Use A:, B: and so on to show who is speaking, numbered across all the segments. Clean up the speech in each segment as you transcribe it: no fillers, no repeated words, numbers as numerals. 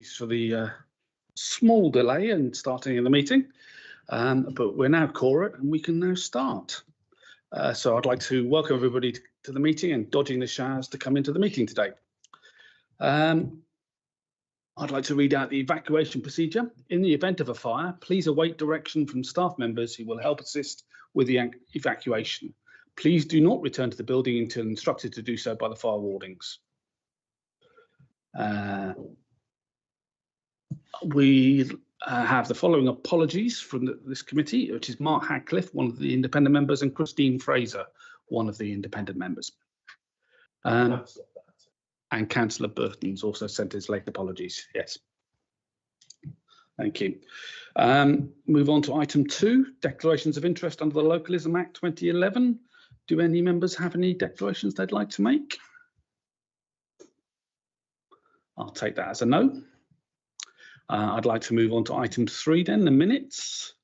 A: For the small delay in starting of the meeting, but we're now quorate and we can now start. So I'd like to welcome everybody to the meeting and dodging the showers to come into the meeting today. I'd like to read out the evacuation procedure. In the event of a fire, please await direction from staff members who will help assist with the evacuation. Please do not return to the building until instructed to do so by the fire wardens. We have the following apologies from this committee, which is Mark Hadcliffe, one of the independent members, and Christine Fraser, one of the independent members. And Councillor Burton's also sent his late apologies. Yes. Thank you. Move on to item 2, declarations of interest under the Localism Act 2011. Do any members have any declarations they'd like to make? I'll take that as a no. I'd like to move on to item 3 then, the minutes.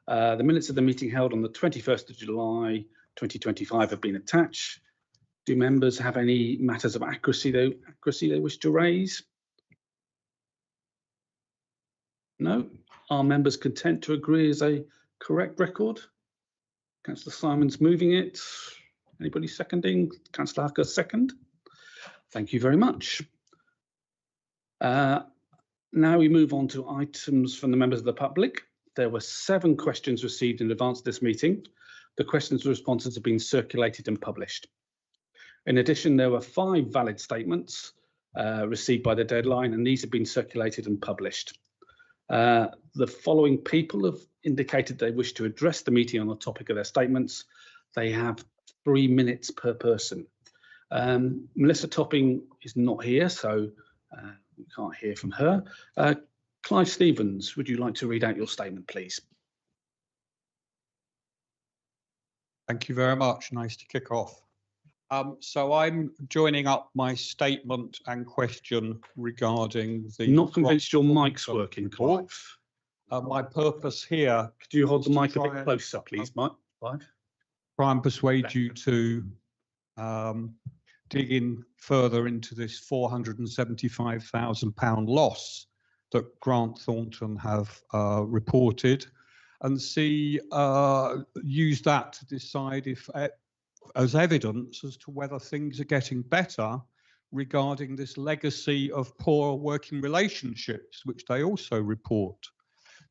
A: The minutes of the meeting held on the 21st of July 2025 have been attached. Do members have any matters of accuracy they wish to raise? No. Are members content to agree as a correct record? Councillor Simon's moving it. Anybody seconding? Councillor Hucker second. Thank you very much. Now we move on to items from the members of the public. There were 7 questions received in advance of this meeting. The questions and responses have been circulated and published. In addition, there were 5 valid statements received by the deadline, and these have been circulated and published. The following people have indicated they wish to address the meeting on the topic of their statements. They have 3 minutes per person. Melissa Topping is not here, so we can't hear from her. Clive Stevens, would you like to read out your statement, please?
B: Thank you very much. Nice to kick off. So I'm joining up my statement and question regarding the...
A: Not convinced your mic's working, Clive.
B: My purpose here...
A: Could you hold the mic a bit closer, please, Mike? Clive?
B: Try and persuade you to dig in further into this £475,000 loss that Grant Thornton have reported, and see use that to decide if as evidence as to whether things are getting better regarding this legacy of poor working relationships, which they also report.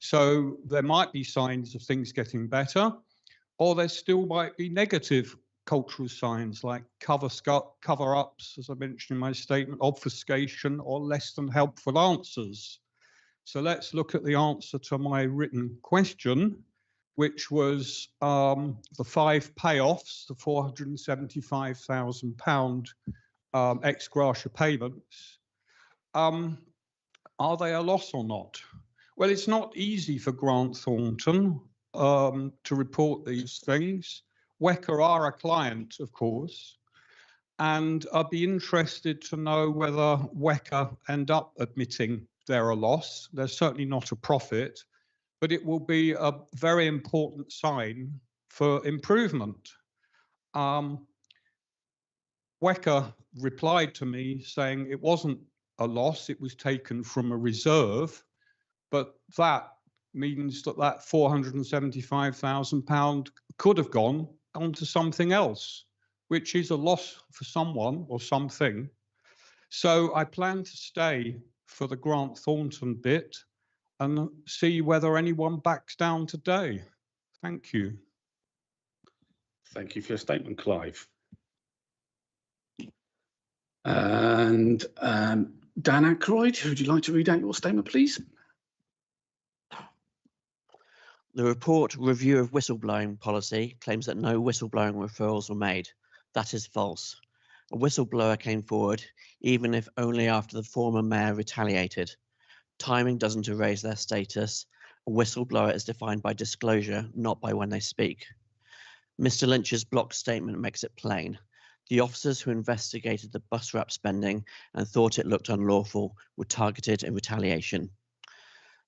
B: So there might be signs of things getting better, or there still might be negative cultural signs like cover-ups, as I mentioned in my statement, obfuscation, or less than helpful answers. So let's look at the answer to my written question, which was the 5 payoffs, the £475,000 ex gratia payments. Are they a loss or not? Well, it's not easy for Grant Thornton to report these things. WECA are a client, of course, and I'd be interested to know whether WECA end up admitting they're a loss. They're certainly not a profit, but it will be a very important sign for improvement. WECA replied to me saying it wasn't a loss, it was taken from a reserve, but that means that that £475,000 could have gone onto something else, which is a loss for someone or something. So I plan to stay for the Grant Thornton bit and see whether anyone backs down today. Thank you.
A: Thank you for your statement, Clive. And Dan Aykroyd, would you like to read out your statement, please?
C: The report review of whistleblowing policy claims that no whistleblowing referrals were made. That is false. A whistleblower came forward, even if only after the former mayor retaliated. Timing doesn't erase their status. A whistleblower is defined by disclosure, not by when they speak. Mr. Lynch's blocked statement makes it plain. The officers who investigated the bus wrap spending and thought it looked unlawful were targeted in retaliation.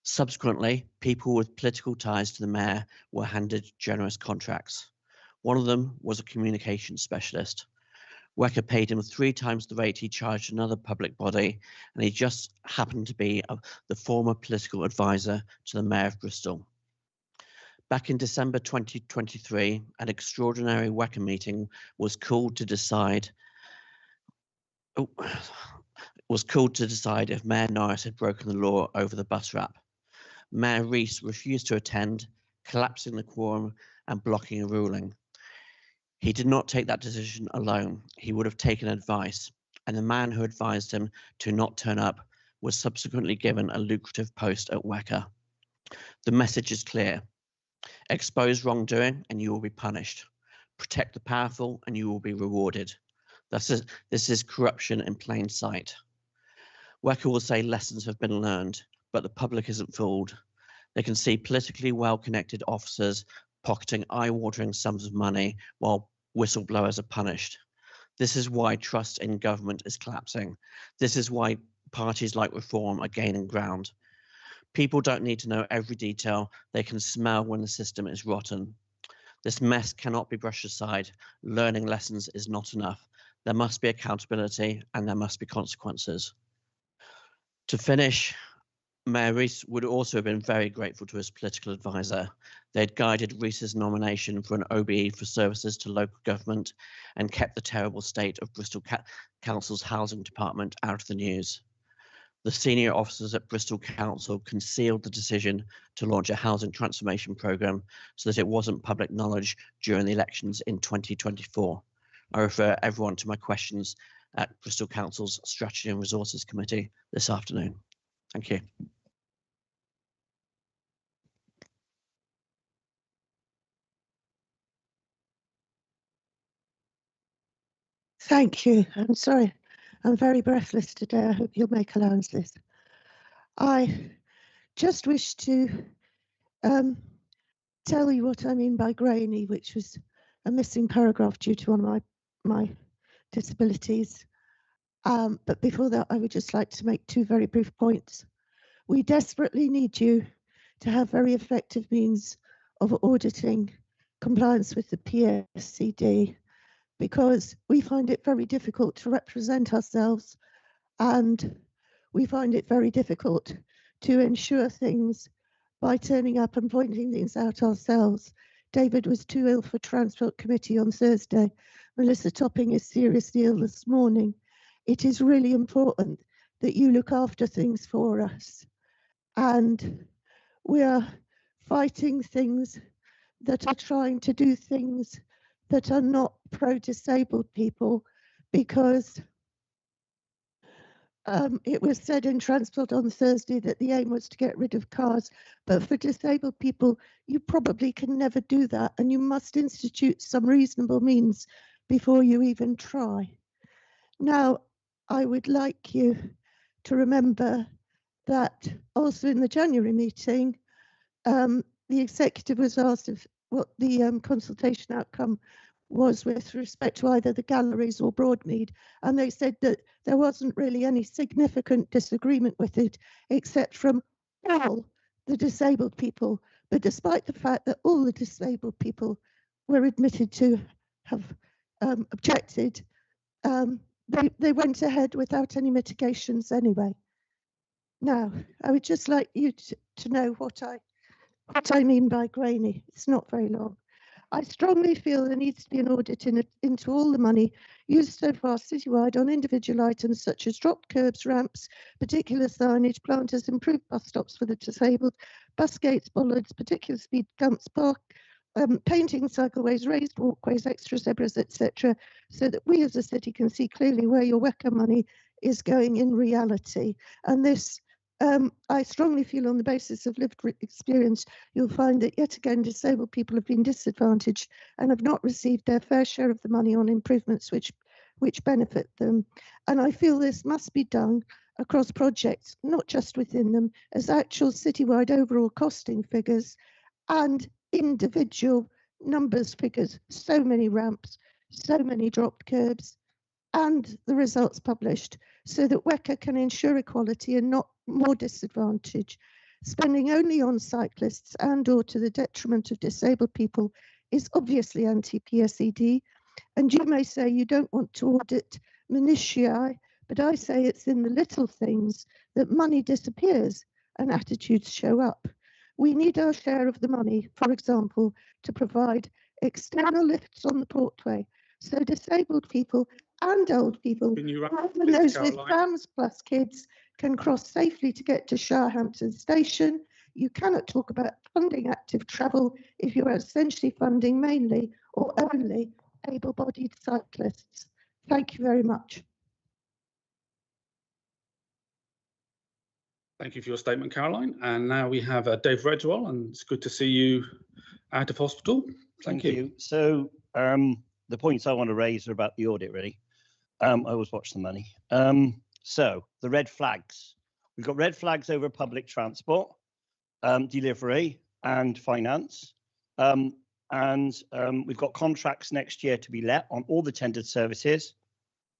C: Subsequently, people with political ties to the mayor were handed generous contracts. One of them was a communications specialist. Wecker paid him 3 times the rate he charged another public body, and he just happened to be the former political advisor to the Mayor of Bristol. Back in December 2023, an extraordinary Wecker meeting was called to decide if Mayor Norris had broken the law over the bus wrap. Mayor Rees refused to attend, collapsing the quorum and blocking a ruling. He did not take that decision alone. He would have taken advice, and the man who advised him to not turn up was subsequently given a lucrative post at Wecker. The message is clear. Expose wrongdoing and you will be punished. Protect the powerful and you will be rewarded. This is corruption in plain sight. Wecker will say lessons have been learned, but the public isn't fooled. They can see politically well-connected officers pocketing eye-watering sums of money while whistleblowers are punished. This is why trust in government is collapsing. This is why parties like Reform are gaining ground. People don't need to know every detail. They can smell when the system is rotten. This mess cannot be brushed aside. Learning lessons is not enough. There must be accountability and there must be consequences. To finish, Mayor Rees would also have been very grateful to his political advisor. They'd guided Rees's nomination for an OBE for services to local government and kept the terrible state of Bristol Council's housing department out of the news. The senior officers at Bristol Council concealed the decision to launch a housing transformation programme so that it wasn't public knowledge during the elections in 2024. I refer everyone to my questions at Bristol Council's Strategy and Resources Committee this afternoon. Thank you.
D: Thank you. I'm sorry. I'm very breathless today. I hope you'll make allowances. I just wish to tell you what I mean by grainy, which was a missing paragraph due to one of my disabilities. But before that, I would just like to make 2 very brief points. We desperately need you to have very effective means of auditing compliance with the PSCD, because we find it very difficult to represent ourselves and we find it very difficult to ensure things by turning up and pointing things out ourselves. David was too ill for Transport Committee on Thursday. Melissa Topping is seriously ill this morning. It is really important that you look after things for us. And we are fighting things that are trying to do things that are not pro-disabled people, because it was said in Transport on Thursday that the aim was to get rid of cars, but for disabled people, you probably can never do that, and you must institute some reasonable means before you even try. Now, I would like you to remember that also in the January meeting, the executive was asked what the consultation outcome was with respect to either the galleries or Broadmead, and they said that there wasn't really any significant disagreement with it, except from all the disabled people. But despite the fact that all the disabled people were admitted to have objected, they went ahead without any mitigations anyway. Now, I would just like you to know what I mean by grainy. It's not very long. I strongly feel there needs to be an audit into all the money used so far citywide on individual items such as dropped curbs, ramps, particular signage, planters, improved bus stops for the disabled, bus gates, bollards, particular speed bumps, park, painting cycleways, raised walkways, extra zebras, etc., so that we as a city can see clearly where your Wecker money is going in reality. And this, I strongly feel on the basis of lived experience, you'll find that yet again disabled people have been disadvantaged and have not received their fair share of the money on improvements which benefit them. And I feel this must be done across projects, not just within them, as actual citywide overall costing figures and individual numbers figures, so many ramps, so many dropped curbs, and the results published, so that Wecker can ensure equality and not more disadvantage. Spending only on cyclists and or to the detriment of disabled people is obviously anti-PSED, And you may say you don't want to audit minutiae, but I say it's in the little things that money disappears and attitudes show up. We need our share of the money, for example, to provide external lifts on the portway, so disabled people and old people,
A: Can you wrap up,
D: even
A: please,
D: those with
A: Caroline?
D: prams plus kids, can cross safely to get to Sharehampton Station. You cannot talk about funding active travel if you are essentially funding mainly or only able-bodied cyclists. Thank you very much.
A: Thank you for your statement, Caroline. And now we have Dave Redwell, and it's good to see you out of hospital. Thank you.
E: So the points I want to raise are about the audit, really. I always watch the money. So the red flags. We've got red flags over public transport, delivery and finance. We've got contracts next year to be let on all the tendered services.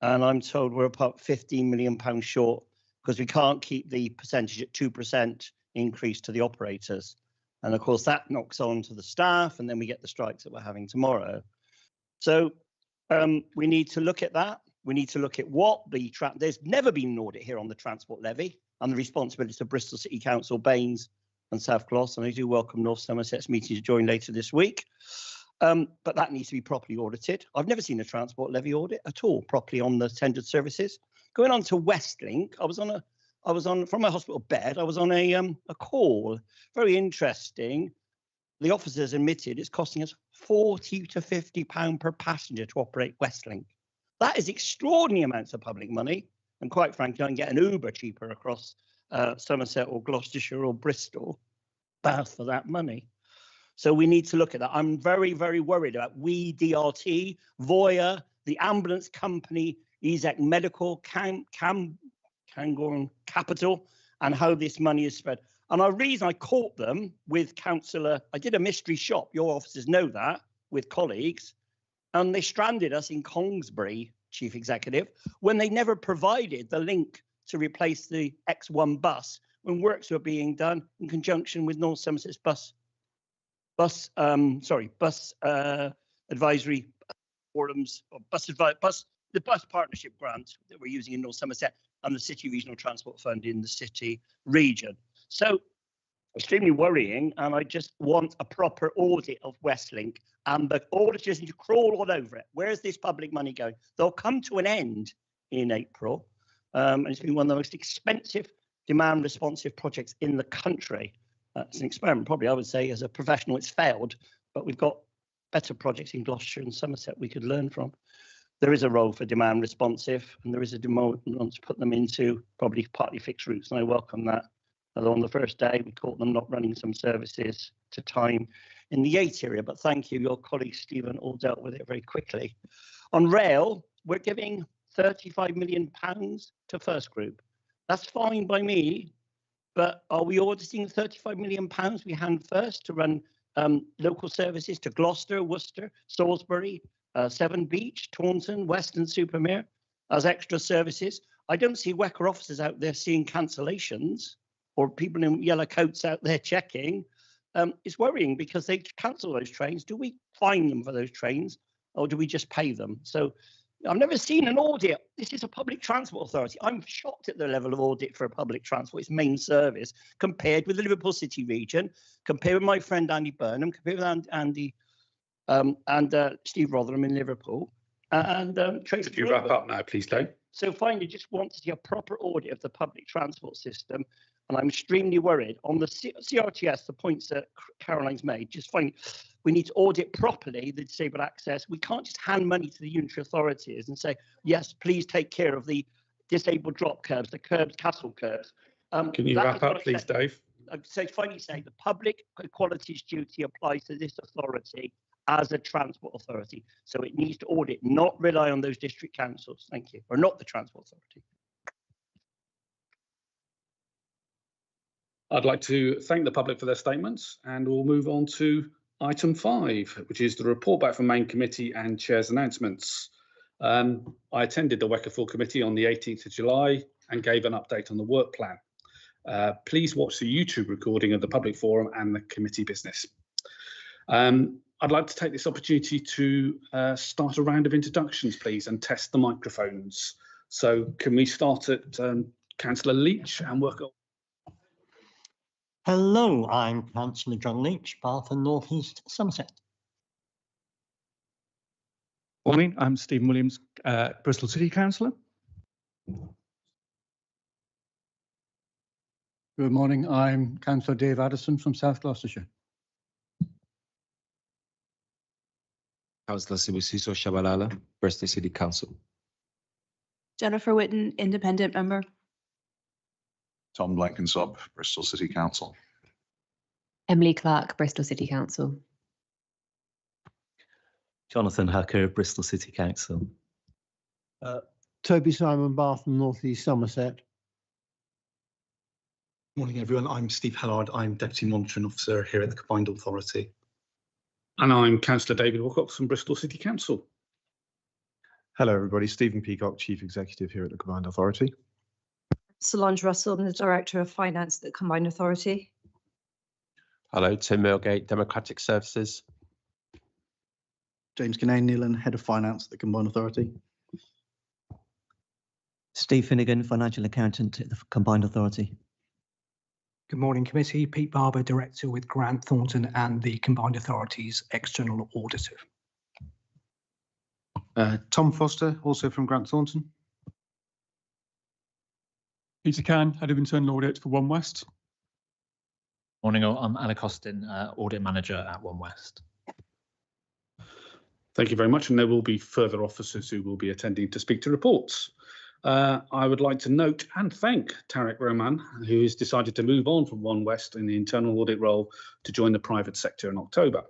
E: And I'm told we're about £15 million short because we can't keep the percentage at 2% increase to the operators. And of course, that knocks on to the staff, and then we get the strikes that we're having tomorrow. So we need to look at that. We need to look at what there's never been an audit here on the transport levy and the responsibility of Bristol City Council, Baines and South Gloss. And I do welcome North Somerset's meeting to join later this week. But that needs to be properly audited. I've never seen a transport levy audit at all properly on the tendered services. Going on to Westlink, I was on from my hospital bed. I was on a call. Very interesting. The officers admitted it's costing us £40 to £50 per passenger to operate Westlink. That is extraordinary amounts of public money. And quite frankly, I can get an Uber cheaper across Somerset or Gloucestershire or Bristol, Bath for that money. So we need to look at that. I'm very, very worried about DRT, Voya, the ambulance company, EZEC Medical, Cairngorm Capital, and how this money is spread. And the reason I caught them with Councillor, I did a mystery shop, your officers know that, with colleagues, and they stranded us in Kongsbury, Chief Executive, when they never provided the link to replace the X1 bus when works were being done in conjunction with North Somerset's bus advisory forums, or the bus partnership grant that we're using in North Somerset and the City Regional Transport Fund in the City region. So extremely worrying, and I just want a proper audit of Westlink, and the auditors need to crawl all over it. Where is this public money going? They'll come to an end in April, and it's been one of the most expensive demand responsive projects in the country. It's an experiment, probably I would say as a professional it's failed, but we've got better projects in Gloucestershire and Somerset we could learn from. There is a role for demand responsive, and there is a demand to put them into probably partly fixed routes, and I welcome that. Although on the first day we caught them not running some services to time in the Yates area, but thank you, your colleague Stephen all dealt with it very quickly. On rail, we're giving £35 million to First Group. That's fine by me, but are we auditing £35 million we hand first to run local services to Gloucester, Worcester, Salisbury, Severn Beach, Thornton, Weston-super-Mare as extra services? I don't see WECA officers out there seeing cancellations or people in yellow coats out there checking. It's worrying because they cancel those trains. Do we fine them for those trains, or do we just pay them? So I've never seen an audit. This is a public transport authority. I'm shocked at the level of audit for a public transport, its main service, compared with the Liverpool City region, compared with my friend Andy Burnham, compared with Andy and Steve Rotherham in Liverpool. Tracy.
A: Could you wrap up now, please, Dave?
E: So finally, just want to see a proper audit of the public transport system. And I'm extremely worried on the CRTS, the points that Caroline's made. Just find we need to audit properly the disabled access. We can't just hand money to the unitary authorities and say, yes, please take care of the disabled drop curbs, the curbs, castle curbs.
A: Can you wrap up, please, Dave?
E: So finally say the public equalities duty applies to this authority as a transport authority. So it needs to audit, not rely on those district councils. Thank you. Or not the transport authority.
A: I'd like to thank the public for their statements, and we'll move on to item 5, which is the report back from main committee and chair's announcements. I attended the WECA full committee on the 18th of July and gave an update on the work plan. Please watch the YouTube recording of the public forum and the committee business. I'd like to take this opportunity to start a round of introductions, please, and test the microphones. So can we start at Councillor Leach and work on?
F: Hello, I'm Councillor John Leach, Bath and North East Somerset.
G: Morning, I'm Stephen Williams, Bristol City Councillor.
H: Good morning, I'm Councillor Dave Addison from South Gloucestershire.
I: Councillor Sibusiso Shabalala, Bristol City Council.
J: Jennifer Whitten, independent member.
K: Tom Blenkinsop, Bristol City Council.
L: Emily Clark, Bristol City Council.
M: Jonathan Hucker, Bristol City Council.
F: Toby Simon, Bath and North East Somerset.
N: Morning everyone, I'm Steve Hallard, I'm Deputy Monitoring Officer here at the Combined Authority.
A: And I'm Councillor David Wilcox from Bristol City Council.
O: Hello everybody, Stephen Peacock, Chief Executive here at the Combined Authority.
P: Solange Russell, I'm the Director of Finance at the Combined Authority.
I: Hello, Tim Millgate, Democratic Services.
N: James Kinane-Nealon, Head of Finance at the Combined Authority.
M: Steve Finnegan, Financial Accountant at the Combined Authority.
Q: Good morning, committee. Pete Barber, Director with Grant Thornton and the Combined Authority's External Auditor.
H: Tom Foster, also from Grant Thornton.
G: Peter Can, Head of Internal Audit for One West.
R: Morning all, I'm Alec Austin, Audit Manager at One West.
A: Thank you very much, and there will be further officers who will be attending to speak to reports. I would like to note and thank Tarek Roman, who has decided to move on from One West in the internal audit role to join the private sector in October.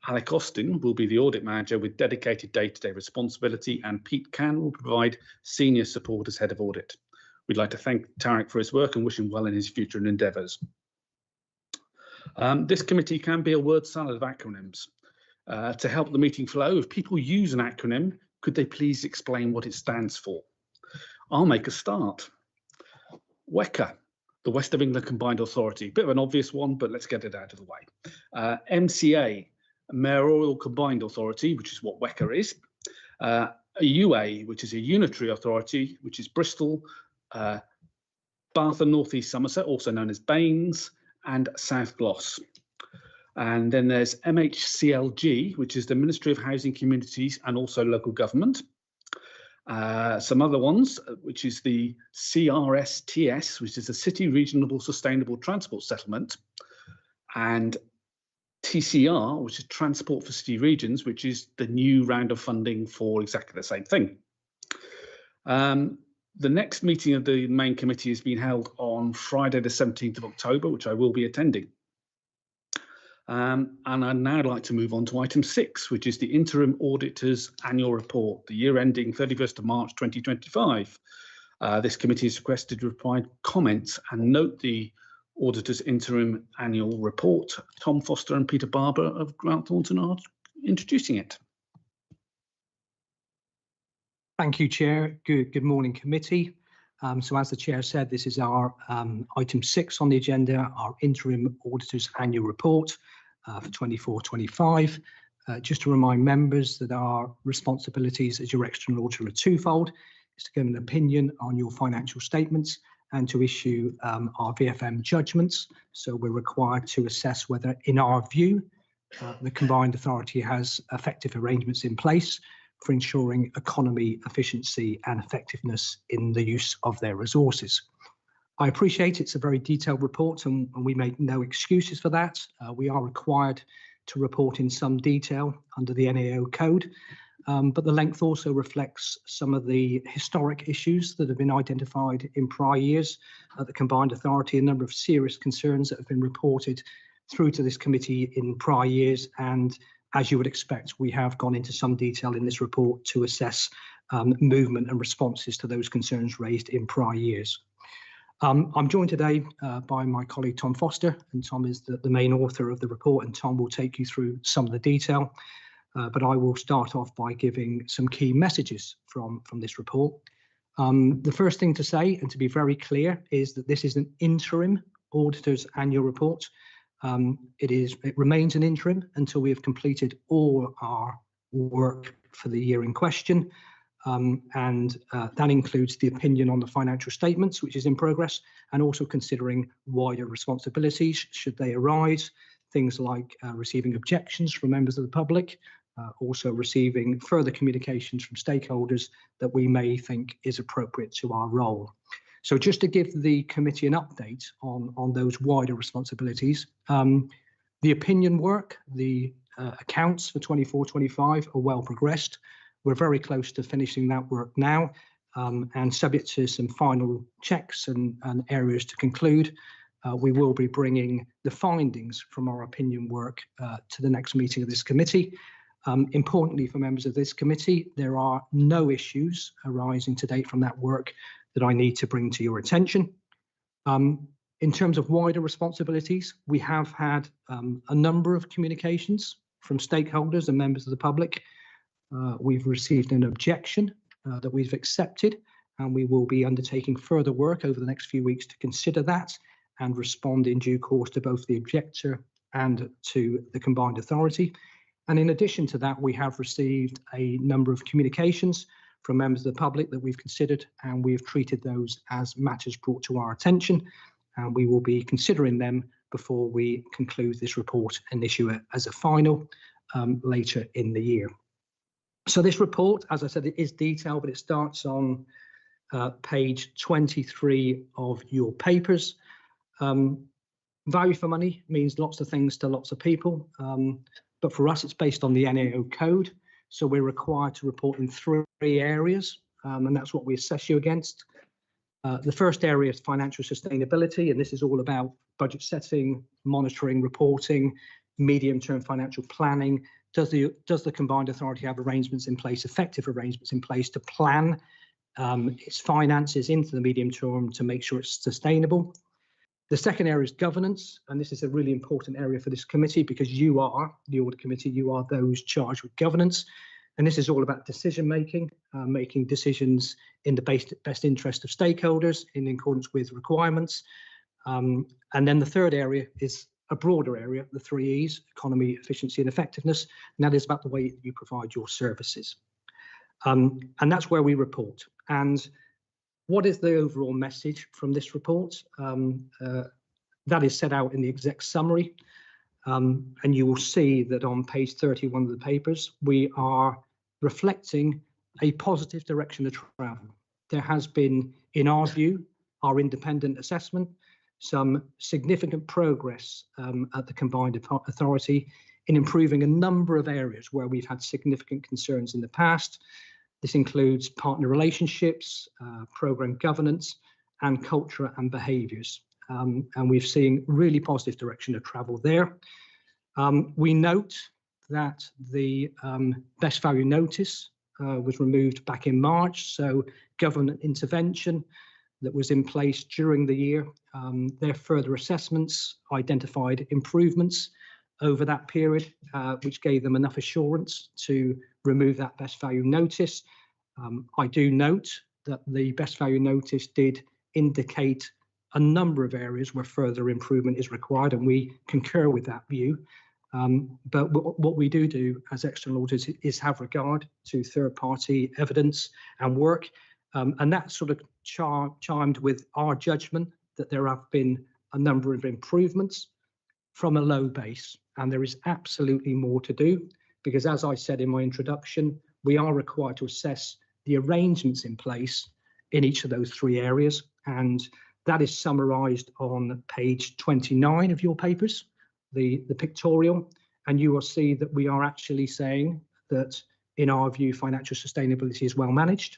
A: Alec Austin will be the audit manager with dedicated day-to-day responsibility, and Pete Can will provide senior support as head of audit. We'd like to thank Tarek for his work and wish him well in his future endeavours. This committee can be a word salad of acronyms. To help the meeting flow, if people use an acronym, could they please explain what it stands for? I'll make a start. WECA, the West of England Combined Authority. Bit of an obvious one, but let's get it out of the way. MCA, Mayoral Combined Authority, which is what WECA is. A UA, which is a unitary authority, which is Bristol, Bath and North East Somerset, also known as Baines, and South Gloss. And then there's MHCLG, which is the Ministry of Housing, Communities and also Local Government. Some other ones, which is the CRSTS, which is the City Regional Sustainable Transport Settlement, and TCR, which is Transport for City Regions, which is the new round of funding for exactly the same thing. The next meeting of the main committee is being held on Friday the 17th of October, which I will be attending. And I'd now like to move on to item 6, which is the Interim Auditor's Annual Report, the year ending 31st of March 2025. This committee is requested to provide comments and note the Auditor's Interim Annual Report. Tom Foster and Peter Barber of Grant Thornton are introducing it.
Q: Thank you, Chair. Good morning, committee. So as the Chair said, this is our item 6 on the agenda, our Interim Auditor's Annual Report for 24-25. Just to remind members that our responsibilities as your external auditor are twofold. Is to give an opinion on your financial statements and to issue our VFM judgments. So we're required to assess whether, in our view, the Combined Authority has effective arrangements in place for ensuring economy, efficiency and effectiveness in the use of their resources. I appreciate it's a very detailed report and we make no excuses for that. We are required to report in some detail under the NAO code, but the length also reflects some of the historic issues that have been identified in prior years at the Combined Authority, a number of serious concerns that have been reported through to this committee in prior years, and as you would expect, we have gone into some detail in this report to assess movement and responses to those concerns raised in prior years. I'm joined today by my colleague Tom Foster, and Tom is the main author of the report, and Tom will take you through some of the detail. But I will start off by giving some key messages from this report. The first thing to say, and to be very clear, is that this is an interim auditor's annual report. It remains an interim until we have completed all our work for the year in question. That includes the opinion on the financial statements, which is in progress, and also considering wider responsibilities should they arise, things like receiving objections from members of the public, also receiving further communications from stakeholders that we may think is appropriate to our role. So just to give the committee an update on those wider responsibilities, the opinion work, the accounts for 24-25 are well progressed. We're very close to finishing that work now, and subject to some final checks and areas to conclude, we will be bringing the findings from our opinion work to the next meeting of this committee. Importantly for members of this committee, there are no issues arising to date from that work that I need to bring to your attention. In terms of wider responsibilities, we have had a number of communications from stakeholders and members of the public. We've received an objection that we've accepted, and we will be undertaking further work over the next few weeks to consider that and respond in due course to both the objector and to the combined authority. And in addition to that, we have received a number of communications from members of the public that we've considered, and we have treated those as matters brought to our attention, and we will be considering them before we conclude this report and issue it as a final later in the year. So this report, as I said, it is detailed, but it starts on page 23 of your papers. Value for money means lots of things to lots of people, but for us, it's based on the NAO code. So we're required to report in three areas, and that's what we assess you against. The first area is financial sustainability, and this is all about budget setting, monitoring, reporting, medium-term financial planning. Does the combined authority have arrangements in place, effective arrangements in place to plan its finances into the medium term to make sure it's sustainable? The second area is governance, and this is a really important area for this committee because you are, the audit committee, you are those charged with governance. And this is all about decision making, making decisions in the best interest of stakeholders in accordance with requirements. And then the third area is a broader area, the 3 E's, economy, efficiency and effectiveness, and that is about the way that you provide your services. And that's where we report. And what is the overall message from this report? That is set out in the exec summary. And you will see that on page 31 of the papers, we are reflecting a positive direction of travel. There has been, in our view, our independent assessment, some significant progress at the combined authority in improving a number of areas where we've had significant concerns in the past. This includes partner relationships, program governance, and culture and behaviours. And we've seen really positive direction of travel there. We note that the best value notice was removed back in March, so government intervention that was in place during the year. Their further assessments identified improvements over that period, which gave them enough assurance to remove that best value notice. I do note that the best value notice did indicate a number of areas where further improvement is required, and we concur with that view. But what we do as external auditors is have regard to third-party evidence and work, and that sort of chimed with our judgment that there have been a number of improvements from a low base, and there is absolutely more to do, because as I said in my introduction, we are required to assess the arrangements in place in each of those 3 areas, and that is summarised on page 29 of your papers, the pictorial, and you will see that we are actually saying that, in our view, financial sustainability is well managed.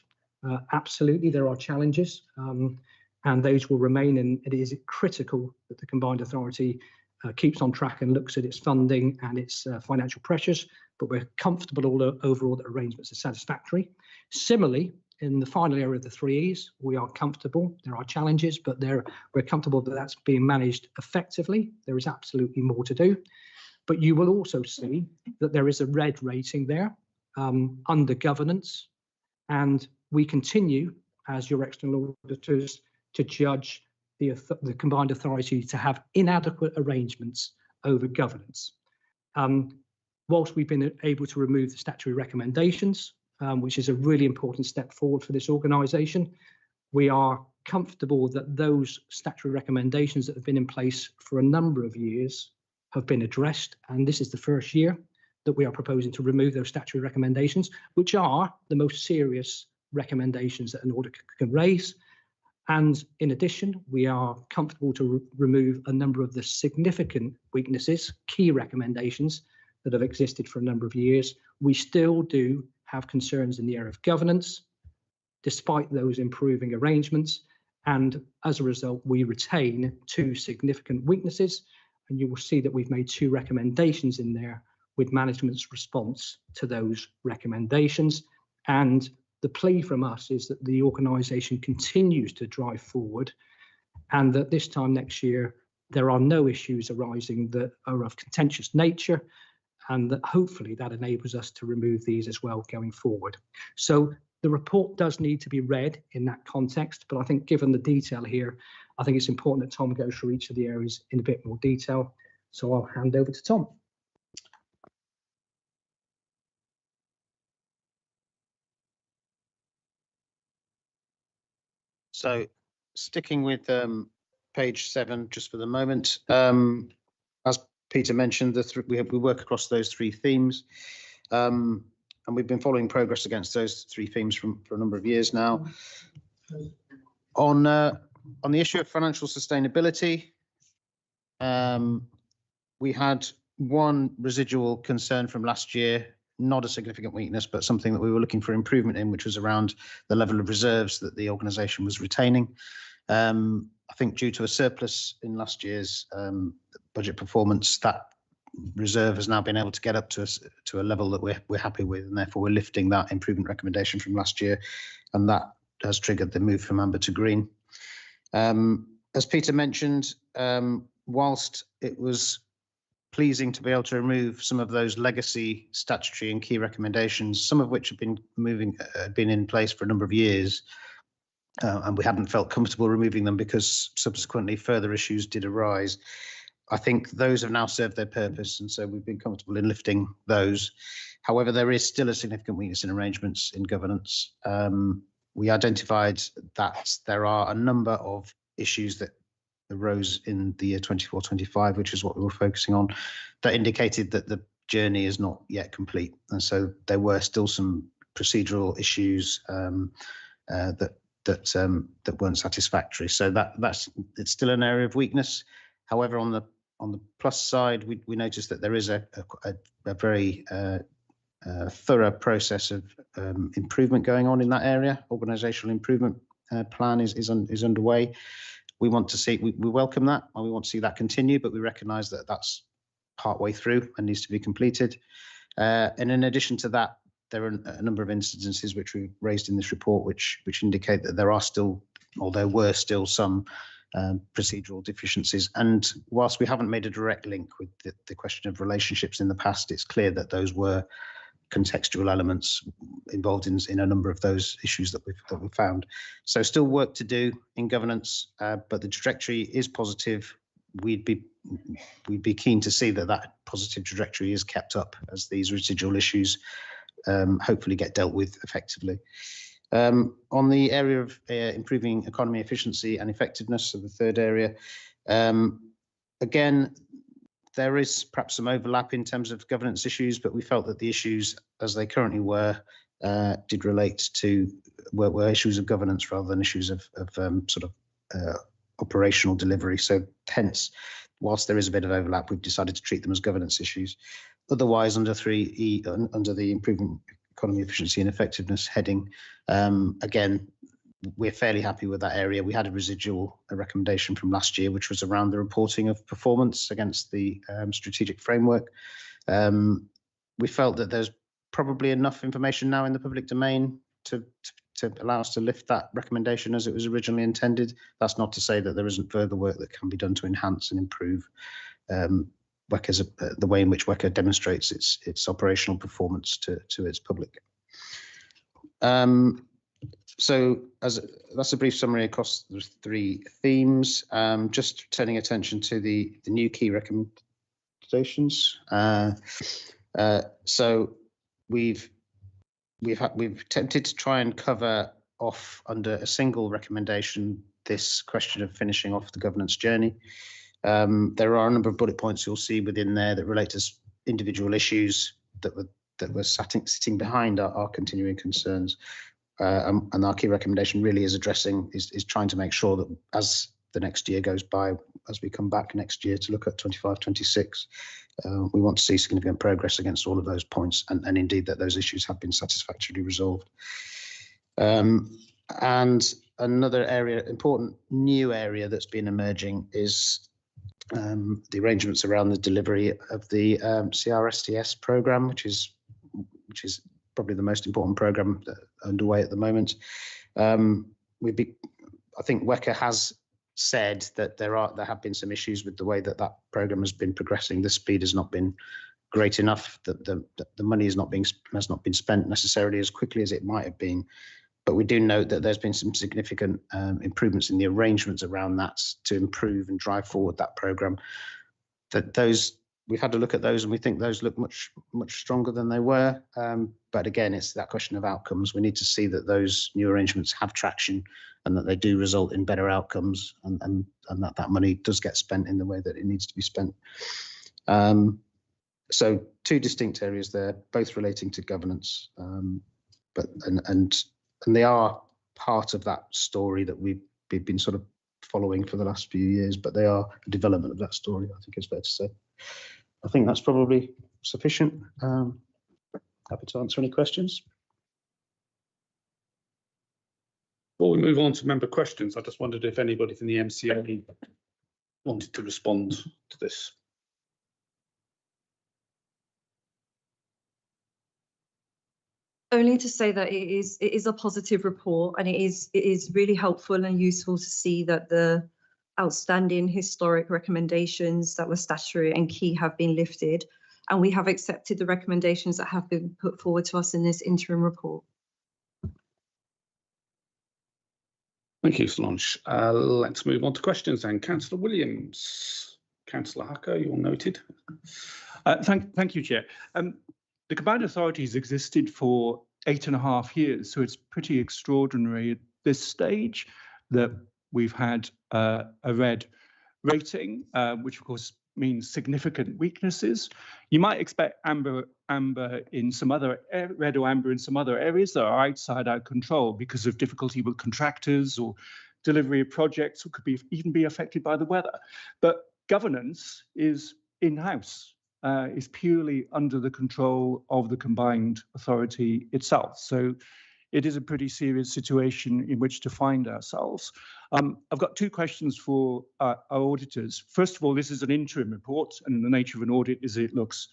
Q: Absolutely, there are challenges, and those will remain, and it is critical that the combined authority keeps on track and looks at its funding and its financial pressures, but we're comfortable overall that arrangements are satisfactory. Similarly, in the final area of the 3 E's, we are comfortable. There are challenges, but we're comfortable that that's being managed effectively. There is absolutely more to do. But you will also see that there is a red rating there under governance, and we continue, as your external auditors, to judge the combined authority to have inadequate arrangements over governance. Whilst we've been able to remove the statutory recommendations, which is a really important step forward for this organisation, we are comfortable that those statutory recommendations that have been in place for a number of years have been addressed, and this is the first year that we are proposing to remove those statutory recommendations, which are the most serious recommendations that an auditor can raise. And in addition, we are comfortable to remove a number of the significant weaknesses, key recommendations that have existed for a number of years. We still do have concerns in the area of governance, despite those improving arrangements. And as a result, we retain 2 significant weaknesses. And you will see that we've made 2 recommendations in there with management's response to those recommendations. And the plea from us is that the organisation continues to drive forward, and that this time next year, there are no issues arising that are of contentious nature, and that hopefully that enables us to remove these as well going forward. So the report does need to be read in that context, but I think given the detail here, I think it's important that Tom goes through each of the areas in a bit more detail. So I'll hand over to Tom.
S: So sticking with page 7 just for the moment, as Peter mentioned, we work across those 3 themes, and we've been following progress against those 3 themes for a number of years now. On the issue of financial sustainability, we had 1 residual concern from last year, not a significant weakness, but something that we were looking for improvement in, which was around the level of reserves that the organisation was retaining. I think due to a surplus in last year's budget performance, that reserve has now been able to get up to a level that we're happy with, and therefore we're lifting that improvement recommendation from last year, and that has triggered the move from amber to green. As Peter mentioned, whilst it was pleasing to be able to remove some of those legacy statutory and key recommendations, some of which have been in place for a number of years, and we hadn't felt comfortable removing them because subsequently further issues did arise. I think those have now served their purpose, and so we've been comfortable in lifting those. However, there is still a significant weakness in arrangements in governance. We identified that there are a number of issues that arose in the year 24-25, which is what we were focusing on, that indicated that the journey is not yet complete. And so there were still some procedural issues that weren't satisfactory. So it's still an area of weakness. However, on the plus side, we noticed that there is a very thorough process of improvement going on in that area. Organisational improvement plan is underway. We welcome that, and we want to see that continue, but we recognise that that's partway through and needs to be completed. And in addition to that, there are a number of incidences which we raised in this report, which indicate that there were still some procedural deficiencies. And whilst we haven't made a direct link with the question of relationships in the past, it's clear that those were contextual elements involved in a number of those issues that we found. So still work to do in governance, but the trajectory is positive. We'd be keen to see that positive trajectory is kept up as these residual issues hopefully get dealt with effectively. On the area of improving economy efficiency and effectiveness, so the third area, again, there is perhaps some overlap in terms of governance issues, but we felt that the issues as they currently were did relate to were issues of governance rather than issues of operational delivery. So hence, whilst there is a bit of overlap, we've decided to treat them as governance issues. Otherwise, under 3E, under the improvement economy efficiency and effectiveness heading, again, we're fairly happy with that area. We had a recommendation from last year, which was around the reporting of performance against the strategic framework. We felt that there's probably enough information now in the public domain to allow us to lift that recommendation as it was originally intended. That's not to say that there isn't further work that can be done to enhance and improve the way in which WECA demonstrates its operational performance to its public. So that's a brief summary across the 3 themes. Just turning attention to the new key interpretations. So we've attempted to try and cover off under a single recommendation this question of finishing off the governance journey. There are a number of bullet points you'll see within there that relate to individual issues that were sitting behind our continuing concerns. And our key recommendation really is trying to make sure that as the next year goes by, as we come back next year to look at 25-26, we want to see significant progress against all of those points, and indeed that those issues have been satisfactorily resolved. And another important new area that's been emerging is the arrangements around the delivery of the CRSTS program, which is probably the most important program underway at the moment. I think WECA has said that there have been some issues with the way that program has been progressing. The speed has not been great enough. That the money has not been spent necessarily as quickly as it might have been. But we do note that there's been some significant improvements in the arrangements around that to improve and drive forward that program. We've had a look at those, and we think those look much stronger than they were. But again, it's that question of outcomes. We need to see that those new arrangements have traction and that they do result in better outcomes, and that money does get spent in the way that it needs to be spent. So two distinct areas there, both relating to governance, and they are part of that story that we've been sort of following for the last few years, but they are a development of that story, I think it's fair to say. I think that's probably sufficient. Happy to answer any questions.
A: Before we move on to member questions, I just wondered if anybody from the MCA wanted to respond to this.
P: Only to say that it is a positive report, and it is really helpful and useful to see that the outstanding historic recommendations that were statutory and key have been lifted, and we have accepted the recommendations that have been put forward to us in this interim report.
A: Thank you, Solange. Let's move on to questions then. Councillor Williams. Councillor Hacker, you're noted.
G: Thank you, Chair. The Combined Authority has existed for 8.5 years, so it's pretty extraordinary at this stage that we've had a red rating, which of course means significant weaknesses. You might expect amber in some other red or amber in some other areas that are outside our control because of difficulty with contractors or delivery of projects, or could even be affected by the weather. But governance is in-house. Is purely under the control of the Combined Authority itself. So it is a pretty serious situation in which to find ourselves. I've got two questions for our auditors. First of all, this is an interim report, and the nature of an audit is it looks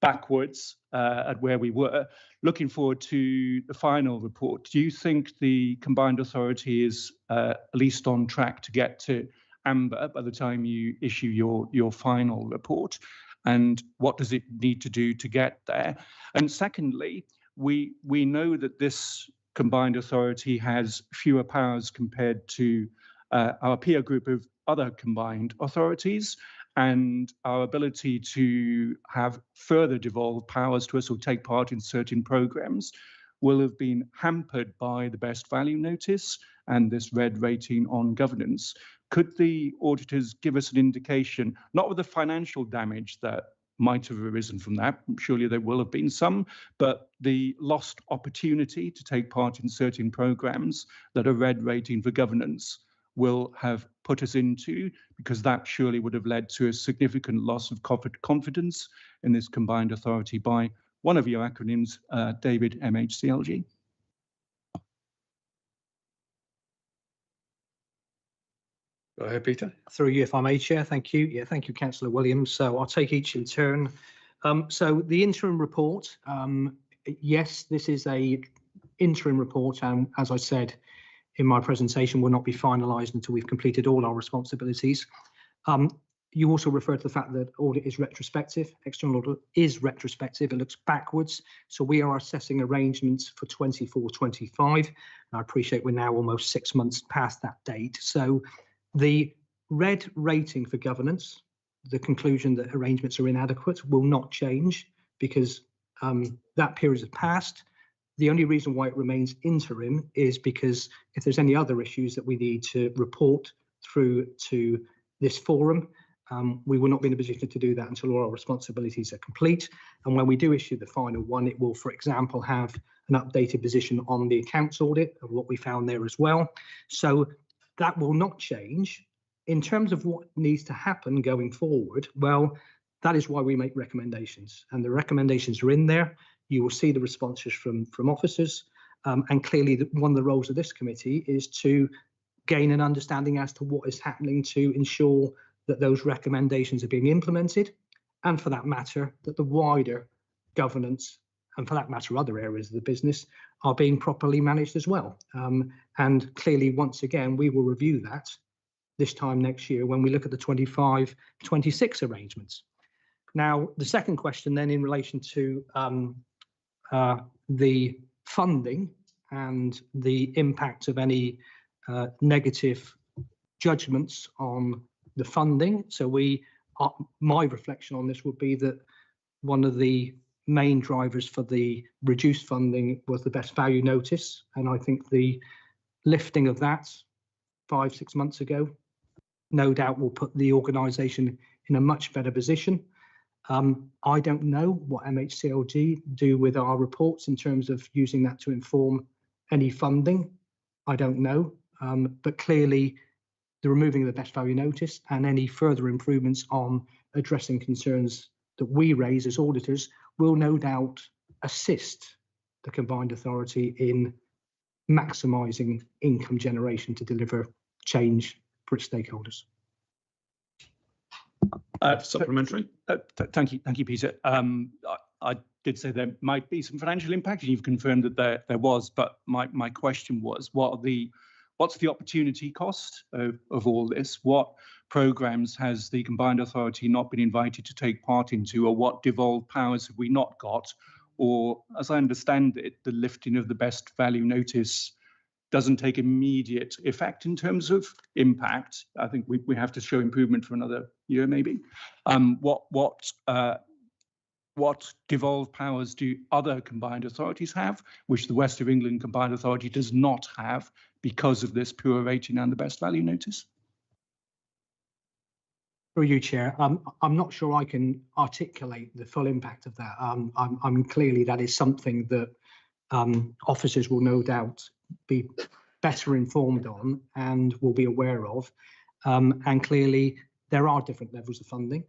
G: backwards at where we were. Looking forward to the final report, do you think the Combined Authority is at least on track to get to amber by the time you issue your final report? And what does it need to do to get there? And secondly, we know that this Combined Authority has fewer powers compared to our peer group of other combined authorities, and our ability to have further devolved powers to us or take part in certain programs will have been hampered by the best value notice and this red rating on governance. Could the auditors give us an indication, not with the financial damage that might have arisen from that, surely there will have been some, but the lost opportunity to take part in certain programs that a red rating for governance will have put us into, because that surely would have led to a significant loss of confidence in this Combined Authority by one of your acronyms, David, MHCLG.
A: Go ahead, Peter.
Q: Through you, if I may, Chair. Thank you. Yeah, thank you, Councillor Williams. So I'll take each in turn. So the interim report, yes, this is a interim report, and as I said in my presentation, will not be finalised until we've completed all our responsibilities. You also refer to the fact that audit is retrospective. External audit is retrospective. It looks backwards. So we are assessing arrangements for 24-25. I appreciate we're now almost 6 months past that date. So the red rating for governance the conclusion that arrangements are inadequate will not change because that period has passed. The only reason why it remains interim is because if there's any other issues that we need to report through to this forum, we will not be in a position to do that until all our responsibilities are complete. And when we do issue the final one, it will, for example, have an updated position on the accounts audit of what we found there as well. So that will not change. In terms of what needs to happen going forward, well, that is why we make recommendations, and the recommendations are in there. You will see the responses from officers, and clearly one of the roles of this committee is to gain an understanding as to what is happening to ensure that those recommendations are being implemented, and for that matter, that the wider governance, and for that matter, other areas of the business are being properly managed as well. And clearly, once again, we will review that this time next year when we look at the 25-26 arrangements. Now, the second question then in relation to the funding and the impact of any negative judgments on the funding. So my reflection on this would be that one of the main drivers for the reduced funding was the best value notice. And I think the lifting of that 5-6 months ago, no doubt will put the organisation in a much better position. I don't know what MHCLG do with our reports in terms of using that to inform any funding. I don't know, but clearly the removing of the best value notice and any further improvements on addressing concerns that we raise as auditors will no doubt assist the combined authority in maximising income generation to deliver change for its stakeholders.
A: Supplementary.
G: Thank you, Peter. I did say there might be some financial impact, and you've confirmed that there was. But my question was, what's the opportunity cost of all this? What programmes has the combined authority not been invited to take part into, or what devolved powers have we not got? Or, as I understand it, the lifting of the best value notice doesn't take immediate effect in terms of impact. I think we have to show improvement for another year, maybe. What devolved powers do other combined authorities have, which the West of England Combined Authority does not have because of this pure rating and the best value notice?
Q: Through you, Chair. I'm not sure I can articulate the full impact of that. I'm clearly that is something that officers will no doubt be better informed on and will be aware of. And clearly there are different levels of funding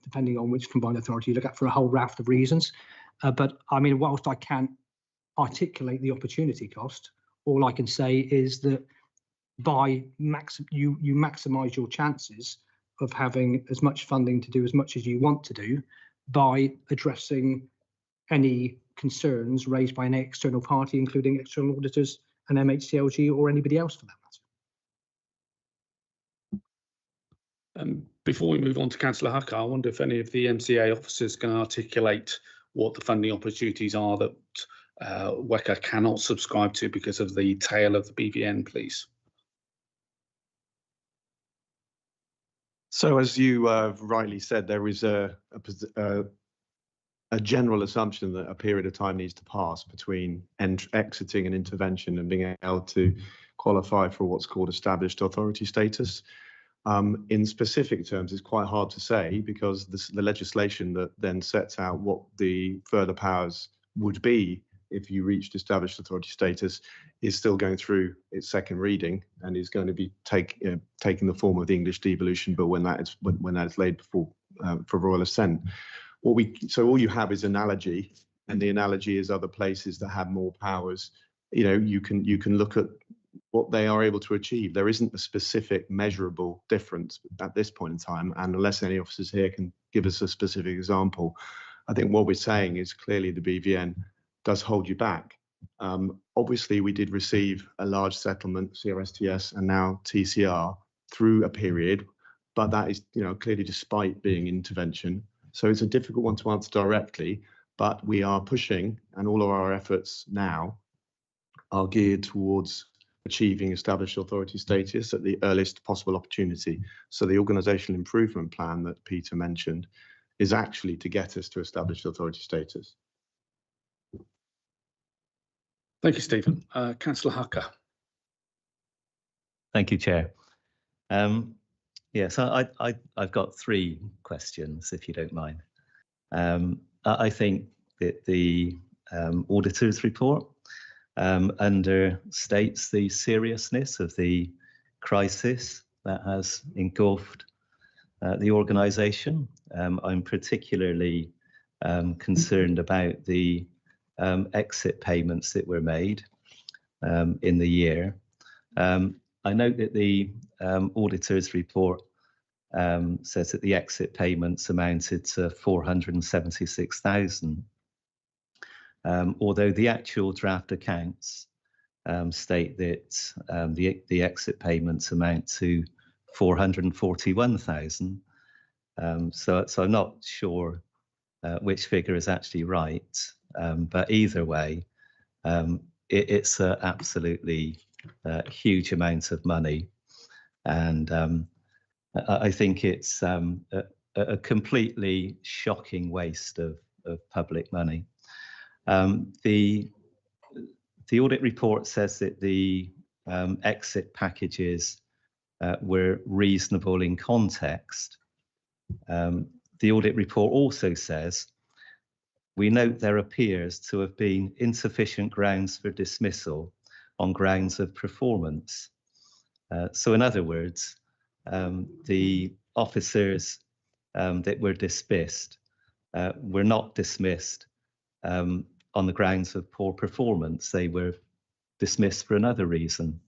Q: depending on which combined authority you look at for a whole raft of reasons. But I mean, whilst I can't articulate the opportunity cost, all I can say is that by you maximise your chances of having as much funding to do as much as you want to do by addressing any concerns raised by an external party, including external auditors and MHCLG or anybody else for that matter.
A: Before we move on to Councillor Hucker, I wonder if any of the MCA officers can articulate what the funding opportunities are that WECA cannot subscribe to because of the tail of the BVN, please.
O: So, as you rightly said, there is a general assumption that a period of time needs to pass between exiting an intervention and being able to qualify for what's called established authority status. In specific terms, it's quite hard to say because the legislation that then sets out what the further powers would be if you reached established authority status is still going through its second reading and is going to be taking the form of the English devolution, but when that is laid before for royal assent. So all you have is analogy, and the analogy is other places that have more powers. You know, you can look at what they are able to achieve. There isn't a specific measurable difference at this point in time, and unless any officers here can give us a specific example, I think what we're saying is clearly the BVN does hold you back. Obviously, we did receive a large settlement, CRSTS and now TCR, through a period, but that is, clearly despite being intervention. So it's a difficult one to answer directly, but we are pushing, and all of our efforts now are geared towards achieving established authority status at the earliest possible opportunity. So the organisational improvement plan that Peter mentioned is actually to get us to established authority status.
A: Thank you, Stephen. Councillor Hucker.
T: Thank you, Chair. Yes, I've got 3 questions, if you don't mind. I think that the auditor's report understates the seriousness of the crisis that has engulfed the organisation. I'm particularly concerned about the exit payments that were made in the year. I note that the auditor's report says that the exit payments amounted to 476,000. Although the actual draft accounts state that the exit payments amount to 441,000. So I'm not sure which figure is actually right, but either way, it's an absolutely huge amount of money, and I think it's a completely shocking waste of public money. The audit report says that the exit packages were reasonable in context. The audit report also says, we note there appears to have been insufficient grounds for dismissal on grounds of performance. So in other words, the officers that were dismissed were not dismissed on the grounds of poor performance. They were dismissed for another reason.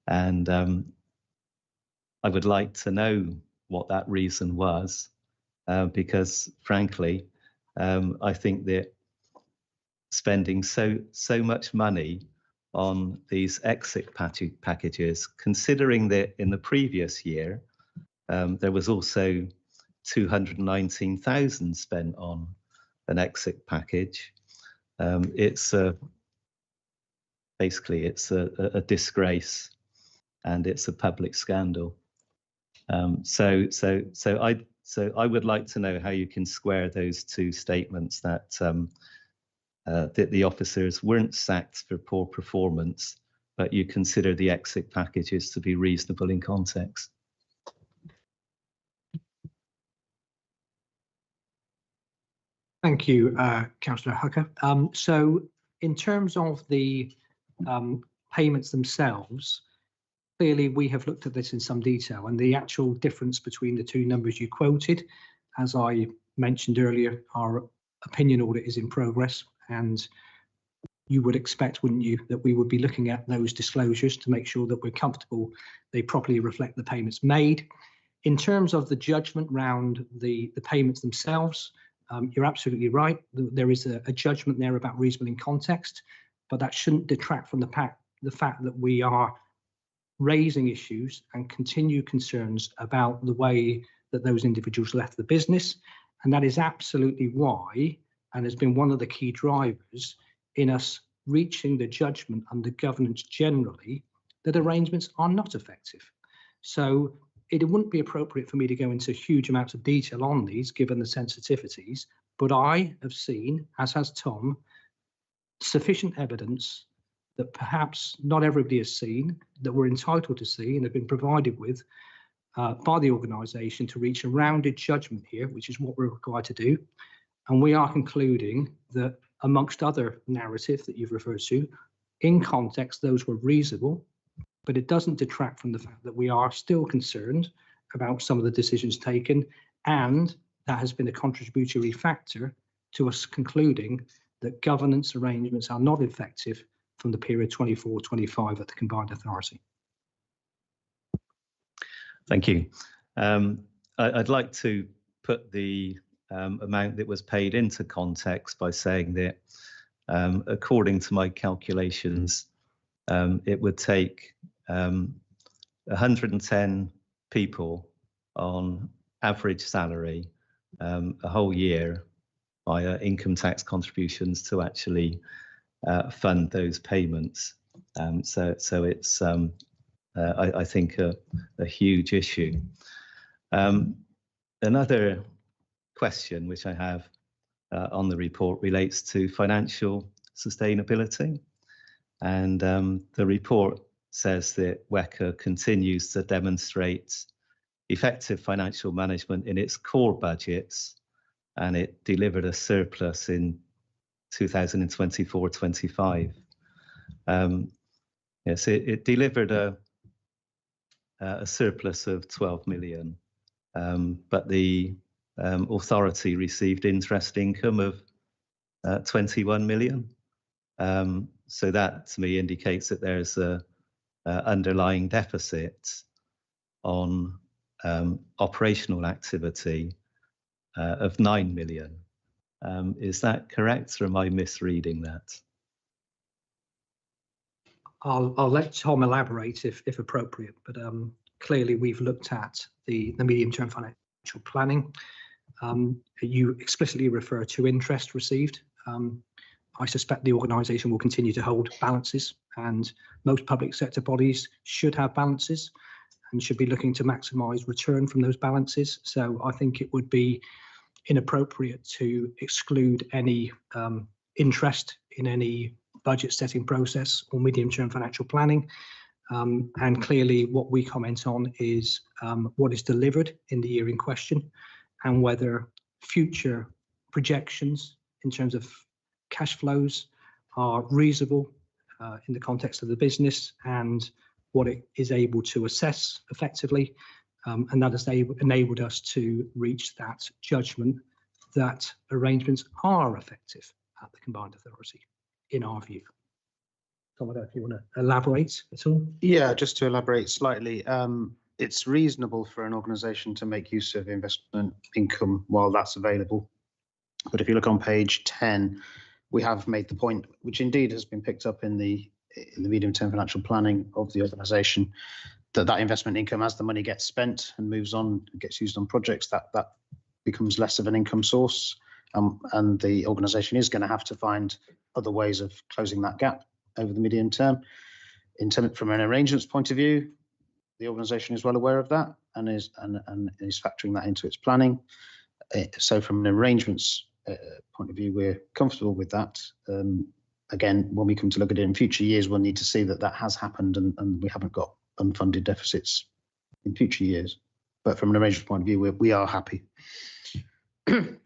T: And I would like to know what that reason was, because frankly, I think that spending so much money on these exit packages, considering that in the previous year, there was also 219,000 spent on an exit package. Basically it's a disgrace, and it's a public scandal. So I would like to know how you can square those 2 statements, that that the officers weren't sacked for poor performance, but you consider the exit packages to be reasonable in context.
Q: Thank you, Councillor Hucker. So in terms of the payments themselves, clearly we have looked at this in some detail, and the actual difference between the 2 numbers you quoted, as I mentioned earlier, our opinion audit is in progress, and you would expect, wouldn't you, that we would be looking at those disclosures to make sure that we're comfortable they properly reflect the payments made. In terms of the judgment round the payments themselves, you're absolutely right. There is a judgment there about reasonable in context, but that shouldn't detract from the fact that we are raising issues and continue concerns about the way that those individuals left the business. And that is absolutely why, and has been one of the key drivers in us reaching the judgment under governance generally, that arrangements are not effective. So it wouldn't be appropriate for me to go into huge amounts of detail on these, given the sensitivities, but I have seen, as has Tom, sufficient evidence that perhaps not everybody has seen, that we're entitled to see and have been provided with by the organisation to reach a rounded judgment here, which is what we're required to do. And we are concluding that, amongst other narratives that you've referred to, in context, those were reasonable, but it doesn't detract from the fact that we are still concerned about some of the decisions taken, and that has been a contributory factor to us concluding that governance arrangements are not effective from the period 24-25 at the combined authority.
T: Thank you. I'd like to put the amount that was paid into context by saying that, according to my calculations, it would take 110 people on average salary a whole year via income tax contributions to actually fund those payments. So it's I think a huge issue. Another question which I have on the report relates to financial sustainability, and the report says that WECA continues to demonstrate effective financial management in its core budgets, and it delivered a surplus in 2024-25. Yes, it delivered a surplus of 12 million, but the authority received interest income of 21 million. So that to me indicates that there's a underlying deficit on operational activity of 9 million. Is that correct, or am I misreading that?
Q: I'll let Tom elaborate if appropriate, but clearly we've looked at the medium-term financial planning. You explicitly refer to interest received. I suspect the organisation will continue to hold balances, and most public sector bodies should have balances and should be looking to maximise return from those balances. So I think it would be inappropriate to exclude any interest in any budget setting process or medium-term financial planning. And clearly what we comment on is what is delivered in the year in question, and whether future projections in terms of cash flows are reasonable in the context of the business, and what it is able to assess effectively. And that has enabled us to reach that judgment that arrangements are effective at the combined authority, in our view. Tom, I don't know if you want to elaborate at all.
S: Yeah, just to elaborate slightly, it's reasonable for an organisation to make use of investment income while that's available. But if you look on page 10, we have made the point, which indeed has been picked up in the medium-term financial planning of the organisation, that investment income, as the money gets spent and moves on, gets used on projects, that becomes less of an income source, and the organisation is going to have to find other ways of closing that gap over the medium term. From an arrangements point of view, the organisation is well aware of that and is factoring that into its planning. So from an arrangements point of view, we're comfortable with that. Again, when we come to look at it in future years, we'll need to see that has happened and we haven't got unfunded deficits in future years. But from an arrangements point of view, we are happy.
T: Thank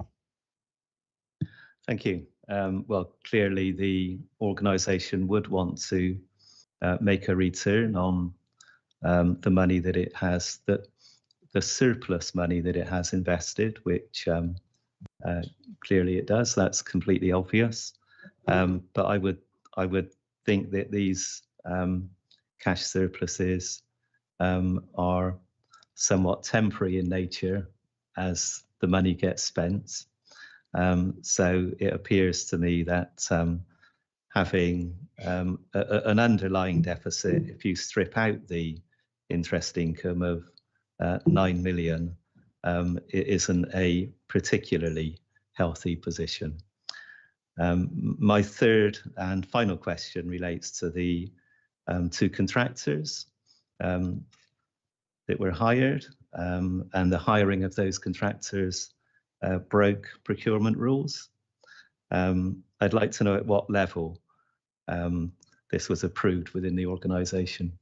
T: you. Well, clearly the organisation would want to make a return on the money that it has, the surplus money that it has invested, which clearly it does. That's completely obvious. But I would think that these cash surpluses are somewhat temporary in nature as the money gets spent. So it appears to me that having an underlying deficit, if you strip out the interest income of 9 million, it isn't a particularly healthy position. My third and final question relates to the two contractors that were hired, and the hiring of those contractors broke procurement rules. I'd like to know at what level this was approved within the organisation.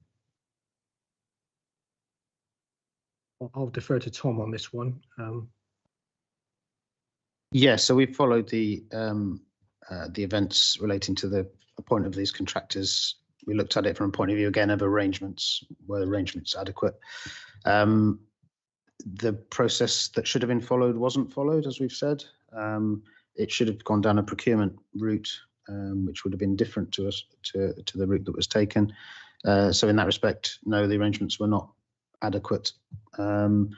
Q: I'll defer to Tom on this one.
S: Yeah, so we followed the events relating to the appointment of these contractors. We looked at it from a point of view, again, of arrangements. Were arrangements adequate? The process that should have been followed wasn't followed, as we've said. It should have gone down a procurement route, which would have been different to the route that was taken. So in that respect, no, the arrangements were not adequate. The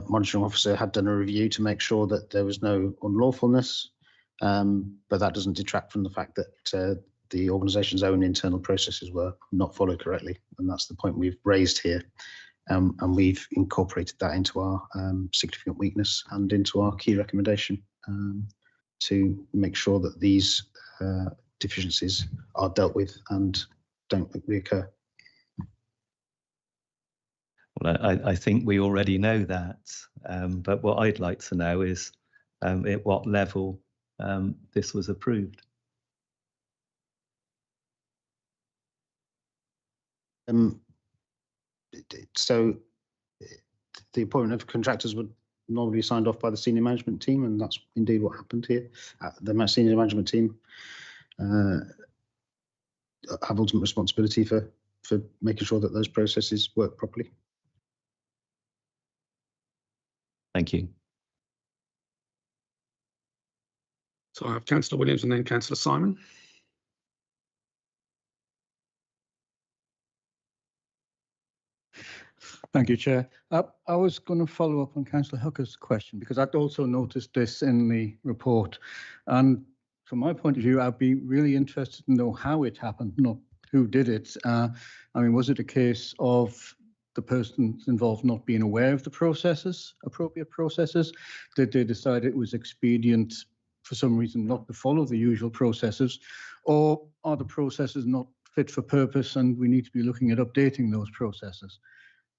S: monitoring officer had done a review to make sure that there was no unlawfulness, but that doesn't detract from the fact that the organisation's own internal processes were not followed correctly, and that's the point we've raised here. And we've incorporated that into our significant weakness and into our key recommendation to make sure that these deficiencies are dealt with and don't reoccur.
T: Well, I think we already know that, but what I'd like to know is at what level this was approved.
S: So the appointment of contractors would normally be signed off by the senior management team, and that's indeed what happened here. The senior management team have ultimate responsibility for making sure that those processes work properly.
T: Thank you.
A: So I have Councillor Williams and then Councillor Simon.
H: Thank you, Chair. I was going to follow up on Councillor Hooker's question because I'd also noticed this in the report. And from my point of view, I'd be really interested to know how it happened, not who did it. I mean, was it a case of the persons involved not being aware of the processes, appropriate processes? Did they decide it was expedient for some reason not to follow the usual processes? Or are the processes not fit for purpose and we need to be looking at updating those processes?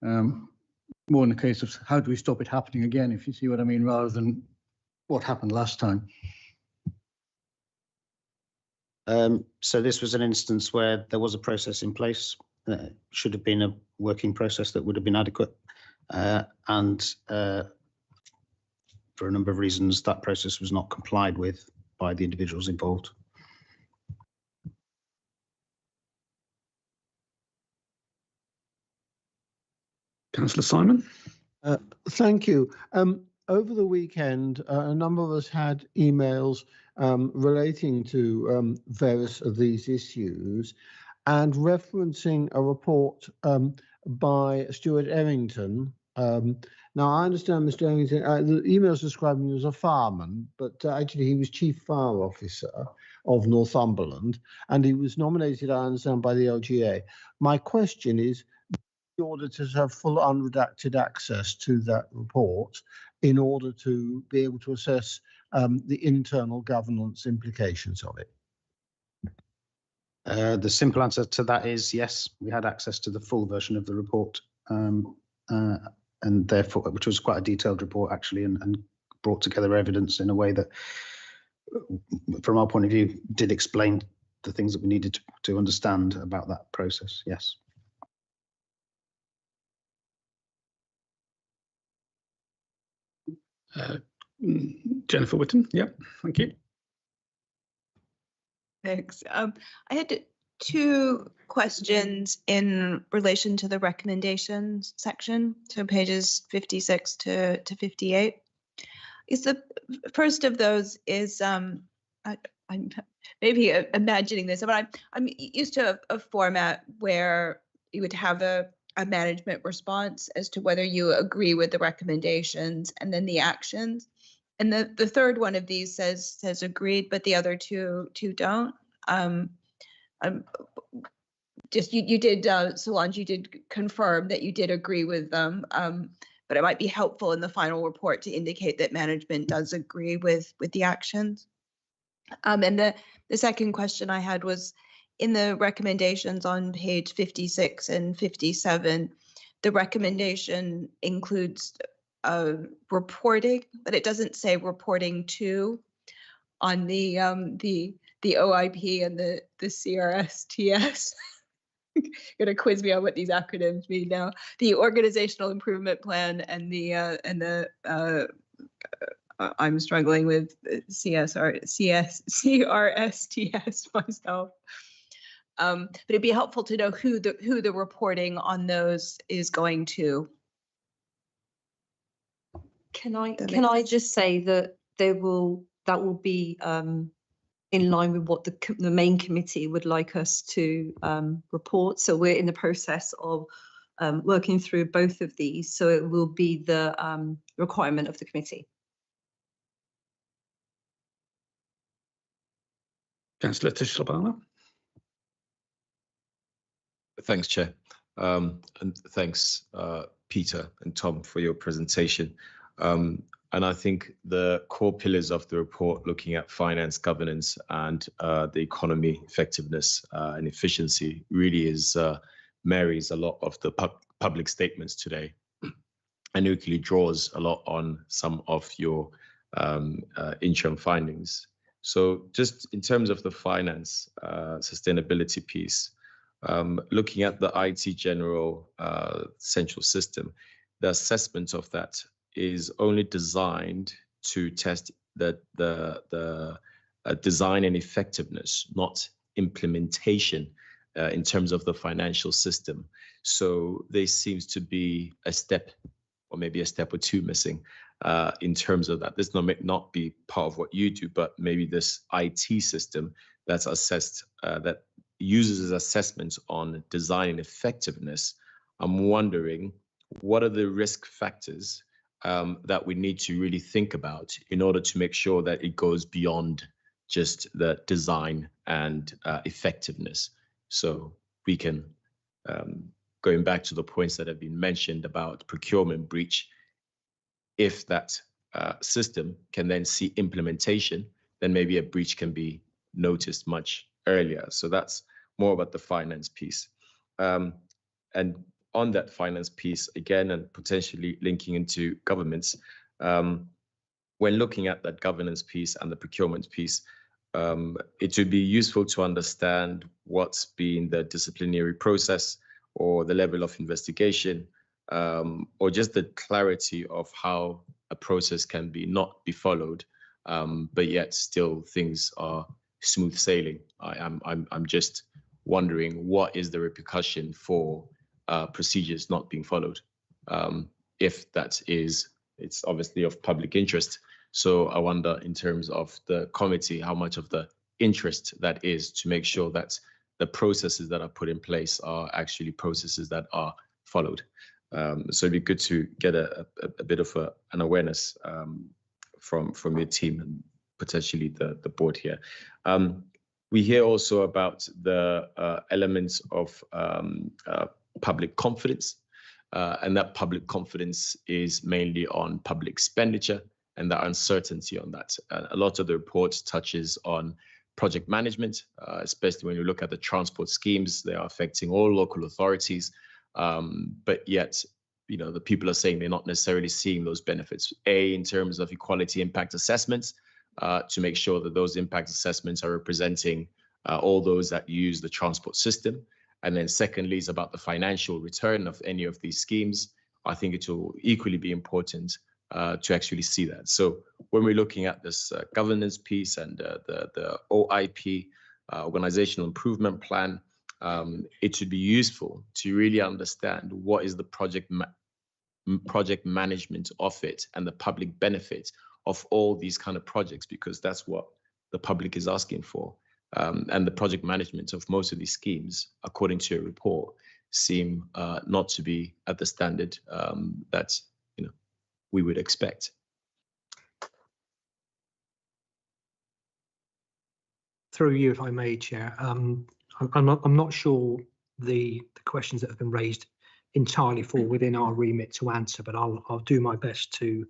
H: More in the case of how do we stop it happening again, if you see what I mean, rather than what happened last time.
S: So this was an instance where there was a process in place. Should have been a working process that would have been adequate. And for a number of reasons, that process was not complied with by the individuals involved.
A: Councillor Simon.
U: Thank you. Over the weekend, a number of us had emails relating to various of these issues and referencing a report by Stuart Errington. Now, I understand Mr. Errington, the emails describe him as a fireman, but actually he was Chief Fire Officer of Northumberland, and he was nominated, I understand, by the LGA. My question is, the auditors have full unredacted access to that report in order to be able to assess the internal governance implications of it?
S: The simple answer to that is yes, we had access to the full version of the report, and therefore, which was quite a detailed report actually, and brought together evidence in a way that, from our point of view, did explain the things that we needed to understand about that process. Yes.
A: Jennifer Whitton. Yep, thank you.
J: Thanks. I had two questions in relation to the recommendations section, so pages 56 to 58. Is the first of those is I'm maybe imagining this, but I'm used to a format where you would have a management response as to whether you agree with the recommendations and then the actions. And the third one of these says agreed, but the other two don't. Just you did, Solange, you did confirm that you did agree with them, but it might be helpful in the final report to indicate that management does agree with the actions. And the second question I had was, in the recommendations on page 56 and 57, the recommendation includes reporting, but it doesn't say reporting to on the OIP and the CRSTS. Gonna quiz me on what these acronyms mean now. The Organizational Improvement Plan and the I'm struggling with CRSTS myself. But it'd be helpful to know who the reporting on those is going to.
P: Can I just say that that will be in line with what the main committee would like us to report. So we're in the process of working through both of these. So it will be the requirement of the committee.
A: Councillor Tishlabala.
I: Thanks, Chair. And thanks, Peter and Tom, for your presentation. I And I think the core pillars of the report, looking at finance, governance, and the economy, effectiveness and efficiency, really is marries a lot of the public statements today, and equally draws a lot on some of your interim findings. So just in terms of the finance sustainability piece, looking at the IT general central system, the assessment of that is only designed to test the design and effectiveness, not implementation in terms of the financial system. So there seems to be a step, or maybe a step or two missing in terms of that. This may not be part of what you do, but maybe this IT system that's assessed, that uses assessments on design and effectiveness. I'm wondering, what are the risk factors that we need to really think about in order to make sure that it goes beyond just the design and effectiveness? So we can, going back to the points that have been mentioned about procurement breach, if that system can then see implementation, then maybe a breach can be noticed much earlier. So that's more about the finance piece. And on that finance piece, again, and potentially linking into governments, when looking at that governance piece and the procurement piece, it would be useful to understand what's been the disciplinary process or the level of investigation, or just the clarity of how a process can not be followed, but yet still things are smooth sailing. I'm just wondering, what is the repercussion for procedures not being followed? If that is, it's obviously of public interest. So I wonder, in terms of the committee, how much of the interest that is to make sure that the processes that are put in place are actually processes that are followed. So it'd be good to get a bit of an awareness from your team and potentially the board here. We hear also about the elements of public confidence, and that public confidence is mainly on public expenditure and the uncertainty on that. A lot of the report touches on project management, especially when you look at the transport schemes. They are affecting all local authorities, but yet, you know, the people are saying they're not necessarily seeing those benefits. In terms of equality impact assessments, to make sure that those impact assessments are representing all those that use the transport system. And then secondly is about the financial return of any of these schemes. I think it will equally be important to actually see that. So when we're looking at this governance piece and the OIP, Organizational Improvement Plan, it should be useful to really understand what is the project management of it and the public benefit of all these kind of projects, because that's what the public is asking for. And the project management of most of these schemes, according to your report, seem not to be at the standard that we would expect.
Q: Through you, if I may, Chair. I'm not sure the questions that have been raised entirely fall within our remit to answer, but I'll do my best to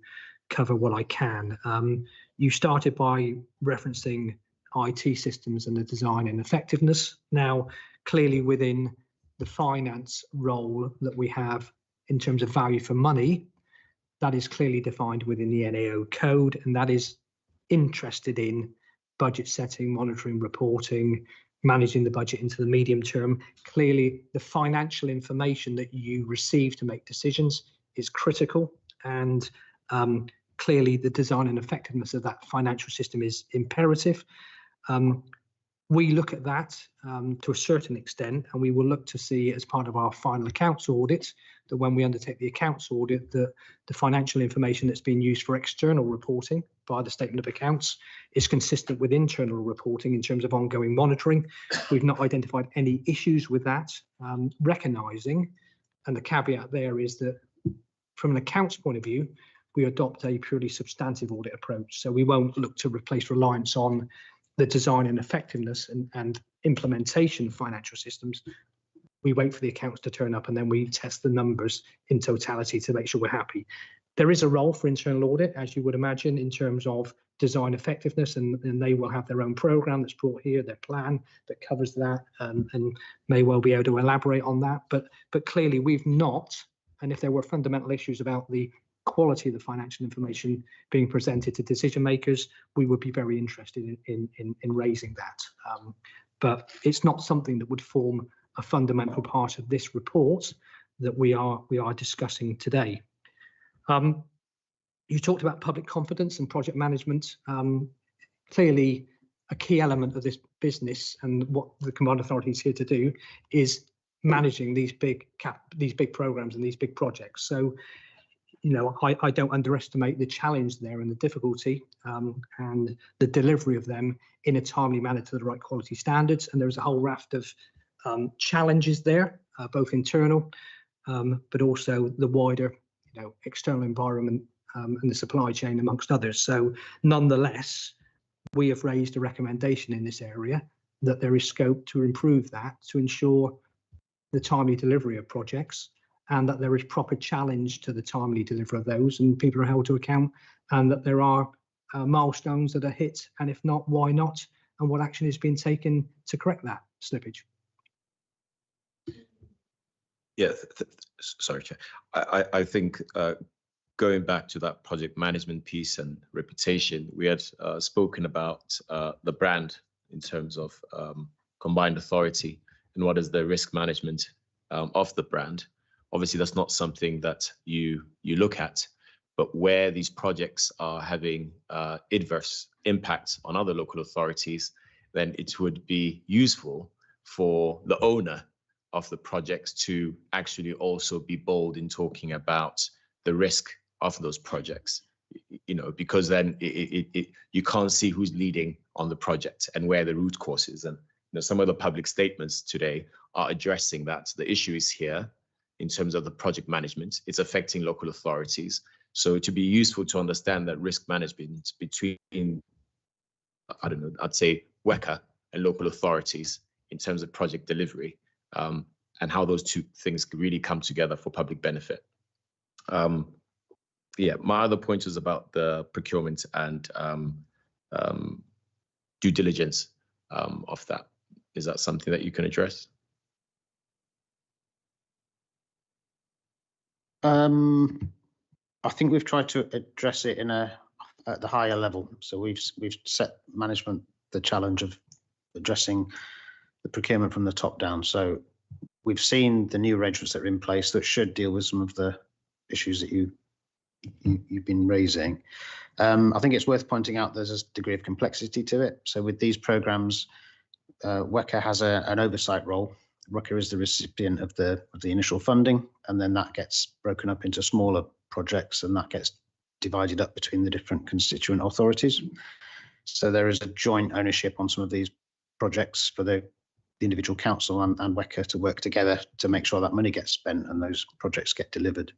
Q: cover what I can. You started by referencing IT systems and the design and effectiveness. Now, clearly within the finance role that we have in terms of value for money, that is clearly defined within the NAO code, and that is interested in budget setting, monitoring, reporting, managing the budget into the medium term. Clearly, the financial information that you receive to make decisions is critical, and clearly the design and effectiveness of that financial system is imperative. We look at that to a certain extent, and we will look to see as part of our final accounts audit that when we undertake the accounts audit, that the financial information that's being used for external reporting by the statement of accounts is consistent with internal reporting in terms of ongoing monitoring. We've not identified any issues with that, recognising, and the caveat there is that from an accounts point of view, we adopt a purely substantive audit approach. So we won't look to replace reliance on the design and effectiveness and implementation of financial systems. We wait for the accounts to turn up and then we test the numbers in totality to make sure we're happy. There is a role for internal audit, as you would imagine, in terms of design effectiveness, and they will have their own programme that's brought here, their plan that covers that, and may well be able to elaborate on that. But clearly we've not, and if there were fundamental issues about the quality of the financial information being presented to decision makers, we would be very interested in raising that. But it's not something that would form a fundamental part of this report that we are discussing today. You talked about public confidence and project management. Clearly, a key element of this business and what the Combined Authority is here to do is managing these big programs and these big projects. So, you know, I don't underestimate the challenge there and the difficulty and the delivery of them in a timely manner to the right quality standards. And there's a whole raft of challenges there, both internal, but also the wider, you know, external environment and the supply chain, amongst others. So nonetheless, we have raised a recommendation in this area that there is scope to improve that, to ensure the timely delivery of projects, and that there is proper challenge to the timely delivery of those, and people are held to account, and that there are milestones that are hit, and if not, why not, and what action is being taken to correct that slippage.
I: Yeah, sorry, Chair. I think going back to that project management piece and reputation, we had spoken about the brand in terms of Combined Authority and what is the risk management of the brand. Obviously, that's not something that you look at, but where these projects are having adverse impact on other local authorities, then it would be useful for the owner of the projects to actually also be bold in talking about the risk of those projects, you know, because then you can't see who's leading on the project and where the root cause is. And you know, some of the public statements today are addressing that. The issue is here in terms of the project management. It's affecting local authorities. So to be useful to understand that risk management between, I don't know, I'd say WECA and local authorities in terms of project delivery, and how those two things really come together for public benefit. Yeah, my other point was about the procurement and due diligence of that. Is that something that you can address?
S: I think we've tried to address it at the higher level. So we've set management the challenge of addressing the procurement from the top down. So we've seen the new regs that are in place that should deal with some of the issues that you've been raising. I think it's worth pointing out there's a degree of complexity to it. So with these programs, WECA has an oversight role. WECA is the recipient of the initial funding, and then that gets broken up into smaller projects, and that gets divided up between the different constituent authorities. So there is a joint ownership on some of these projects for the individual council and WECA to work together to make sure that money gets spent and those projects get delivered.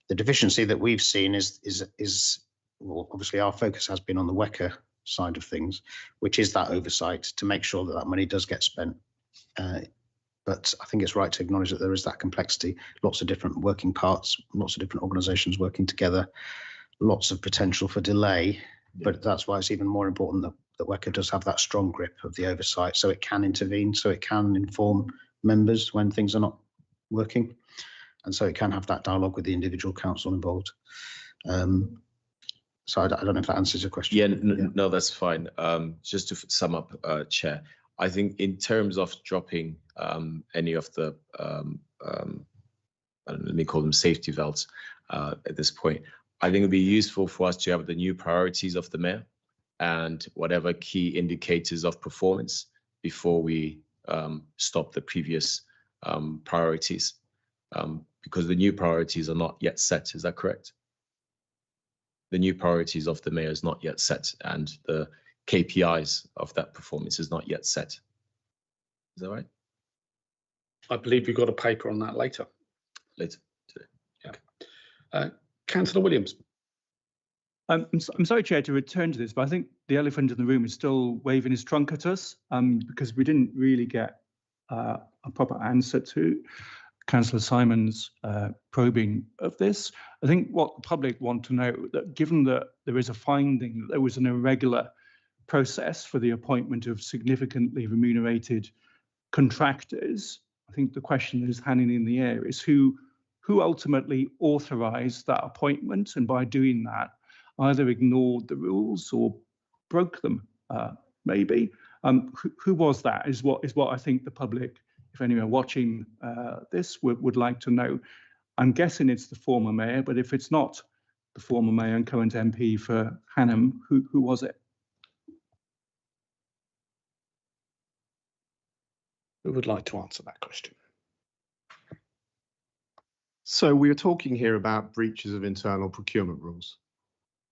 S: The deficiency that we've seen is well, obviously our focus has been on the WECA side of things, which is that oversight to make sure that that money does get spent. But I think it's right to acknowledge that there is that complexity, lots of different working parts, lots of different organisations working together, lots of potential for delay. But that's why it's even more important that WECA does have that strong grip of the oversight, so it can intervene, so it can inform members when things are not working, and so it can have that dialogue with the individual council involved. So I don't know if that answers your question.
I: Yeah, no, that's fine. Just to sum up, Chair, I think in terms of dropping any of the, I don't know, let me call them safety valves at this point, I think it'd be useful for us to have the new priorities of the mayor and whatever key indicators of performance before we stop the previous priorities, because the new priorities are not yet set. Is that correct? The new priorities of the mayor is not yet set, and the KPIs of that performance is not yet set. Is that right?
A: I believe you've got a paper on that later.
I: Later today.
A: Yeah. Councillor Williams.
G: I'm sorry, Chair, to return to this, but I think the elephant in the room is still waving his trunk at us because we didn't really get a proper answer to Councillor Simon's probing of this. I think what the public want to know, that given that there is a finding that there was an irregular process for the appointment of significantly remunerated contractors, I think the question that is hanging in the air is who ultimately authorised that appointment, and by doing that, either ignored the rules or broke them, maybe. Who was that is what I think the public, if anyone watching this, would like to know. I'm guessing it's the former mayor, but if it's not the former mayor and current MP for Hanham, who was it?
A: Who would like to answer that question?
O: So we are talking here about breaches of internal procurement rules.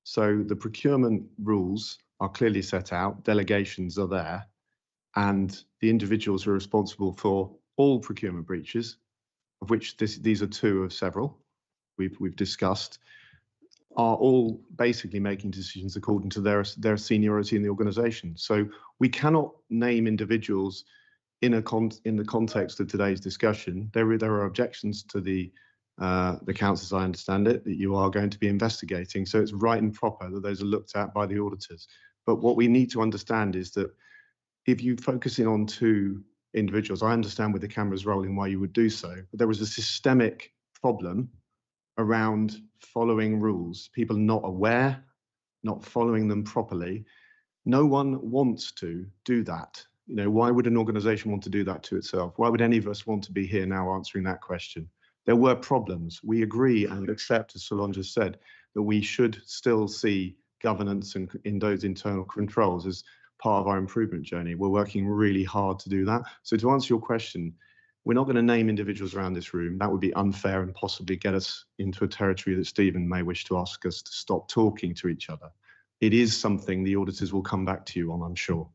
O: So the procurement rules are clearly set out, delegations are there, and the individuals who are responsible for all procurement breaches, of which these are two of several we've discussed, are all basically making decisions according to their seniority in the organisation. So we cannot name individuals in the context of today's discussion. There are objections to the council, as I understand it, that you are going to be investigating. So it's right and proper that those are looked at by the auditors. But what we need to understand is that if you focus in on two individuals, I understand with the cameras rolling why you would do so, but there was a systemic problem around following rules. People not aware, not following them properly. No one wants to do that. You know, why would an organisation want to do that to itself? Why would any of us want to be here now answering that question? There were problems. We agree and accept, as Solange has said, that we should still see governance and in those internal controls as part of our improvement journey. We're working really hard to do that. So to answer your question, we're not going to name individuals around this room. That would be unfair and possibly get us into a territory that Stephen may wish to ask us to stop talking to each other. It is something the auditors will come back to you on, I'm sure.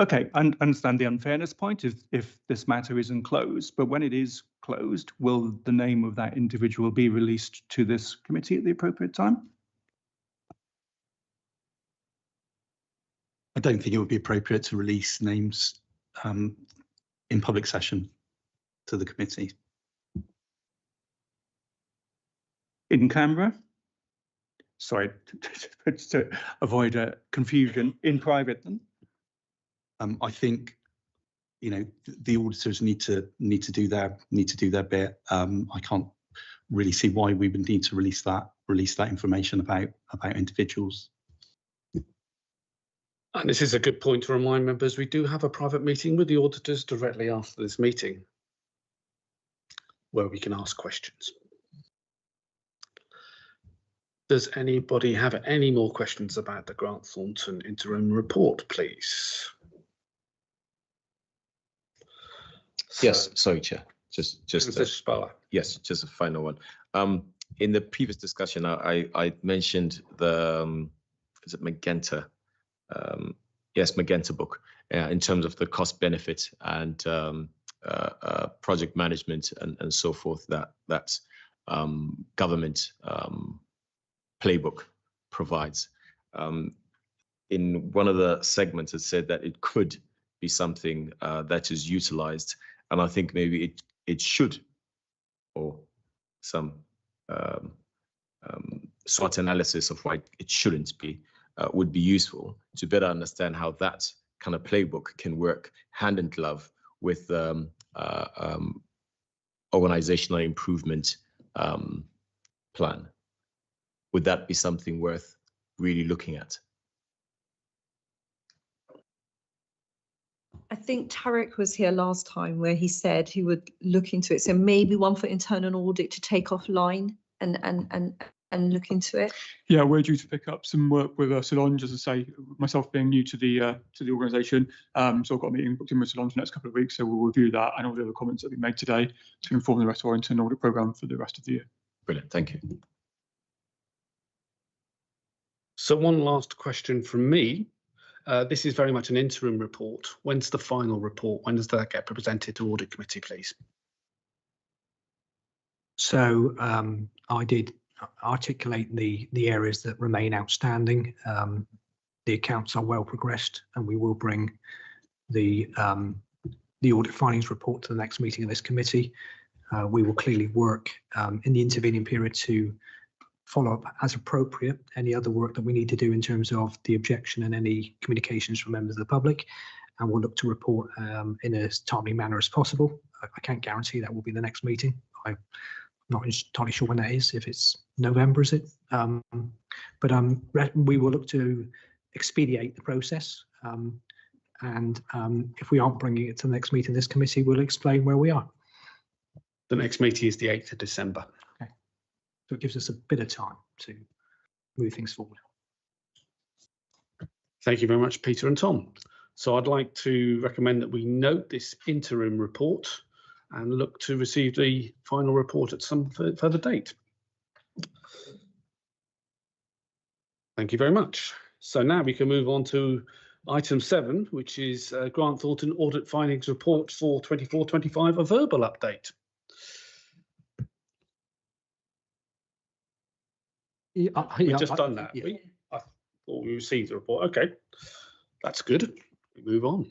G: Okay, I understand the unfairness point if this matter isn't closed, but when it is closed, will the name of that individual be released to this committee at the appropriate time?
N: I don't think it would be appropriate to release names in public session to the committee.
G: In camera? Sorry, to avoid confusion. In private then?
N: I think, you know, the auditors need to do their bit. I can't really see why we would need to release that information about individuals.
A: And this is a good point to remind members, we do have a private meeting with the auditors directly after this meeting, where we can ask questions. Does anybody have any more questions about the Grant Thornton interim report, please?
I: Yes, sorry, Chair. Just
A: yes,
I: just a final one. In the previous discussion, I mentioned the is it Magenta? Yes, Magenta book in terms of the cost benefit and project management and so forth that government playbook provides. In one of the segments, it said that it could be something that is utilized, and I think maybe it should, or some SWOT analysis of why it shouldn't be would be useful to better understand how that kind of playbook can work hand in glove with organizational improvement plan. Would that be something worth really looking at?
P: I think Tarek was here last time where he said he would look into it. So maybe one for internal audit to take offline and look into it.
B: Yeah, we're due to pick up some work with Solange, as I say, myself being new to the organisation. So I've got a meeting booked in with Solange the next couple of weeks, so we'll review that and all the other comments that we made today to inform the rest of our internal audit programme for the rest of the year.
I: Brilliant, thank you.
A: So one last question from me. This is very much an interim report. When's the final report? When does that get presented to Audit Committee, please?
Q: So I did articulate the areas that remain outstanding. The accounts are well progressed, and we will bring the the audit findings report to the next meeting of this committee. We will clearly work in the intervening period to follow up as appropriate any other work that we need to do in terms of the objection and any communications from members of the public, and we'll look to report in as timely manner as possible. I can't guarantee that will be the next meeting. I'm not entirely sure when that is, if it's November, is it? We will look to expedite the process, and if we aren't bringing it to the next meeting, this committee will explain where we are.
A: The next meeting is the 8th of December.
Q: Okay. So it gives us a bit of time to move things forward.
A: Thank you very much, Peter and Tom. So I'd like to recommend that we note this interim report and look to receive the final report at some further date. Thank you very much. So now we can move on to item 7, which is Grant Thornton Audit Findings Report for 24-25, a verbal update. We've just done that.
Q: Yeah.
A: I thought we received the report. Okay, that's good. We move on.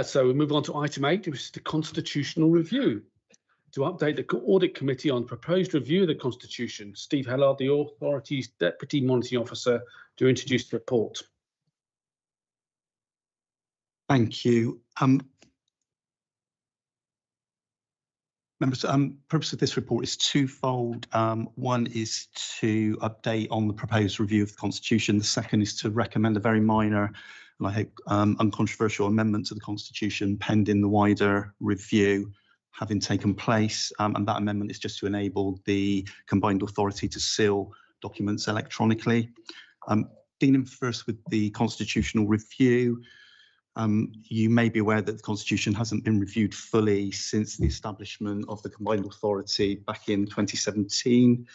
A: So we move on to item 8, which is the constitutional review. To update the audit committee on proposed review of the constitution, Steve Hellard, the authority's deputy monitoring officer, to introduce the report.
N: Thank you. Members, purpose of this report is twofold. One is to update on the proposed review of the Constitution. The second is to recommend a very minor and I hope uncontroversial amendment to the Constitution pending the wider review having taken place. And that amendment is just to enable the combined authority to seal documents electronically. Dealing first with the constitutional review, you may be aware that the Constitution hasn't been reviewed fully since the establishment of the combined authority back in 2017.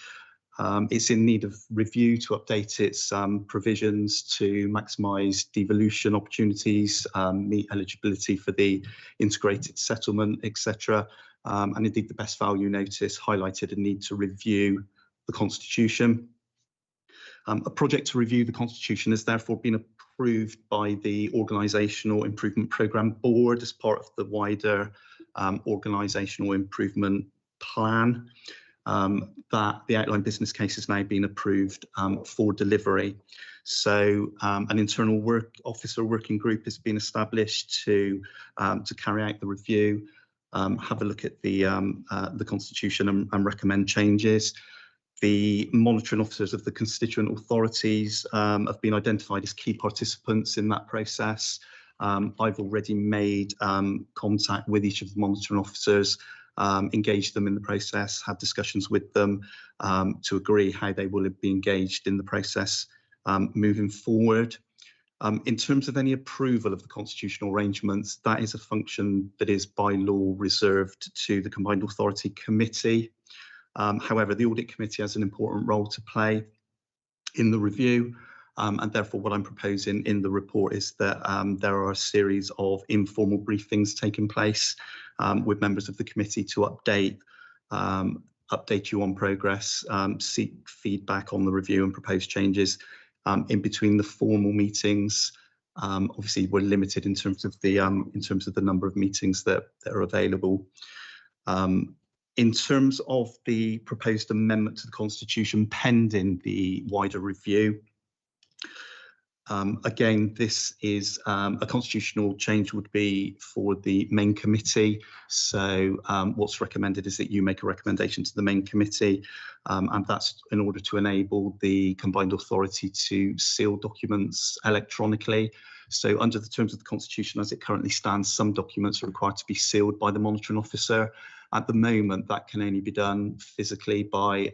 N: It's in need of review to update its provisions to maximise devolution opportunities, meet eligibility for the integrated settlement, etc. And indeed, the best value notice highlighted a need to review the Constitution. A project to review the Constitution has therefore been approved by the Organisational Improvement Programme Board as part of the wider Organisational Improvement Plan. That the outline business case has now been approved for delivery. So an internal officer working group has been established to carry out the review, have a look at the Constitution and recommend changes. The monitoring officers of the constituent authorities have been identified as key participants in that process. I've already made contact with each of the monitoring officers, engaged them in the process, had discussions with them to agree how they will be engaged in the process moving forward. In terms of any approval of the constitutional arrangements, that is a function that is by law reserved to the Combined Authority Committee. However, the Audit Committee has an important role to play in the review, and therefore what I'm proposing in the report is that there are a series of informal briefings taking place with members of the committee to update you on progress, seek feedback on the review and propose changes in between the formal meetings. Obviously, we're limited in terms of the number of meetings that are available. In terms of the proposed amendment to the Constitution pending the wider review, again, this is a constitutional change would be for the main committee. So what's recommended is that you make a recommendation to the main committee, and that's in order to enable the combined authority to seal documents electronically. So under the terms of the Constitution as it currently stands, some documents are required to be sealed by the monitoring officer. At the moment, that can only be done physically by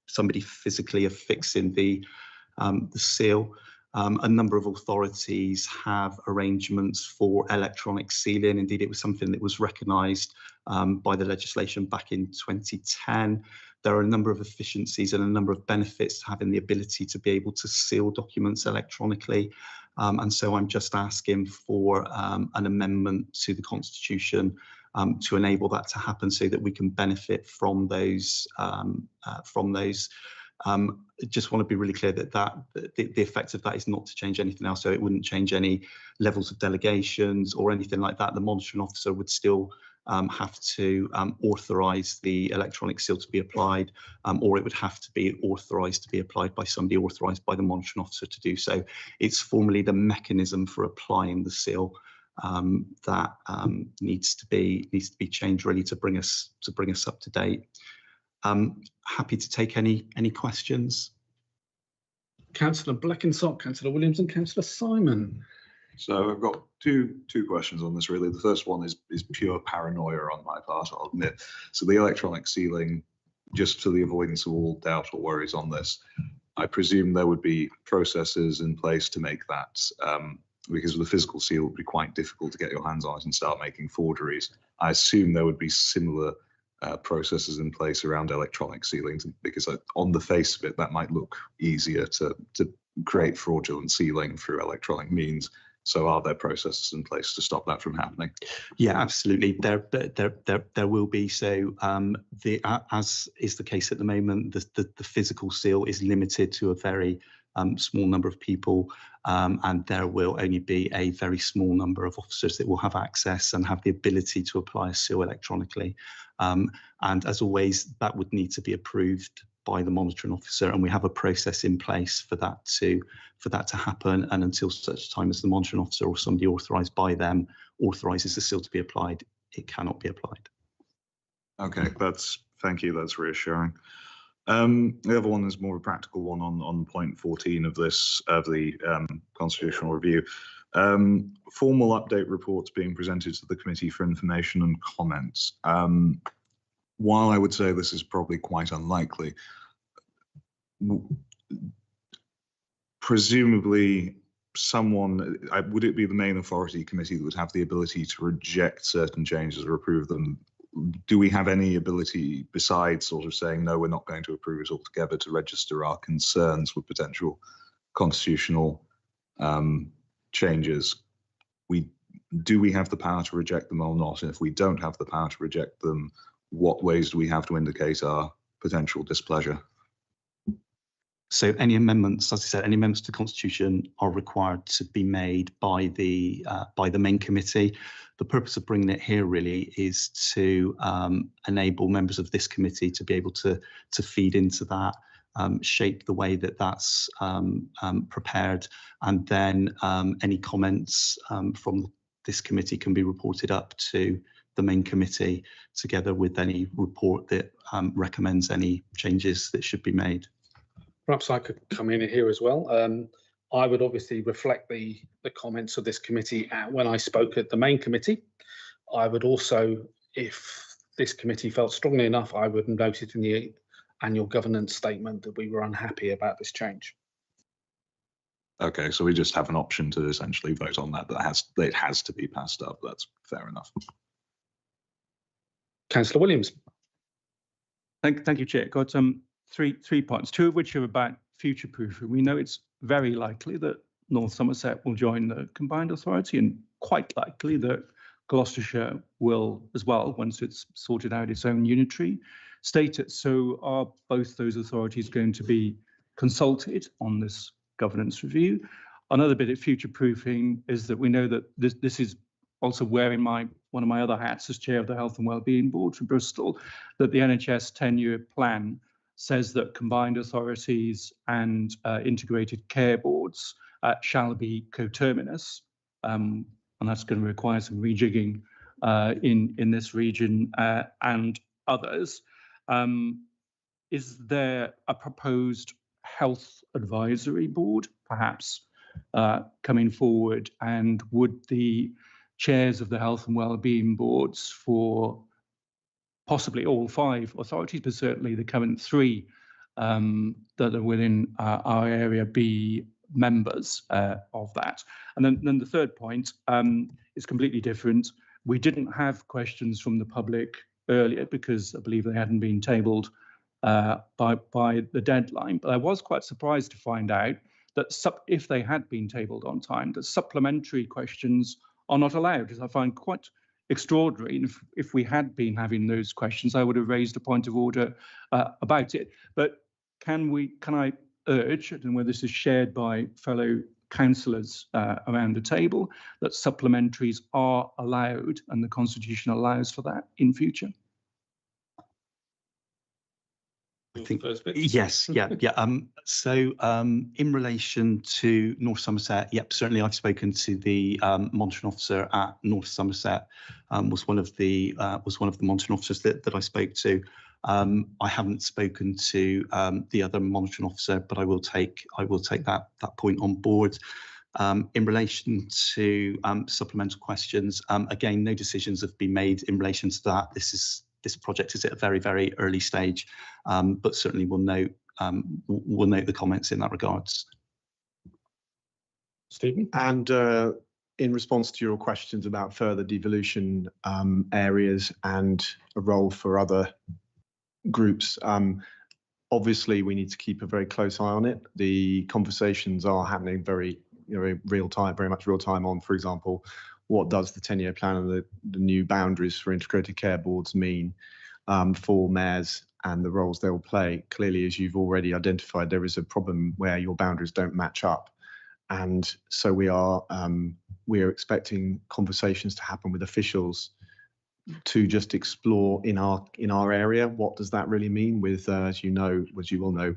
N: somebody physically affixing the seal. A number of authorities have arrangements for electronic sealing. Indeed, it was something that was recognised by the legislation back in 2010. There are a number of efficiencies and a number of benefits to having the ability to be able to seal documents electronically. And so I'm just asking for an amendment to the Constitution to enable that to happen so that we can benefit from those Just want to be really clear that the effect of that is not to change anything else. So it wouldn't change any levels of delegations or anything like that. The monitoring officer would still have to authorise the electronic seal to be applied, or it would have to be authorised to be applied by somebody authorised by the monitoring officer to do so. It's formally the mechanism for applying the seal that needs to be changed really to bring us up to date. Happy to take any questions.
A: Councillor Bleckinsop, Councillor Williams, and Councillor Simon.
K: So I've got two questions on this really. The first one is pure paranoia on my part, I'll admit. So the electronic sealing, just for the avoidance of all doubt or worries on this, I presume there would be processes in place to make that, because with the physical seal, it would be quite difficult to get your hands on it and start making forgeries. I assume there would be similar processes in place around electronic sealing, because on the face of it, that might look easier to create fraudulent sealing through electronic means. So are there processes in place to stop that from happening?
N: Yeah, absolutely. There will be. So as is the case at the moment, the physical seal is limited to a very small number of people, and there will only be a very small number of officers that will have access and have the ability to apply a seal electronically. And as always, that would need to be approved by the monitoring officer, and we have a process in place for that to happen. And until such time as the monitoring officer or somebody authorised by them authorises the seal to be applied, it cannot be applied.
K: Okay, thank you. That's reassuring. The other one is more of a practical one on point 14 of the constitutional review. Formal update reports being presented to the committee for information and comments. While I would say this is probably quite unlikely, presumably would it be the main authority committee that would have the ability to reject certain changes or approve them? Do we have any ability, besides sort of saying, no, we're not going to approve it altogether, to register our concerns with potential constitutional changes? Do we have the power to reject them or not? And if we don't have the power to reject them, what ways do we have to indicate our potential displeasure?
N: So any amendments, as I said, any amendments to the Constitution are required to be made by the main committee. The purpose of bringing it here really is to enable members of this committee to be able to feed into that, shape the way that that's prepared, and then any comments from this committee can be reported up to the main committee, together with any report that recommends any changes that should be made.
A: Perhaps I could come in here as well. I would obviously reflect the comments of this committee when I spoke at the main committee. I would also, if this committee felt strongly enough, I would note it in the annual governance statement that we were unhappy about this change.
K: Okay, so we just have an option to essentially vote on that, it has to be passed up. That's fair enough.
A: Councillor Williams.
G: Thank you, Chair. Got three points, two of which are about future proofing. We know it's very likely that North Somerset will join the combined authority, and quite likely that Gloucestershire will as well once it's sorted out its own unitary status. So are both those authorities going to be consulted on this governance review? Another bit of future proofing is that we know that this is also wearing one of my other hats as chair of the Health and Wellbeing Board for Bristol, that the NHS 10-year plan says that combined authorities and integrated care boards shall be coterminous, and that's going to require some rejigging in this region and others. Is there a proposed health advisory board, perhaps, coming forward, and would the chairs of the health and wellbeing boards for possibly all 5 authorities, but certainly the current 3 that are within our area, be members of that? And then the third point is completely different. We didn't have questions from the public earlier because I believe they hadn't been tabled by the deadline, but I was quite surprised to find out that if they had been tabled on time, that supplementary questions are not allowed, as I find quite extraordinary. And if we had been having those questions, I would have raised a point of order about it. But can I urge, and whether this is shared by fellow councillors around the table, that supplementaries are allowed and the Constitution allows for that in future?
N: I think yes, yeah. So in relation to North Somerset, yep, certainly I've spoken to the monitoring officer at North Somerset. Was one of the monitoring officers that I spoke to. I haven't spoken to the other monitoring officer, but I will take that point on board. In relation to supplemental questions, again, no decisions have been made in relation to that. This project is at a very, very early stage, but certainly we'll note the comments in that regards.
A: Stephen?
O: And in response to your questions about further devolution areas and a role for other groups, obviously we need to keep a very close eye on it. The conversations are happening very real time, very much real time on, for example, what does the 10-year plan and the new boundaries for integrated care boards mean for mayors and the roles they will play? Clearly, as you've already identified, there is a problem where your boundaries don't match up. And so we are expecting conversations to happen with officials to just explore in our area, what does that really mean with, as you all know,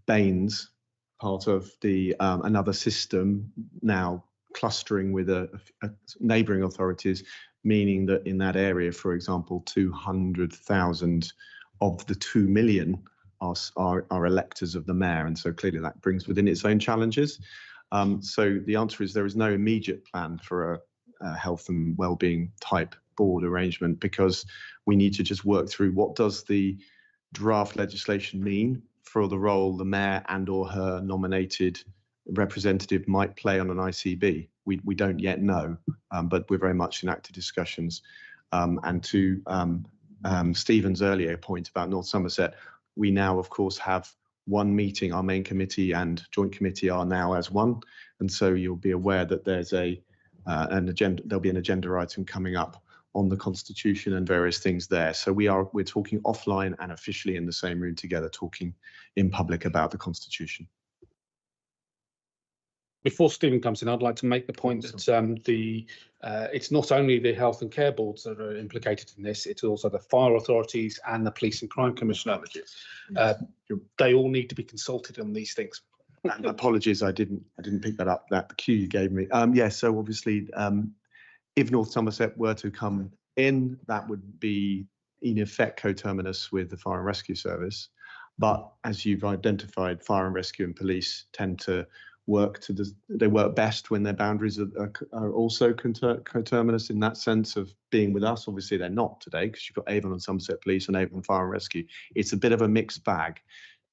O: Baines, part of the another system now clustering with neighbouring authorities, meaning that in that area, for example, 200,000 of the 2 million are electors of the mayor, and so clearly that brings within its own challenges. So the answer is there is no immediate plan for a health and wellbeing type board arrangement, because we need to just work through what does the draft legislation mean for the role the mayor and or her nominated representative might play on an ICB. We don't yet know, but we're very much in active discussions. And to Stephen's earlier point about North Somerset, we now, of course, have one meeting. Our main committee and joint committee are now as one, and so you'll be aware that there's an agenda. There'll be an agenda item coming up on the Constitution and various things there. So we're talking offline and officially in the same room together, talking in public about the Constitution.
A: Before Stephen comes in, I'd like to make the point that it's not only the health and care boards that are implicated in this, it's also the fire authorities and the police and crime commissioner. They all need to be consulted on these things.
O: Apologies, I didn't pick that up, that cue you gave me. Yes, so obviously, if North Somerset were to come in, that would be in effect coterminous with the Fire and Rescue Service. But as you've identified, fire and rescue and police tend to work they work best when their boundaries are also coterminous in that sense of being with us. Obviously, they're not today because you've got Avon and Somerset Police and Avon Fire and Rescue. It's a bit of a mixed bag.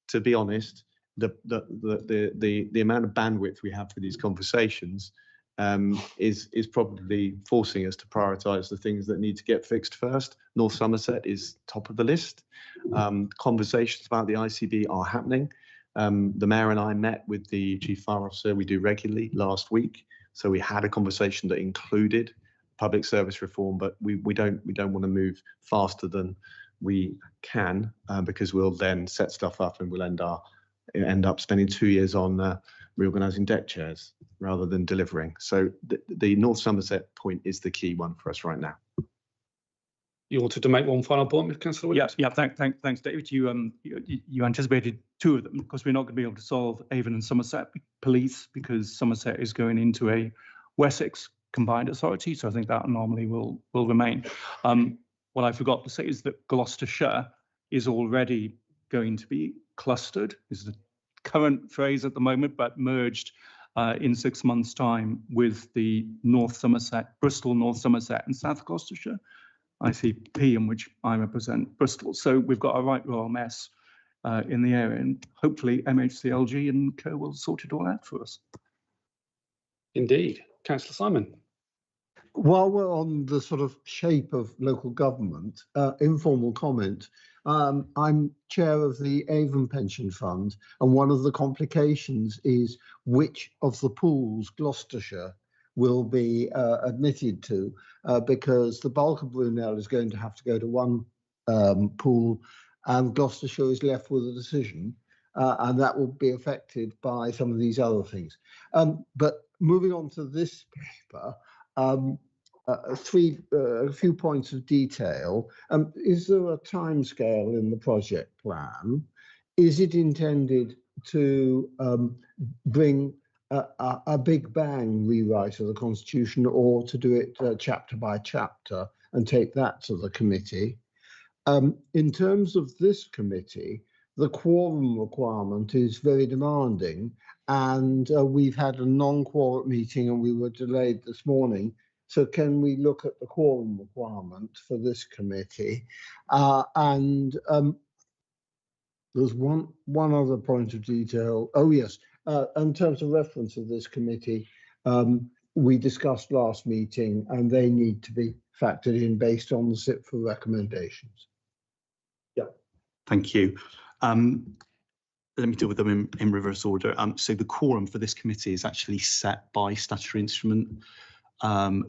O: To be honest, the amount of bandwidth we have for these conversations is probably forcing us to prioritise the things that need to get fixed first. North Somerset is top of the list. Conversations about the ICB are happening. The mayor and I met with the chief fire officer, we do regularly, last week. So we had a conversation that included public service reform, but we don't want to move faster than we can because we'll then set stuff up and we'll end up spending 2 years on reorganising deck chairs rather than delivering. So the North Somerset point is the key one for us right now.
A: You wanted to make one final point, Councillor Williams?
G: Yeah. Thanks, David. You anticipated two of them because we're not going to be able to solve Avon and Somerset Police because Somerset is going into a Wessex combined authority. So I think that anomaly will remain. What I forgot to say is that Gloucestershire is already going to be clustered, is the current phrase at the moment, but merged in 6 months' time with the North Somerset, Bristol, North Somerset and South Gloucestershire ICP, in which I represent Bristol. So we've got a right royal mess in the area, and hopefully MHCLG and co will sort it all out for us.
A: Indeed. Councillor Simon.
U: While we're on the sort of shape of local government, informal comment, I'm chair of the Avon Pension Fund, and one of the complications is which of the pools Gloucestershire will be admitted to, because the bulk of Brunel is going to have to go to one pool, and Gloucestershire is left with a decision. and that will be affected by some of these other things. But moving on to this paper, a few points of detail. Is there a timescale in the project plan? Is it intended to bring a big bang rewrite of the Constitution, or to do it chapter by chapter and take that to the committee? In terms of this committee, the quorum requirement is very demanding, and we've had a non-quorum meeting and we were delayed this morning. So can we look at the quorum requirement for this committee? There's one other point of detail. Oh yes, in terms of reference of this committee, we discussed last meeting, and they need to be factored in based on the SIPFA recommendations. Yeah.
N: Thank you. Let me deal with them in reverse order. So the quorum for this committee is actually set by statutory instrument.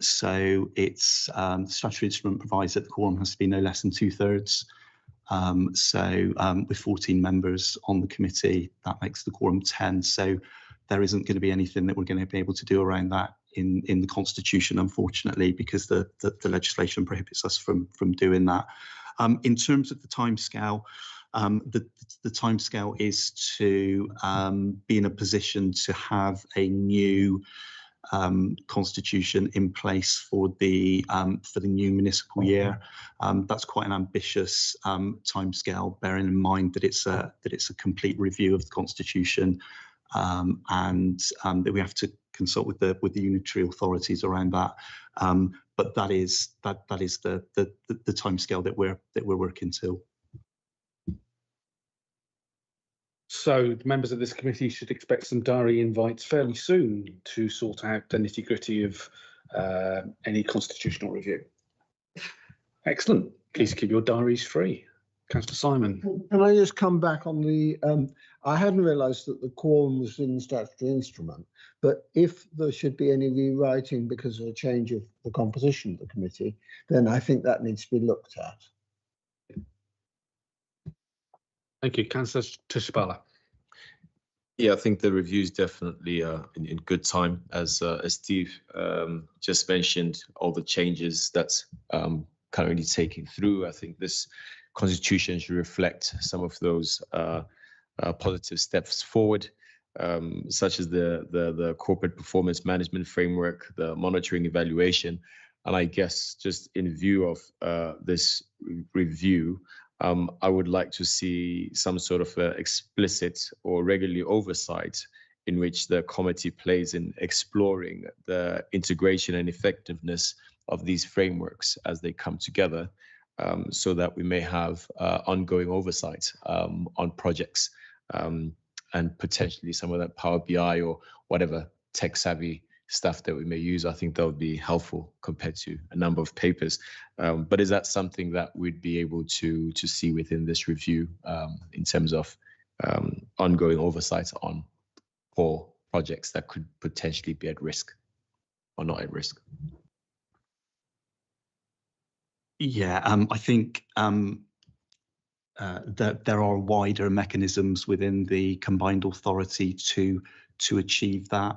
N: So it's the statutory instrument provides that the quorum has to be no less than 2/3. With 14 members on the committee, that makes the quorum 10. So there isn't going to be anything that we're going to be able to do around that in the Constitution, unfortunately, because the legislation prohibits us from doing that. In terms of the timescale, the timescale is to be in a position to have a new Constitution in place for the new municipal year. That's quite an ambitious timescale, bearing in mind that it's a complete review of the Constitution, and that we have to consult with the unitary authorities around that. But that is the timescale that we're working to.
A: So members of this committee should expect some diary invites fairly soon to sort out the nitty-gritty of any constitutional review. Excellent. Please keep your diaries free. Councillor Simon.
U: Can I just come back on the, I hadn't realised that the quorum was in the statutory instrument, but if there should be any rewriting because of a change of the composition of the committee, then I think that needs to be looked at.
A: Thank you. Councillor Tishbala.
I: Yeah, I think the review is definitely in good time. As Steve just mentioned, all the changes that's currently taking through. I think this Constitution should reflect some of those positive steps forward, such as the corporate performance management framework, the monitoring evaluation. And I guess just in view of this review, I would like to see some sort of explicit or regularly oversight in which the committee plays in exploring the integration and effectiveness of these frameworks as they come together, so that we may have ongoing oversight on projects, and potentially some of that Power BI or whatever tech savvy stuff that we may use. I think that would be helpful compared to a number of papers. But is that something that we'd be able to see within this review in terms of ongoing oversight on core projects that could potentially be at risk or not at risk?
N: Yeah, I think that there are wider mechanisms within the combined authority to achieve that.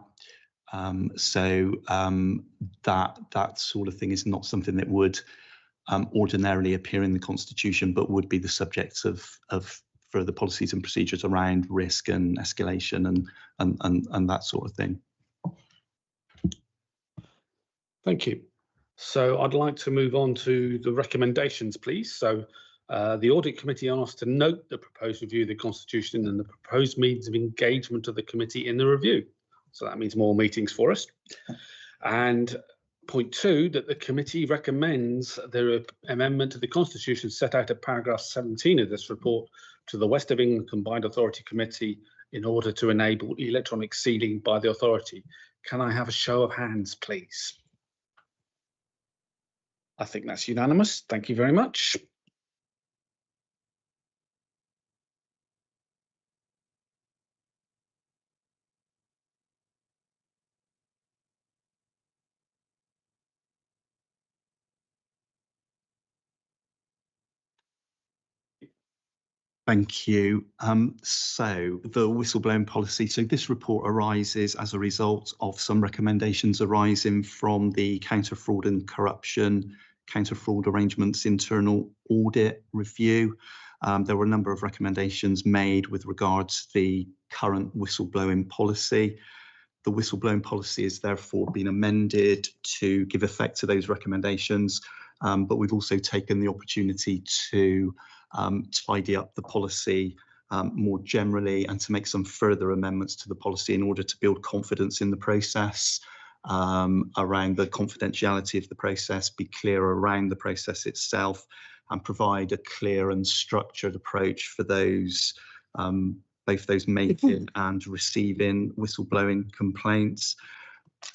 N: That sort of thing is not something that would ordinarily appear in the Constitution, but would be the subject of further policies and procedures around risk and escalation and that sort of thing.
A: Thank you. So I'd like to move on to the recommendations, please. So the Audit Committee asked to note the proposed review of the Constitution and the proposed means of engagement of the committee in the review. So that means more meetings for us. And point 2, that the committee recommends the amendment to the Constitution set out at paragraph 17 of this report to the West of England Combined Authority Committee in order to enable electronic sealing by the authority. Can I have a show of hands, please? I think that's unanimous. Thank you very much.
N: Thank you. So the whistleblowing policy. So this report arises as a result of some recommendations arising from the Counter Fraud and Corruption, Counter Fraud Arrangements Internal Audit Review. There were a number of recommendations made with regards to the current whistleblowing policy. The whistleblowing policy has therefore been amended to give effect to those recommendations, but we've also taken the opportunity to tidy up the policy more generally and to make some further amendments to the policy in order to build confidence in the process, around the confidentiality of the process, be clear around the process itself, and provide a clear and structured approach for those both those making and receiving whistleblowing complaints.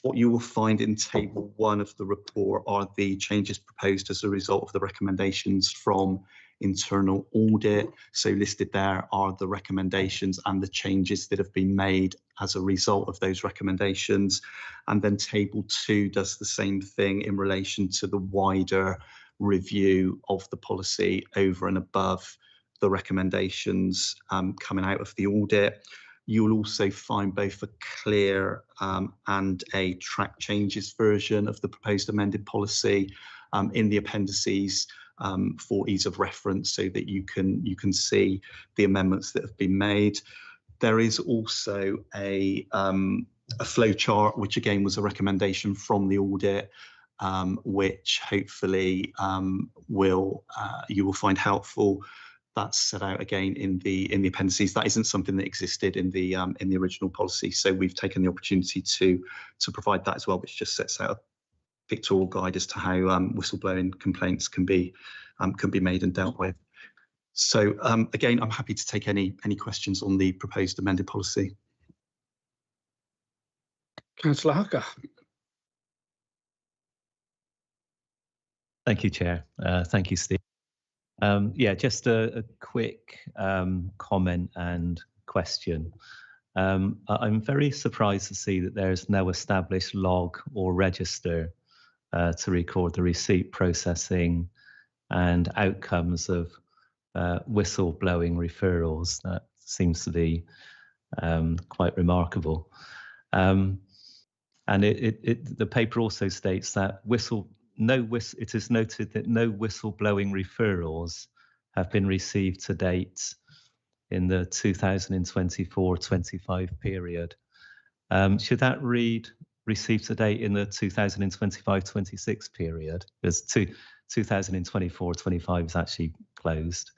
N: What you will find in table 1 of the report are the changes proposed as a result of the recommendations from internal audit. So listed there are the recommendations and the changes that have been made as a result of those recommendations. And then table 2 does the same thing in relation to the wider review of the policy over and above the recommendations coming out of the audit. You'll also find both a clear and a track changes version of the proposed amended policy in the appendices for ease of reference, so that you can see the amendments that have been made. There is also a flow chart, which again was a recommendation from the audit, which hopefully you will find helpful. That's set out again in the appendices. That isn't something that existed in the original policy, so we've taken the opportunity to provide that as well, which just sets out a pictorial guide as to how whistleblowing complaints can be made and dealt with. So again, I'm happy to take any questions on the proposed amended policy.
A: Councillor Hucker.
T: Thank you, Chair. Thank you, Steve. Yeah, just a quick comment and question. I'm very surprised to see that there is no established log or register to record the receipt, processing and outcomes of whistleblowing referrals. That seems to be quite remarkable. And the paper also states that it is noted that no whistleblowing referrals have been received to date in the 2024-25 period. Should that read received to date in the 2025-26 period? Because 2024-25 is actually closed.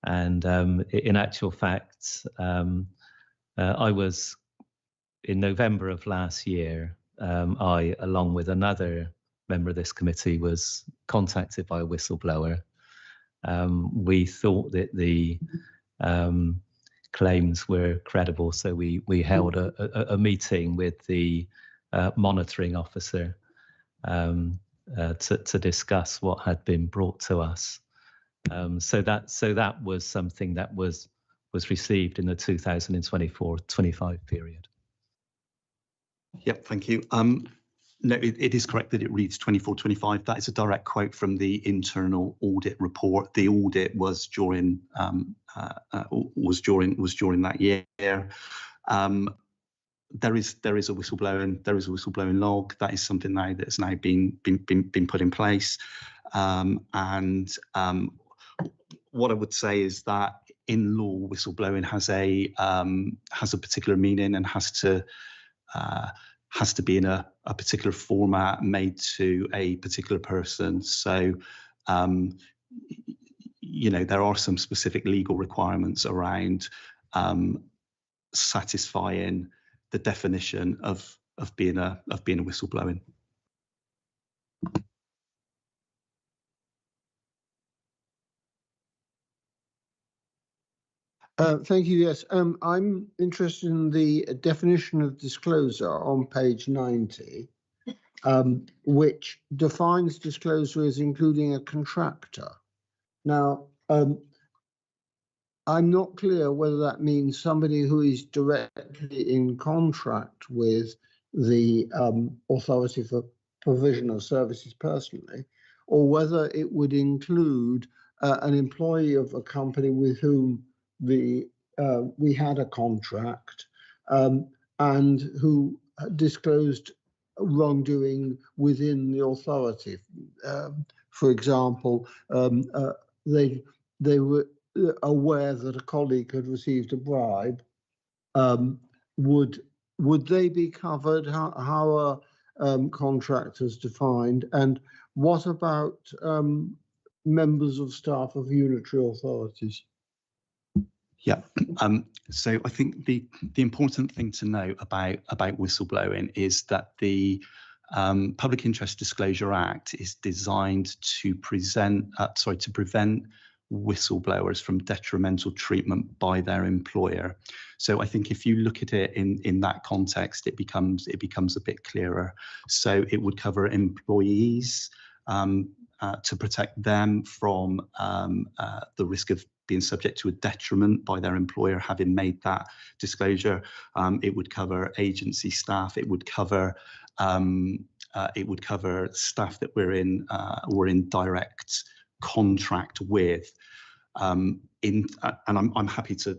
T: And in actual fact, I was, in November of last year, I, along with another member of this committee, was contacted by a whistleblower. We thought that the claims were credible, so we held a meeting with the monitoring officer to discuss what had been brought to us. So that was something that was received in the 2024-25 period.
N: Yep, thank you. No, it is correct that it reads 24-25. That is a direct quote from the internal audit report. The audit was during that year. There is a whistleblowing log. That is something now that has now been put in place. And what I would say is that in law, whistleblowing has a particular meaning and has to be in a particular format made to a particular person. So, you know, there are some specific legal requirements around satisfying the definition of being a whistleblowing.
U: Thank you. Yes, I'm interested in the definition of disclosure on page 90, which defines disclosure as including a contractor. Now, I'm not clear whether that means somebody who is directly in contract with the authority for provision of services personally, or whether it would include an employee of a company with whom we had a contract and who disclosed wrongdoing within the authority. For example, they were aware that a colleague had received a bribe. Would they be covered? How are contractors defined? And what about members of staff of unitary authorities?
N: Yeah, so I think the important thing to know about whistleblowing is that the Public Interest Disclosure Act is designed to prevent whistleblowers from detrimental treatment by their employer. So I think if you look at it in that context, it becomes a bit clearer. So it would cover employees to protect them from the risk of being subject to a detriment by their employer having made that disclosure. It would cover agency staff. It would cover staff that we're in direct contract with. And I'm happy to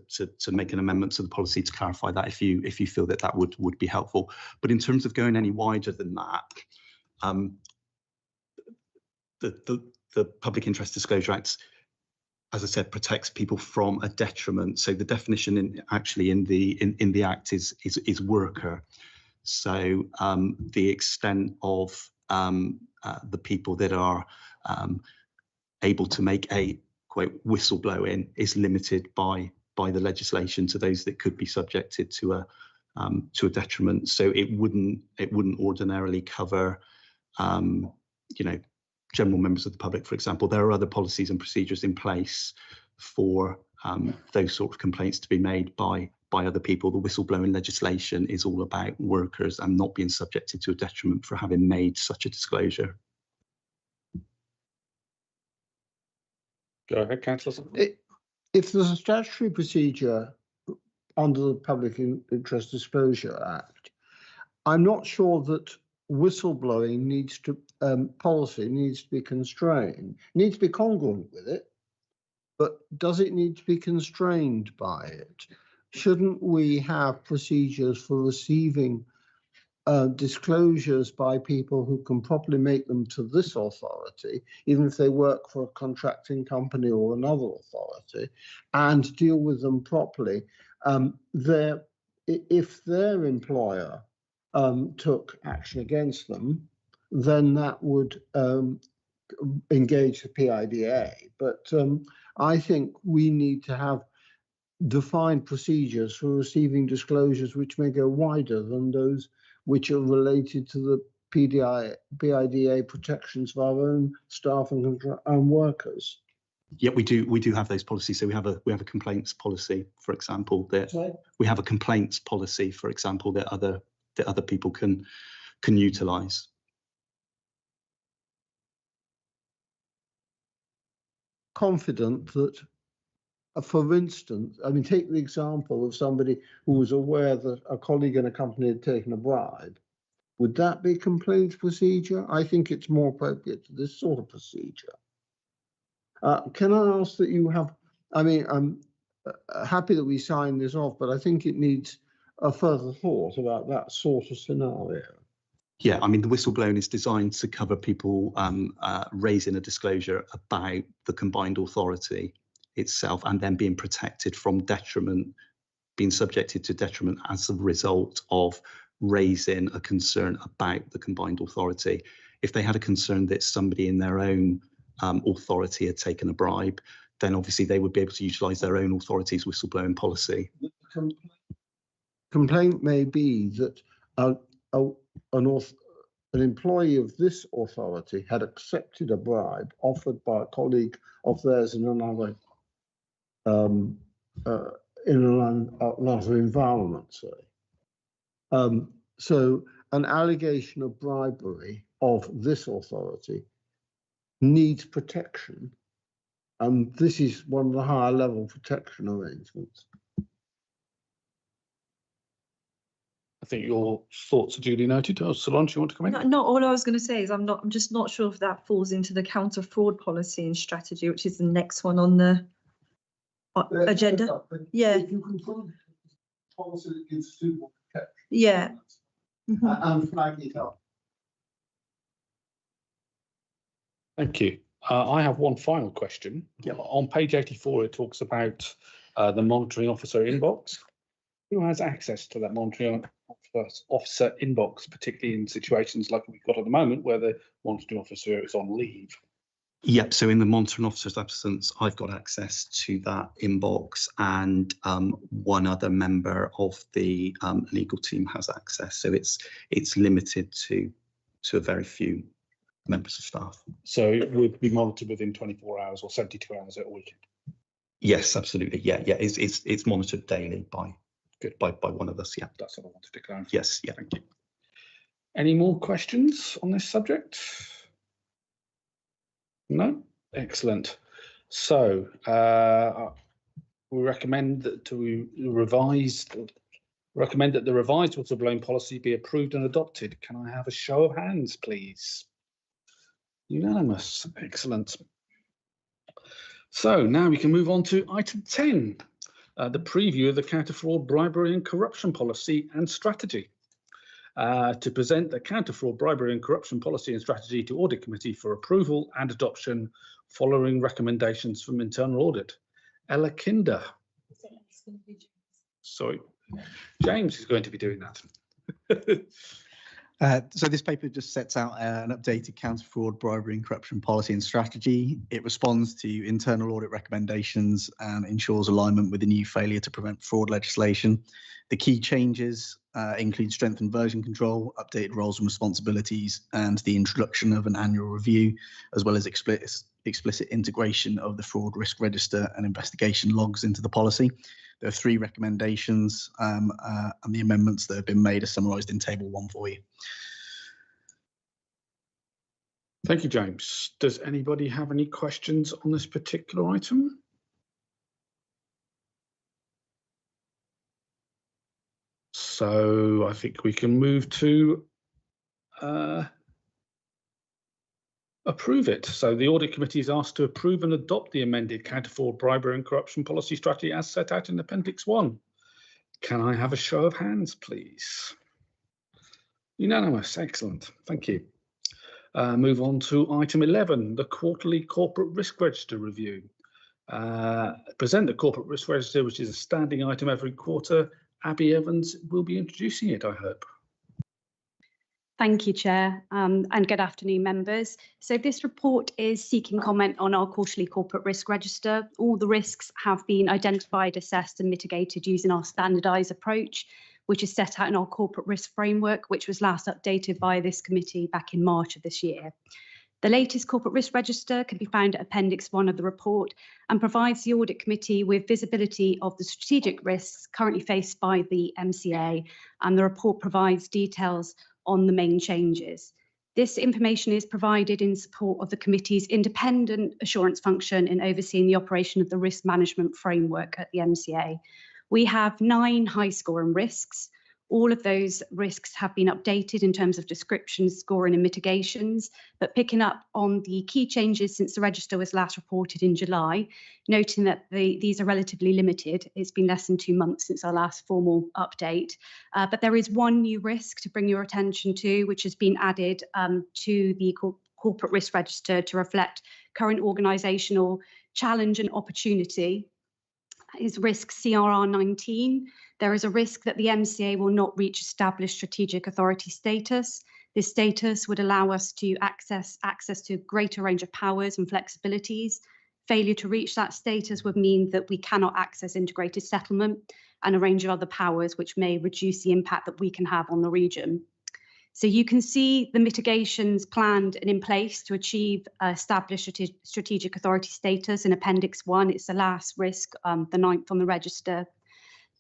N: make an amendment to the policy to clarify that if you feel that would be helpful. But in terms of going any wider than that, the Public Interest Disclosure Act, as I said, protects people from a detriment. So the definition in the Act is worker. So the extent of the people that are able to make a quote whistleblowing is limited by the legislation to those that could be subjected to a detriment. So it wouldn't ordinarily cover general members of the public, for example. There are other policies and procedures in place for those sort of complaints to be made by other people. The whistleblowing legislation is all about workers and not being subjected to a detriment for having made such a disclosure.
A: Go ahead, Councillor.
U: If there's a statutory procedure under the Public Interest Disclosure Act, I'm not sure that whistleblowing needs to policy needs to be constrained, needs to be congruent with it, but does it need to be constrained by it? Shouldn't we have procedures for receiving disclosures by people who can properly make them to this authority, even if they work for a contracting company or another authority, and deal with them properly? If their employer took action against them, then that would engage the PIDA. But I think we need to have defined procedures for receiving disclosures which may go wider than those which are related to the PIDA protections of our own staff and workers.
N: Yeah, we do have those policies. So we have a complaints policy, for example, that we have a complaints policy, for example, that other people can utilise.
U: Confident that, for instance, I mean, take the example of somebody who was aware that a colleague in a company had taken a bribe. Would that be complaints procedure? I think it's more appropriate to this sort of procedure. Can I ask that you have, I mean, I'm happy that we signed this off, but I think it needs a further thought about that sort of scenario.
N: Yeah, I mean, the whistleblowing is designed to cover people raising a disclosure about the combined authority itself and then being protected from detriment, being subjected to detriment as a result of raising a concern about the combined authority. If they had a concern that somebody in their own authority had taken a bribe, then obviously they would be able to utilise their own authority's whistleblowing policy.
U: Complaint may be that an employee of this authority had accepted a bribe offered by a colleague of theirs in another environment, say. So an allegation of bribery of this authority needs protection, and this is one of the higher level protection arrangements.
A: I think your thoughts are duly noted. Solange, you want to come in?
P: No, all I was going to say is I'm just not sure if that falls into the counter fraud policy and strategy, which is the next one on agenda. Yeah.
U: If you can prove policy that gives suitable protection.
P: Yeah.
U: And flag it up.
A: Thank you. I have one final question. On page 84, it talks about the monitoring officer inbox. Who has access to that monitoring officer inbox, particularly in situations like we've got at the moment where the monitoring officer is on leave?
N: Yep. So in the monitoring officer's absence, I've got access to that inbox, and one other member of the legal team has access. So it's limited to a very few members of staff.
A: So it would be monitored within 24 hours or 72 hours at a weekend?
N: Yes, absolutely. Yeah. It's monitored daily by one of us. Yeah.
A: That's what I wanted to clarify.
N: Yes. Yeah.
A: Thank you. Any more questions on this subject? No? Excellent. So we recommend that the revised whistleblowing policy be approved and adopted. Can I have a show of hands, please? Unanimous. Excellent. So now we can move on to item 10, the preview of the counter fraud, bribery and corruption policy and strategy. To present the counter fraud, bribery and corruption policy and strategy to Audit Committee for approval and adoption following recommendations from internal audit. Ella Kinder. Sorry, James is going to be doing that.
C: So this paper just sets out an updated counter-fraud, bribery and corruption policy and strategy. It responds to internal audit recommendations and ensures alignment with the new failure to prevent fraud legislation. The key changes include strengthened version control, updated roles and responsibilities, and the introduction of an annual review, as well as explicit integration of the fraud risk register and investigation logs into the policy. There are 3 recommendations, and the amendments that have been made are summarised in Table 1 for you.
A: Thank you, James. Does anybody have any questions on this particular item? So I think we can move to approve it. So the Audit Committee is asked to approve and adopt the amended counter fraud, bribery and corruption policy strategy as set out in Appendix 1. Can I have a show of hands, please? Unanimous. Excellent. Thank you. Move on to item 11, the quarterly corporate risk register review. Present the corporate risk register, which is a standing item every quarter. Abby Evans will be introducing it, I hope.
V: Thank you, Chair, and good afternoon, members. So this report is seeking comment on our quarterly corporate risk register. All the risks have been identified, assessed and mitigated using our standardised approach, which is set out in our corporate risk framework, which was last updated by this committee back in March of this year. The latest corporate risk register can be found at Appendix 1 of the report and provides the Audit Committee with visibility of the strategic risks currently faced by the MCA, and the report provides details on the main changes. This information is provided in support of the committee's independent assurance function in overseeing the operation of the risk management framework at the MCA. We have 9 high scoring risks. All of those risks have been updated in terms of descriptions, scoring and mitigations, but picking up on the key changes since the register was last reported in July, noting that these are relatively limited. It's been less than 2 months since our last formal update, but there is one new risk to bring your attention to, which has been added to the corporate risk register to reflect current organisational challenge and opportunity. Is risk CRR 19. There is a risk that the MCA will not reach established strategic authority status. This status would allow us to access to a greater range of powers and flexibilities. Failure to reach that status would mean that we cannot access integrated settlement and a range of other powers, which may reduce the impact that we can have on the region. So you can see the mitigations planned and in place to achieve established strategic authority status in Appendix 1. It's the last risk, the 9th on the register.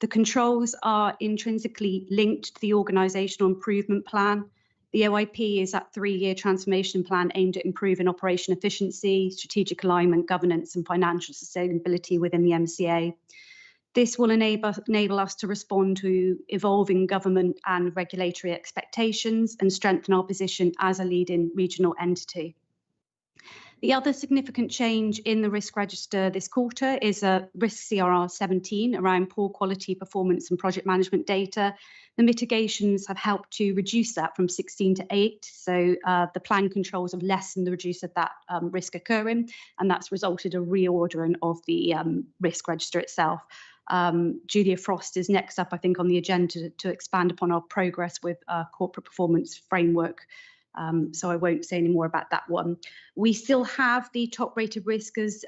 V: The controls are intrinsically linked to the organisational improvement plan. The OIP is that 3-year transformation plan aimed at improving operation efficiency, strategic alignment, governance and financial sustainability within the MCA. This will enable us to respond to evolving government and regulatory expectations and strengthen our position as a leading regional entity. The other significant change in the risk register this quarter is a risk CRR 17 around poor quality performance and project management data. The mitigations have helped to reduce that from 16 to 8. So the plan controls have lessened the reduce of that risk occurring, and that's resulted in a reordering of the risk register itself. Julia Frost is next up, I think, on the agenda to expand upon our progress with corporate performance framework. So I won't say any more about that one. We still have the top rated risk as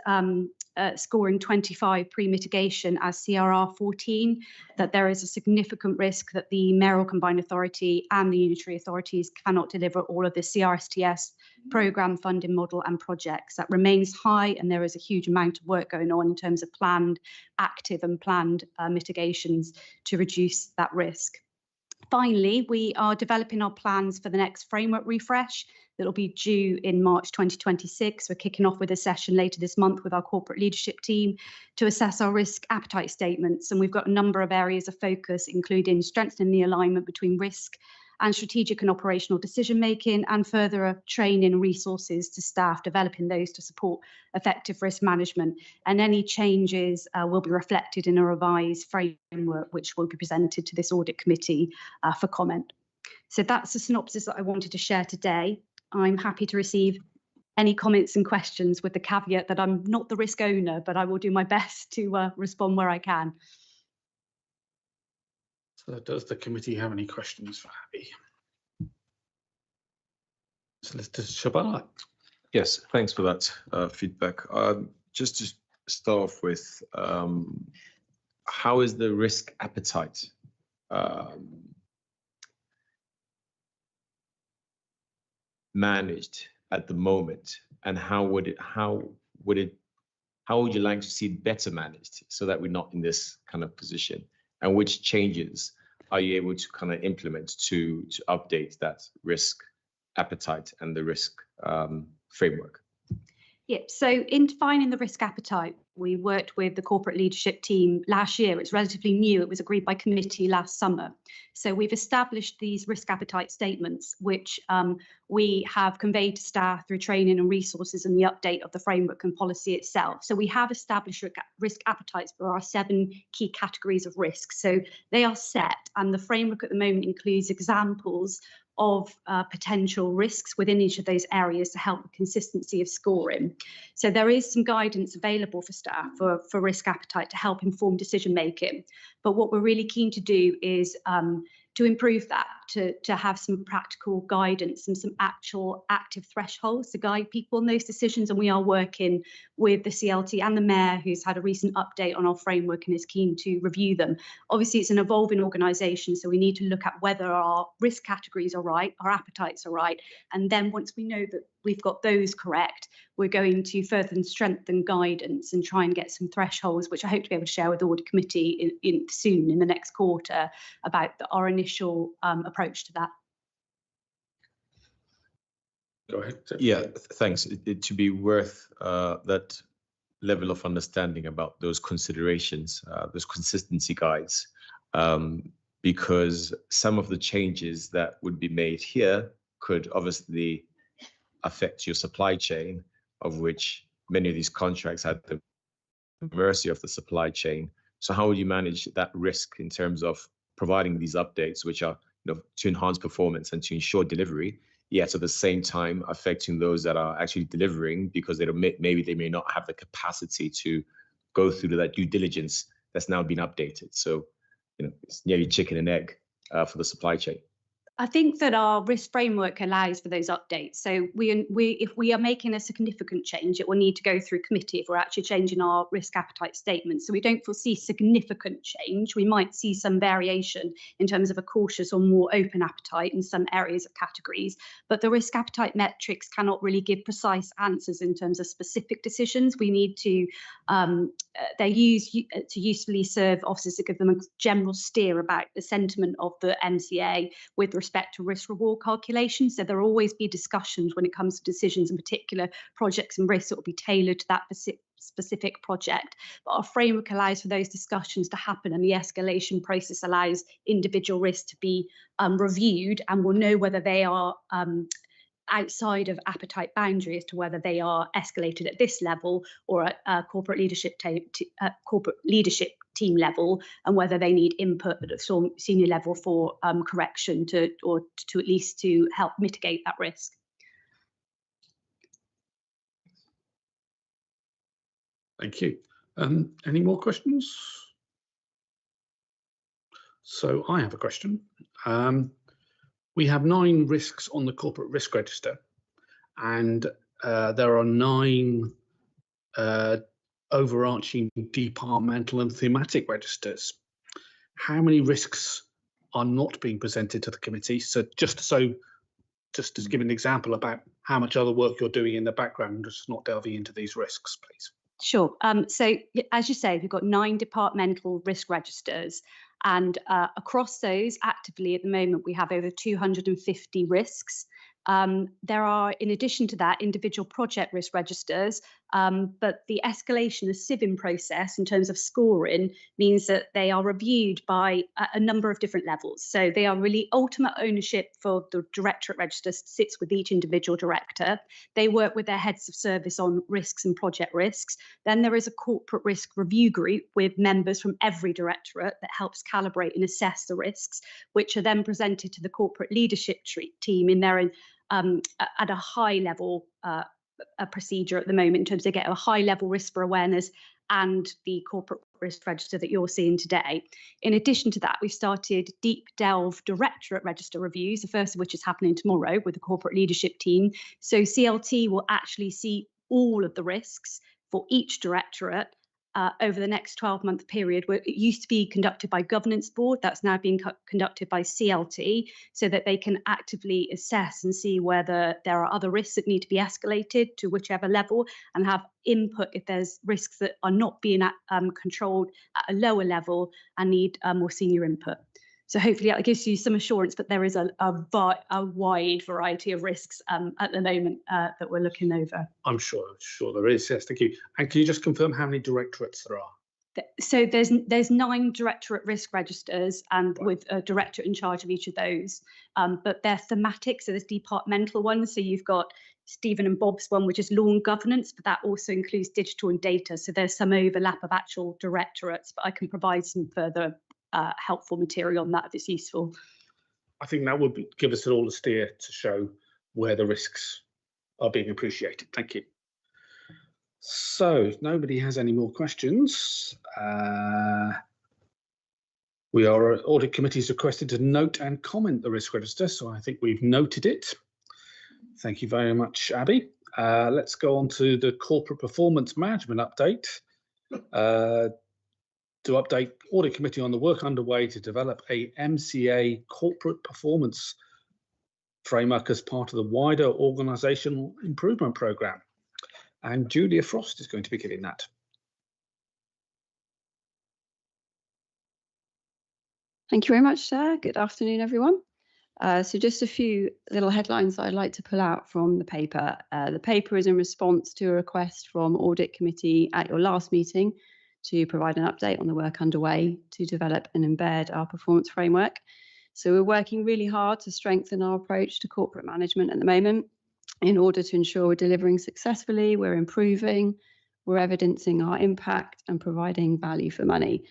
V: scoring 25 pre-mitigation as CRR 14, that there is a significant risk that the mayoral combined authority and the unitary authorities cannot deliver all of the CRSTS programme funding model and projects. That remains high, and there is a huge amount of work going on in terms of planned, active and planned mitigations to reduce that risk. Finally, we are developing our plans for the next framework refresh that will be due in March 2026. We're kicking off with a session later this month with our corporate leadership team to assess our risk appetite statements. And we've got a number of areas of focus, including strengthening the alignment between risk and strategic and operational decision making, and further training and resources to staff, developing those to support effective risk management. And any changes will be reflected in a revised framework, which will be presented to this audit committee for comment. So that's the synopsis that I wanted to share today. I'm happy to receive any comments and questions, with the caveat that I'm not the risk owner, but I will do my best to respond where I can.
A: So does the committee have any questions for Abby? Solicitor Shabala.
I: Yes, thanks for that feedback. Just to start off with, how is the risk appetite managed at the moment, and how would you like to see it better managed so that we're not in this kind of position? And which changes are you able to kind of implement to update that risk appetite and the risk framework?
V: Yeah, so in defining the risk appetite, we worked with the corporate leadership team last year. It's relatively new. It was agreed by committee last summer. So we've established these risk appetite statements, which we have conveyed to staff through training and resources and the update of the framework and policy itself. So we have established risk appetites for our 7 key categories of risk. So they are set, and the framework at the moment includes examples of potential risks within each of those areas to help the consistency of scoring. So there is some guidance available for staff for risk appetite to help inform decision making. But what we're really keen to do is to improve that, to have some practical guidance and some actual active thresholds to guide people in those decisions. And we are working with the CLT and the Mayor, who's had a recent update on our framework and is keen to review them. Obviously, it's an evolving organisation, so we need to look at whether our risk categories are right, our appetites are right. And then once we know that we've got those correct, we're going to further strengthen guidance and try and get some thresholds, which I hope to be able to share with the Audit Committee soon in the next quarter, about our initial approach to that.
A: Go ahead.
I: Yeah, thanks. To be worth that level of understanding about those considerations, those consistency guides, because some of the changes that would be made here could obviously affect your supply chain, of which many of these contracts had the mercy of the supply chain. So how would you manage that risk in terms of providing these updates, which are, you know, to enhance performance and to ensure delivery, yet at the same time affecting those that are actually delivering, because they don't, maybe they may not have the capacity to go through that due diligence that's now been updated. So, you know, it's nearly chicken and egg for the supply chain.
V: I think that our risk framework allows for those updates. So if we are making a significant change, it will need to go through committee if we're actually changing our risk appetite statement. So we don't foresee significant change. We might see some variation in terms of a cautious or more open appetite in some areas of categories, but the risk appetite metrics cannot really give precise answers in terms of specific decisions. We need to, they're used to usefully serve officers to give them a general steer about the sentiment of the MCA with respect to risk reward calculations. So there will always be discussions when it comes to decisions, in particular projects and risks that will be tailored to that specific project. But our framework allows for those discussions to happen, and the escalation process allows individual risks to be reviewed, and we'll know whether they are outside of appetite boundary as to whether they are escalated at this level or at corporate leadership team level, and whether they need input at a senior level for correction to at least to help mitigate that risk.
A: Thank you. Any more questions? So I have a question. We have 9 risks on the corporate risk register, and there are 9 overarching departmental and thematic registers. How many risks are not being presented to the committee? So just to give an example about how much other work you're doing in the background, just not delving into these risks, please.
V: Sure. So as you say, we've got 9 departmental risk registers, and across those actively at the moment, we have over 250 risks. There are, in addition to that, individual project risk registers, but the escalation, the SIVIM process in terms of scoring means that they are reviewed by a number of different levels. So they are really ultimate ownership for the directorate register sits with each individual director. They work with their heads of service on risks and project risks. Then there is a corporate risk review group with members from every directorate that helps calibrate and assess the risks, which are then presented to the corporate leadership team in their at a high level a procedure at the moment in terms of get a high level risk for awareness and the corporate risk register that you're seeing today. In addition to that, we started deep delve directorate register reviews, the first of which is happening tomorrow with the corporate leadership team. So CLT will actually see all of the risks for each directorate over the next 12-month period, where it used to be conducted by governance board, that's now being conducted by CLT, so that they can actively assess and see whether there are other risks that need to be escalated to whichever level, and have input if there's risks that are not being controlled at a lower level and need more senior input. So hopefully that gives you some assurance that there is a wide variety of risks at the moment that we're looking over.
A: I'm sure there is. Yes, thank you. And can you just confirm how many directorates there are?
V: So there's 9 directorate risk registers, and with a directorate in charge of each of those. But they're thematic, so there's departmental ones. So you've got Stephen and Bob's one, which is law and governance, but that also includes digital and data. So there's some overlap of actual directorates, but I can provide some further helpful material on that if it's useful.
A: I think that would give us all a steer to show where the risks are being appreciated. Thank you. So if nobody has any more questions, our audit committee is requested to note and comment the risk register, so I think we've noted it. Thank you very much, Abby. Let's go on to the corporate performance management update. To update audit committee on the work underway to develop a MCA corporate performance framework as part of the wider organisational improvement programme. And Julia Frost is going to be giving that.
D: Thank you very much, Chair. Good afternoon, everyone. So just a few little headlines I'd like to pull out from the paper. The paper is in response to a request from Audit Committee at your last meeting to provide an update on the work underway to develop and embed our performance framework. So we're working really hard to strengthen our approach to corporate management at the moment in order to ensure we're delivering successfully, we're improving, we're evidencing our impact and providing value for money.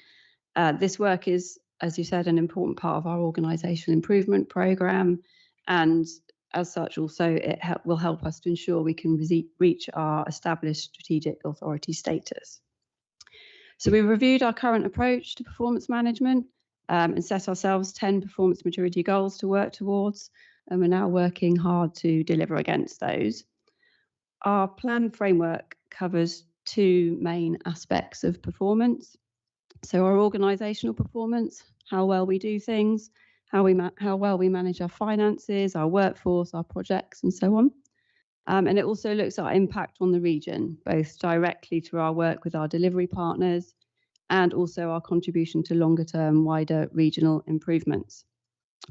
D: This work is, as you said, an important part of our organisational improvement programme, and as such also it will help us to ensure we can reach our established strategic authority status. So we reviewed our current approach to performance management and set ourselves 10 performance maturity goals to work towards, and we're now working hard to deliver against those. Our plan framework covers 2 main aspects of performance. So our organisational performance, how well we do things, how well we manage our finances, our workforce, our projects, and so on. And it also looks at our impact on the region, both directly through our work with our delivery partners and also our contribution to longer term, wider regional improvements.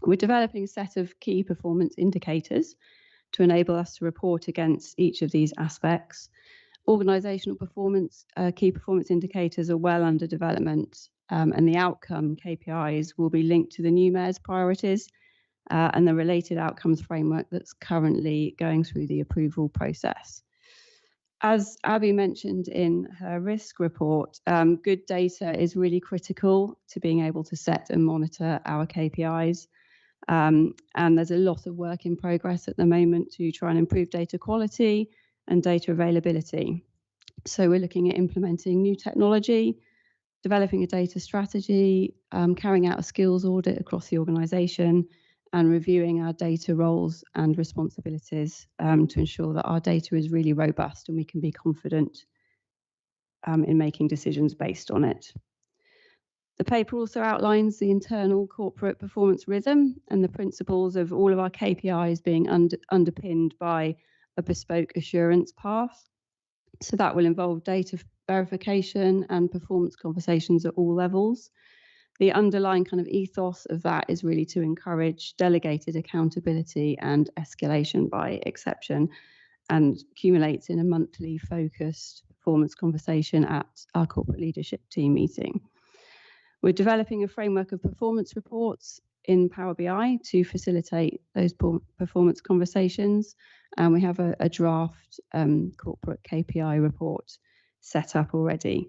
D: We're developing a set of key performance indicators to enable us to report against each of these aspects. Organisational performance, key performance indicators are well under development, and the outcome KPIs will be linked to the new mayor's priorities and the related outcomes framework that's currently going through the approval process. As Abby mentioned in her risk report, good data is really critical to being able to set and monitor our KPIs. And there's a lot of work in progress at the moment to try and improve data quality and data availability. So we're looking at implementing new technology, developing a data strategy, carrying out a skills audit across the organisation, and reviewing our data roles and responsibilities to ensure that our data is really robust and we can be confident in making decisions based on it. The paper also outlines the internal corporate performance rhythm and the principles of all of our KPIs being underpinned by a bespoke assurance path. So that will involve data verification and performance conversations at all levels. The underlying kind of ethos of that is really to encourage delegated accountability and escalation by exception, and accumulates in a monthly focused performance conversation at our corporate leadership team meeting. We're developing a framework of performance reports in Power BI to facilitate those performance conversations, and we have a draft corporate KPI report set up already.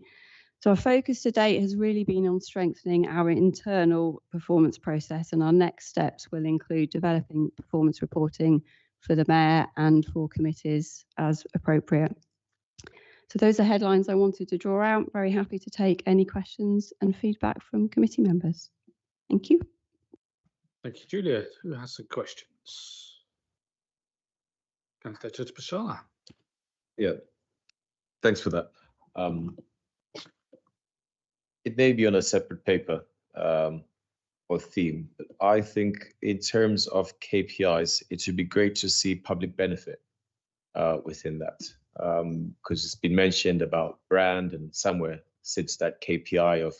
D: So our focus to date has really been on strengthening our internal performance process, and our next steps will include developing performance reporting for the Mayor and for committees as appropriate. So those are headlines I wanted to draw out. Very happy to take any questions and feedback from committee members. Thank you.
A: Thank you, Julia. Who has some questions? Councillor Pashala.
I: Yeah, thanks for that. It may be on a separate paper or theme, but I think in terms of KPIs, it should be great to see public benefit within that, because it's been mentioned about brand, and somewhere sits that KPI of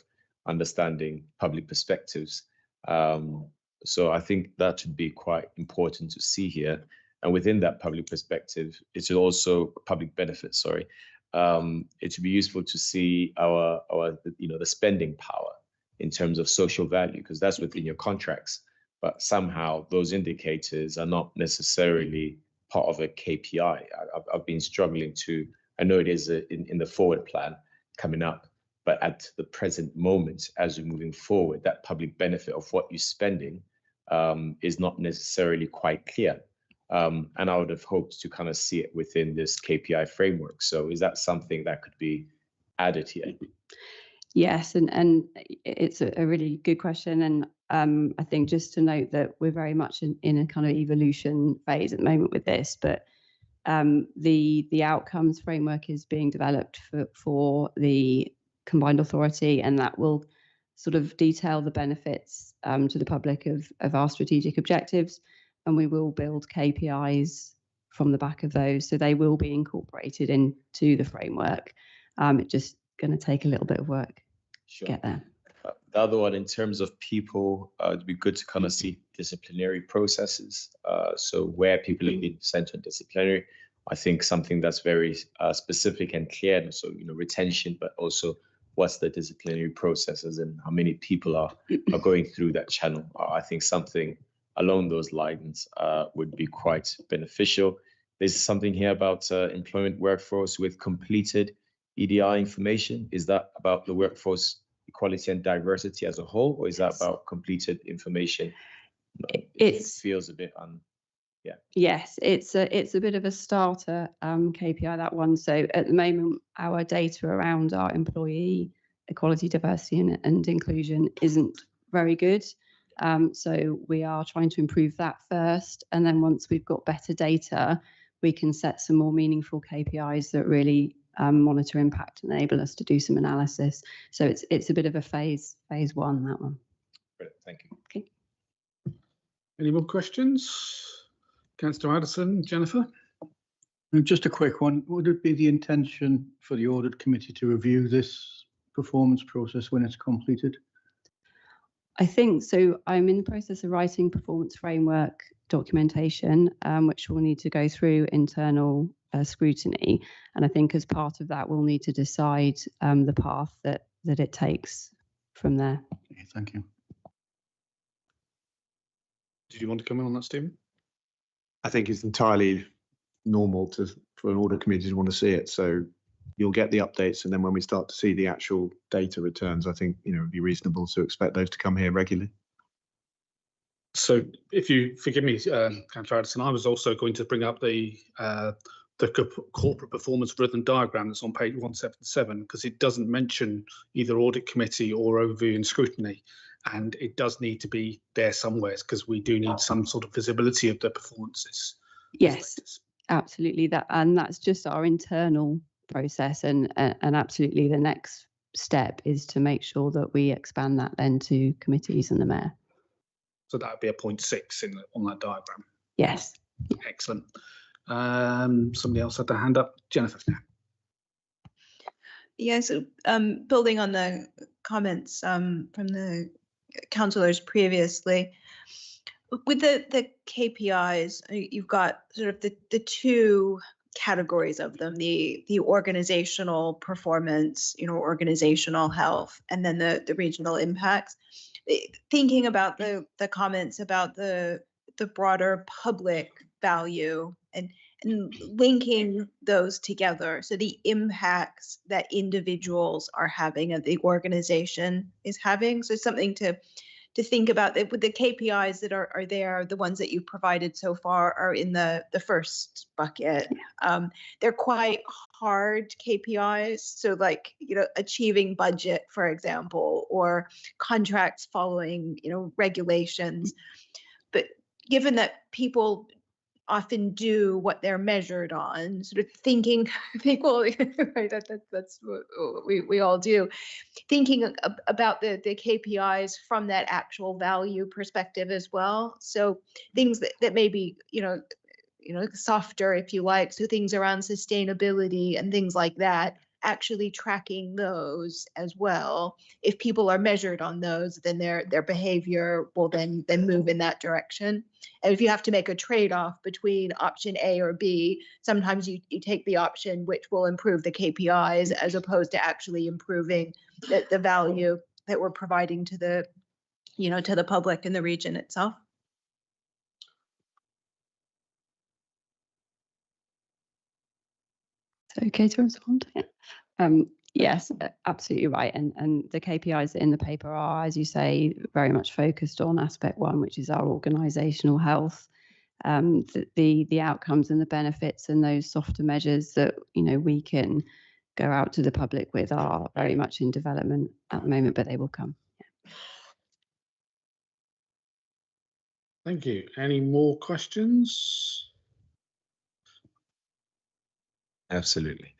I: understanding public perspectives. So I think that should be quite important to see here. And within that public perspective, it should also public benefit, sorry. It should be useful to see our the spending power in terms of social value, because that's within your contracts. But somehow those indicators are not necessarily part of a KPI. I've been struggling to, I know it is in the forward plan coming up, but at the present moment, as we're moving forward, that public benefit of what you're spending is not necessarily quite clear. And I would have hoped to kind of see it within this KPI framework. So is that something that could be added here?
D: Yes, and it's a really good question. And I think just to note that we're very much in a kind of evolution phase at the moment with this, but the outcomes framework is being developed for the combined authority, and that will sort of detail the benefits to the public of our strategic objectives. And we will build KPIs from the back of those. So they will be incorporated into the framework. It's just going to take a little bit of work to get there.
I: The other one, in terms of people, it'd be good to kind of see disciplinary processes. So where people have been sent on disciplinary, I think something that's very specific and clear. And so, retention, but also what's the disciplinary processes and how many people are going through that channel. I think something along those lines would be quite beneficial. There's something here about employment workforce with completed EDI information. Is that about the workforce equality and diversity as a whole, or is that about completed information? It feels a bit yeah.
D: Yes, it's a bit of a starter KPI, that one. So at the moment, our data around our employee equality, diversity and inclusion isn't very good. So we are trying to improve that first. And then once we've got better data, we can set some more meaningful KPIs that really monitor impact and enable us to do some analysis. So it's a bit of a phase one, that one.
I: Great, thank you.
D: Okay.
A: Any more questions? Councillor Addison, Jennifer?
H: Just a quick one. Would it be the intention for the audit committee to review this performance process when it's completed?
D: I think so. I'm in the process of writing performance framework documentation, which will need to go through internal scrutiny. And I think as part of that, we'll need to decide the path that it takes from there.
H: Okay, thank you.
A: Did you want to come in on that, Stephen?
O: I think it's entirely normal for an audit committee to want to see it. So you'll get the updates, and then when we start to see the actual data returns, I think it'd be reasonable to expect those to come here regularly.
A: So if you forgive me, Councillor Addison, I was also going to bring up the corporate performance rhythm diagram that's on page 177, because it doesn't mention either audit committee or overview and scrutiny, and it does need to be there somewhere, because we do need some sort of visibility of the performances.
D: Yes, absolutely. That's just our internal process, and absolutely the next step is to make sure that we expand that then to committees and the mayor.
A: So that would be a 0.6 on that diagram.
D: Yes.
A: Excellent. Somebody else had their hand up. Jennifer.
J: Yeah, so building on the comments from the councillors previously, with the KPIs, you've got sort of the two categories of them, the organizational performance, organizational health, and then the regional impacts. Thinking about the comments about the broader public value and linking those together, so the impacts that individuals are having and the organization is having. So something to think about that with the KPIs that are there, the ones that you've provided so far are in the first bucket. They're quite hard KPIs. So like, achieving budget, for example, or contracts following, regulations. But given that people often do what they're measured on, sort of thinking, I think, well, right, that's what we all do, thinking about the KPIs from that actual value perspective as well. So things that may be, softer, if you like, so things around sustainability and things like that, actually tracking those as well. If people are measured on those, then their behavior will then move in that direction. And if you have to make a trade-off between option A or B, sometimes you take the option which will improve the KPIs as opposed to actually improving the value that we're providing to the, to the public and the region itself.
D: Okay to respond? Yes, absolutely right. And the KPIs in the paper are, as you say, very much focused on aspect one, which is our organisational health, the outcomes and the benefits, and those softer measures that we can go out to the public with are very much in development at the moment, but they will come. Yeah.
A: Thank you. Any more questions?
I: Absolutely.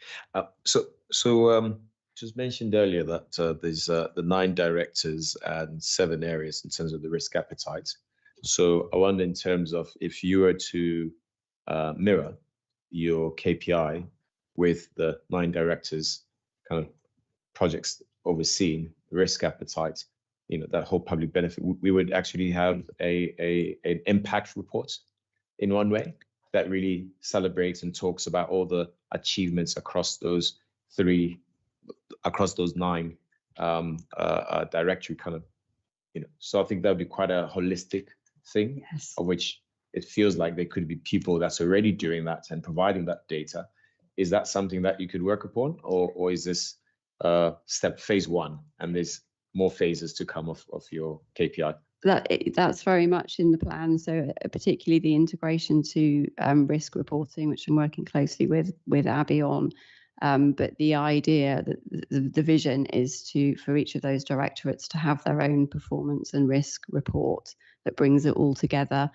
I: Just mentioned earlier that there's the 9 directors and 7 areas in terms of the risk appetite. So I wonder, in terms of if you were to mirror your KPI with the 9 directors kind of projects overseeing risk appetite, that whole public benefit, we would actually have an impact report in one way that really celebrates and talks about all the achievements across those 9 directory kind of, so I think that would be quite a holistic thing.
D: Yes.
I: Of which it feels like there could be people that's already doing that and providing that data. Is that something that you could work upon, or is this phase 1 and there's more phases to come of your KPI?
D: That's very much in the plan. So particularly the integration to risk reporting, which I'm working closely with Abby on. But the idea that the vision is for each of those directorates to have their own performance and risk report that brings it all together.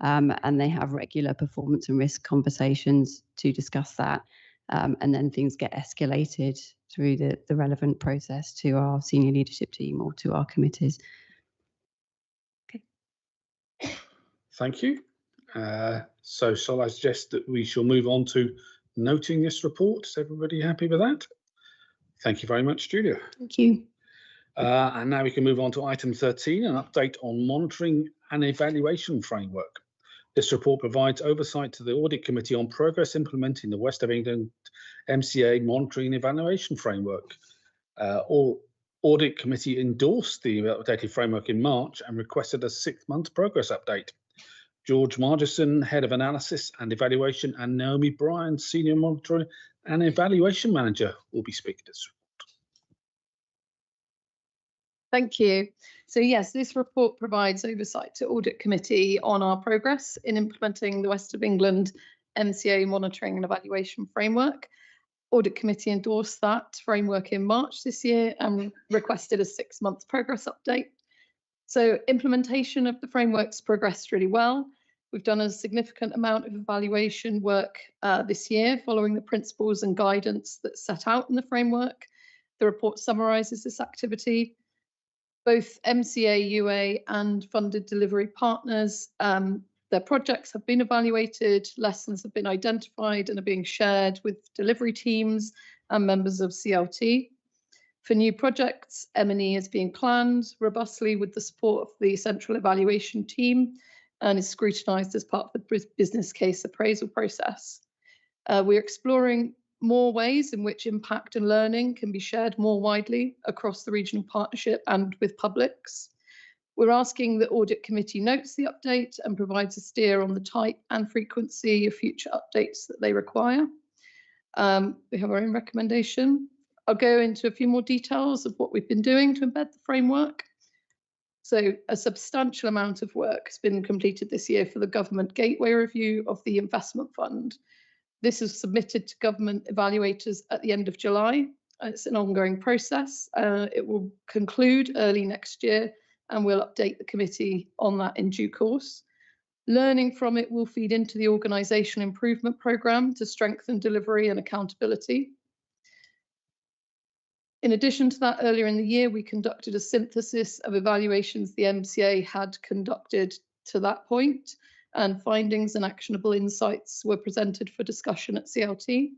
D: And they have regular performance and risk conversations to discuss that. And then things get escalated through the relevant process to our senior leadership team or to our committees.
A: Thank you. So shall I suggest that we shall move on to noting this report? Is everybody happy with that? Thank you very much, Julia.
D: Thank you.
A: And now we can move on to item 13, an update on monitoring and evaluation framework. This report provides oversight to the Audit Committee on progress implementing the West of England MCA monitoring and evaluation framework. Audit Committee endorsed the updated framework in March and requested a 6-month progress update. George Margison, Head of Analysis and Evaluation, and Naomi Bryan, Senior Monitoring and Evaluation Manager, will be speaking to us.
E: Thank you. So yes, this report provides oversight to Audit Committee on our progress in implementing the West of England MCA monitoring and evaluation framework. Audit Committee endorsed that framework in March this year and requested a 6-month progress update. So implementation of the framework's progressed really well. We've done a significant amount of evaluation work this year following the principles and guidance that's set out in the framework. The report summarises this activity. Both MCA, UA and funded delivery partners, their projects have been evaluated, lessons have been identified and are being shared with delivery teams and members of CLT. For new projects, M&E is being planned robustly with the support of the central evaluation team and is scrutinised as part of the business case appraisal process. We're exploring more ways in which impact and learning can be shared more widely across the regional partnership and with publics. We're asking the Audit Committee notes the update and provides a steer on the type and frequency of future updates that they require. We have our own recommendation. I'll go into a few more details of what we've been doing to embed the framework. So a substantial amount of work has been completed this year for the Government Gateway Review of the Investment Fund. This is submitted to government evaluators at the end of July. It's an ongoing process. It will conclude early next year and we'll update the committee on that in due course. Learning from it will feed into the organisation improvement programme to strengthen delivery and accountability. In addition to that, earlier in the year, we conducted a synthesis of evaluations the MCA had conducted to that point, and findings and actionable insights were presented for discussion at CLT.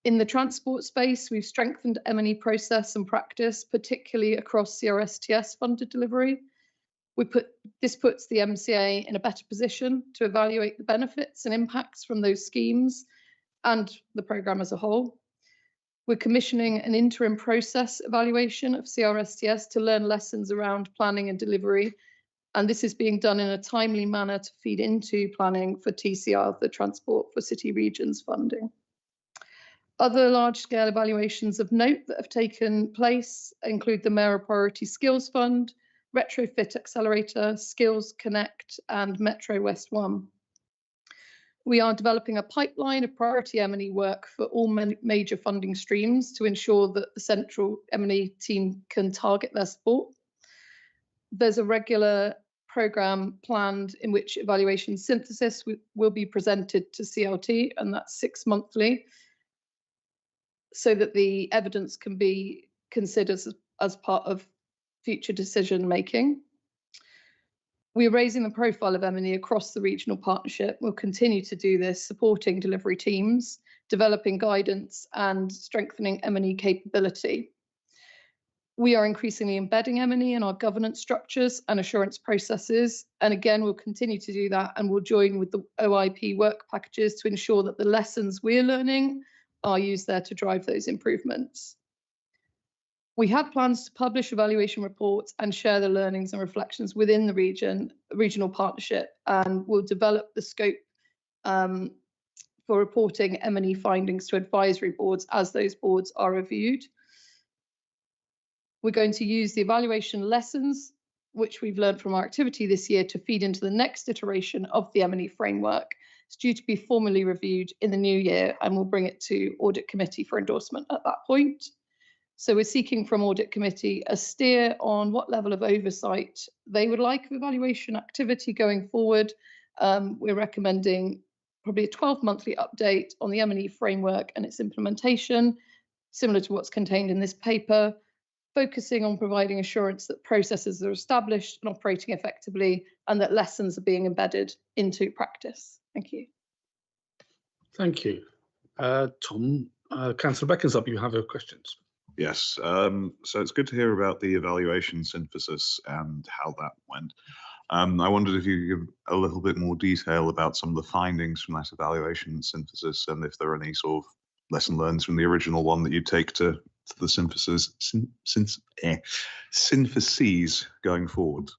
E: In the transport space, we've strengthened M&E process and practice, particularly across CRSTS funded delivery. This puts the MCA in a better position to evaluate the benefits and impacts from those schemes and the programme as a whole. We're commissioning an interim process evaluation of CRSTS to learn lessons around planning and delivery. And this is being done in a timely manner to feed into planning for TCR, the Transport for City Regions funding. Other large-scale evaluations of note that have taken place include the Mayoral Priority Skills Fund, Retrofit Accelerator, Skills Connect, and Metro West 1. We are developing a pipeline of priority M&E work for all major funding streams to ensure that the central M&E team can target their support. There's a regular programme planned in which evaluation synthesis will be presented to CLT, and that's 6 monthly, so that the evidence can be considered as part of future decision making. We're raising the profile of M&E across the regional partnership. We'll continue to do this, supporting delivery teams, developing guidance and strengthening M&E capability. We are increasingly embedding M&E in our governance structures and assurance processes. And again, we'll continue to do that, and we'll join with the OIP work packages to ensure that the lessons we're learning are used there to drive those improvements. We have plans to publish evaluation reports and share the learnings and reflections within the regional partnership, and we'll develop the scope for reporting M&E findings to advisory boards as those boards are reviewed. We're going to use the evaluation lessons, which we've learned from our activity this year, to feed into the next iteration of the M&E framework. It's due to be formally reviewed in the new year, and we'll bring it to Audit Committee for endorsement at that point. So we're seeking from Audit Committee a steer on what level of oversight they would like of evaluation activity going forward. We're recommending probably a 12-monthly update on the M&E framework and its implementation, similar to what's contained in this paper, focusing on providing assurance that processes are established and operating effectively, and that lessons are being embedded into practice. Thank you.
A: Thank you. Tom, Councillor Becken's up. You have your questions.
K: Yes, so it's good to hear about the evaluation synthesis and how that went. I wondered if you could give a little bit more detail about some of the findings from that evaluation synthesis, and if there are any sort of lesson learned from the original one that you take to the syntheses going forward.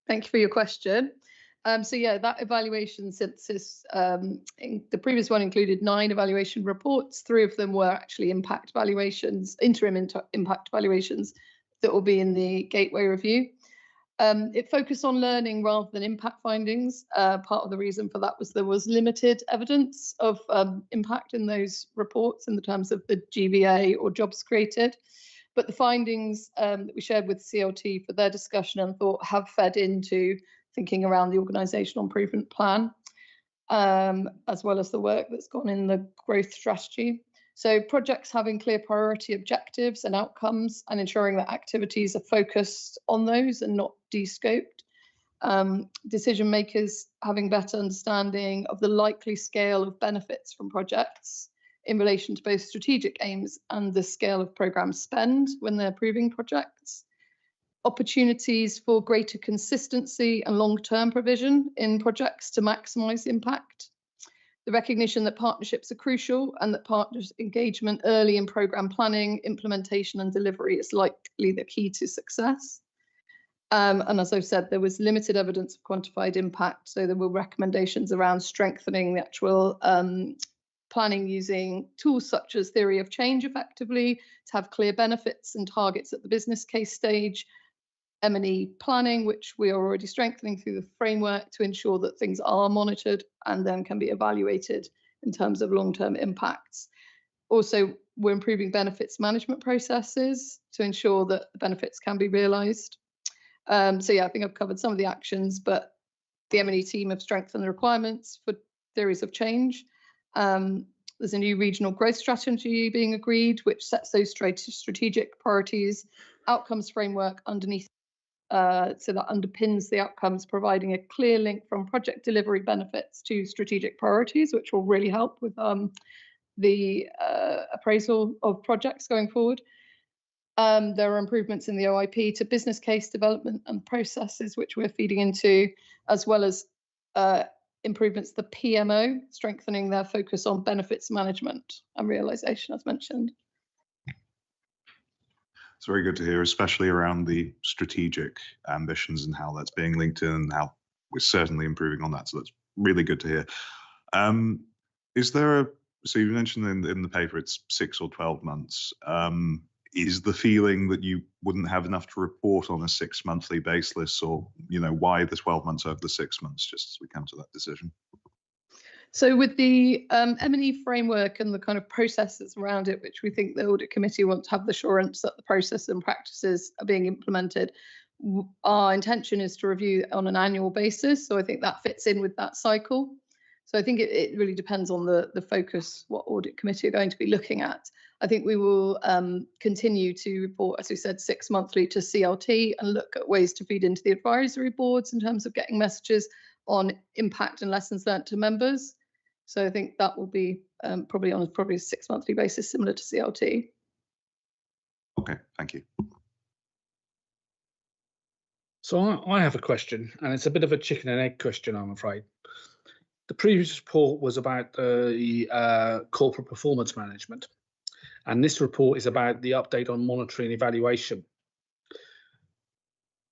E: Thank you for your question. So yeah, that evaluation synthesis, the previous one included 9 evaluation reports. 3 of them were actually impact valuations, interim impact valuations that will be in the Gateway review. It focused on learning rather than impact findings. Part of the reason for that was there was limited evidence of impact in those reports in the terms of the GVA or jobs created. But the findings that we shared with CLT for their discussion and thought have fed into thinking around the organisational improvement plan, as well as the work that's gone in the growth strategy. So projects having clear priority objectives and outcomes and ensuring that activities are focused on those and not de-scoped. Decision makers having better understanding of the likely scale of benefits from projects in relation to both strategic aims and the scale of programme spend when they're approving projects. Opportunities for greater consistency and long-term provision in projects to maximise impact. The recognition that partnerships are crucial and that partners' engagement early in programme planning, implementation and delivery is likely the key to success. And as I've said, there was limited evidence of quantified impact, so there were recommendations around strengthening the actual planning using tools such as theory of change effectively, to have clear benefits and targets at the business case stage, M&E planning, which we are already strengthening through the framework to ensure that things are monitored and then can be evaluated in terms of long-term impacts. Also, we're improving benefits management processes to ensure that the benefits can be realised. So yeah, I think I've covered some of the actions, but the M&E team have strengthened the requirements for theories of change. There's a new regional growth strategy being agreed, which sets those strategic priorities, outcomes framework underneath, so that underpins the outcomes, providing a clear link from project delivery benefits to strategic priorities, which will really help with the appraisal of projects going forward. There are improvements in the OIP to business case development and processes, which we're feeding into, as well as improvements to the PMO, strengthening their focus on benefits management and realisation, as mentioned.
K: It's very good to hear, especially around the strategic ambitions and how that's being linked in and how we're certainly improving on that. So that's really good to hear. Is there so you mentioned in the paper it's 6 or 12 months. Is the feeling that you wouldn't have enough to report on a 6-monthly basis, or, you know, why the 12 months over the 6 months, just as we come to that decision?
E: So with the M&E framework and the kind of processes around it, which we think the Audit Committee want to have the assurance that the process and practices are being implemented, our intention is to review on an annual basis. So I think that fits in with that cycle. So I think it really depends on the focus, what Audit Committee are going to be looking at. I think we will continue to report, as we said, 6 monthly to CLT and look at ways to feed into the advisory boards in terms of getting messages on impact and lessons learnt to members. So I think that will be probably on a 6 monthly basis, similar to CLT.
K: Okay, thank you.
A: So I have a question, and it's a bit of a chicken and egg question, I'm afraid. The previous report was about the corporate performance management, and this report is about the update on monitoring and evaluation.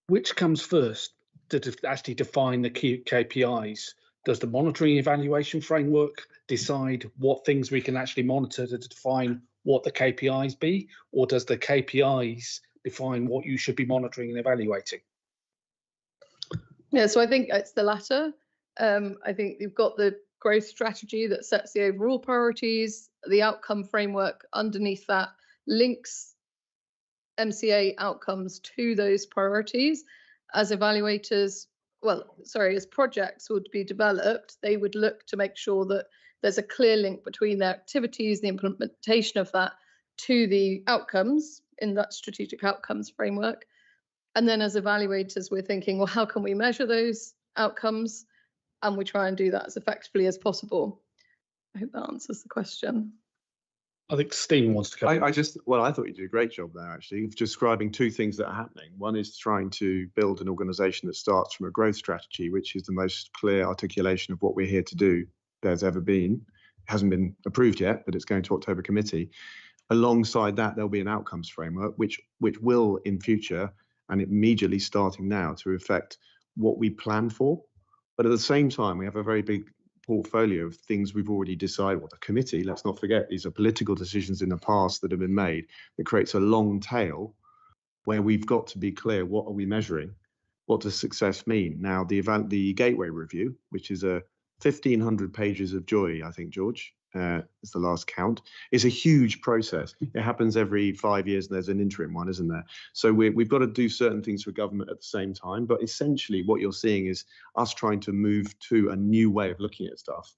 A: Which comes first to actually define the key KPIs? Does the monitoring evaluation framework decide what things we can actually monitor to define what the KPIs be, or does the KPIs define what you should be monitoring and evaluating?
E: Yeah, so I think it's the latter. I think you've got the growth strategy that sets the overall priorities, the outcome framework underneath that links MCA outcomes to those priorities. As evaluators, as projects would be developed, they would look to make sure that there's a clear link between their activities, the implementation of that, to the outcomes in that strategic outcomes framework. And then as evaluators, we're thinking, well, how can we measure those outcomes? And we try and do that as effectively as possible. I hope that answers the question.
A: I think Stephen wants to come.
O: I thought you did a great job there, actually, of describing 2 things that are happening. One is trying to build an organisation that starts from a growth strategy, which is the most clear articulation of what we're here to do there's ever been. It hasn't been approved yet, but it's going to October committee. Alongside that, there'll be an outcomes framework, which will in future, and immediately starting now, to affect what we planned for. But at the same time, we have a very big portfolio of things we've already decided. Well, the committee, let's not forget, these are political decisions in the past that have been made that creates a long tail where we've got to be clear, what are we measuring? What does success mean? Now, the Gateway Review, which is 1,500 pages of joy, I think, George, is the last count, is a huge process. It happens every 5 years and there's an interim one, isn't there? So we've got to do certain things for government at the same time. But essentially what you're seeing is us trying to move to a new way of looking at stuff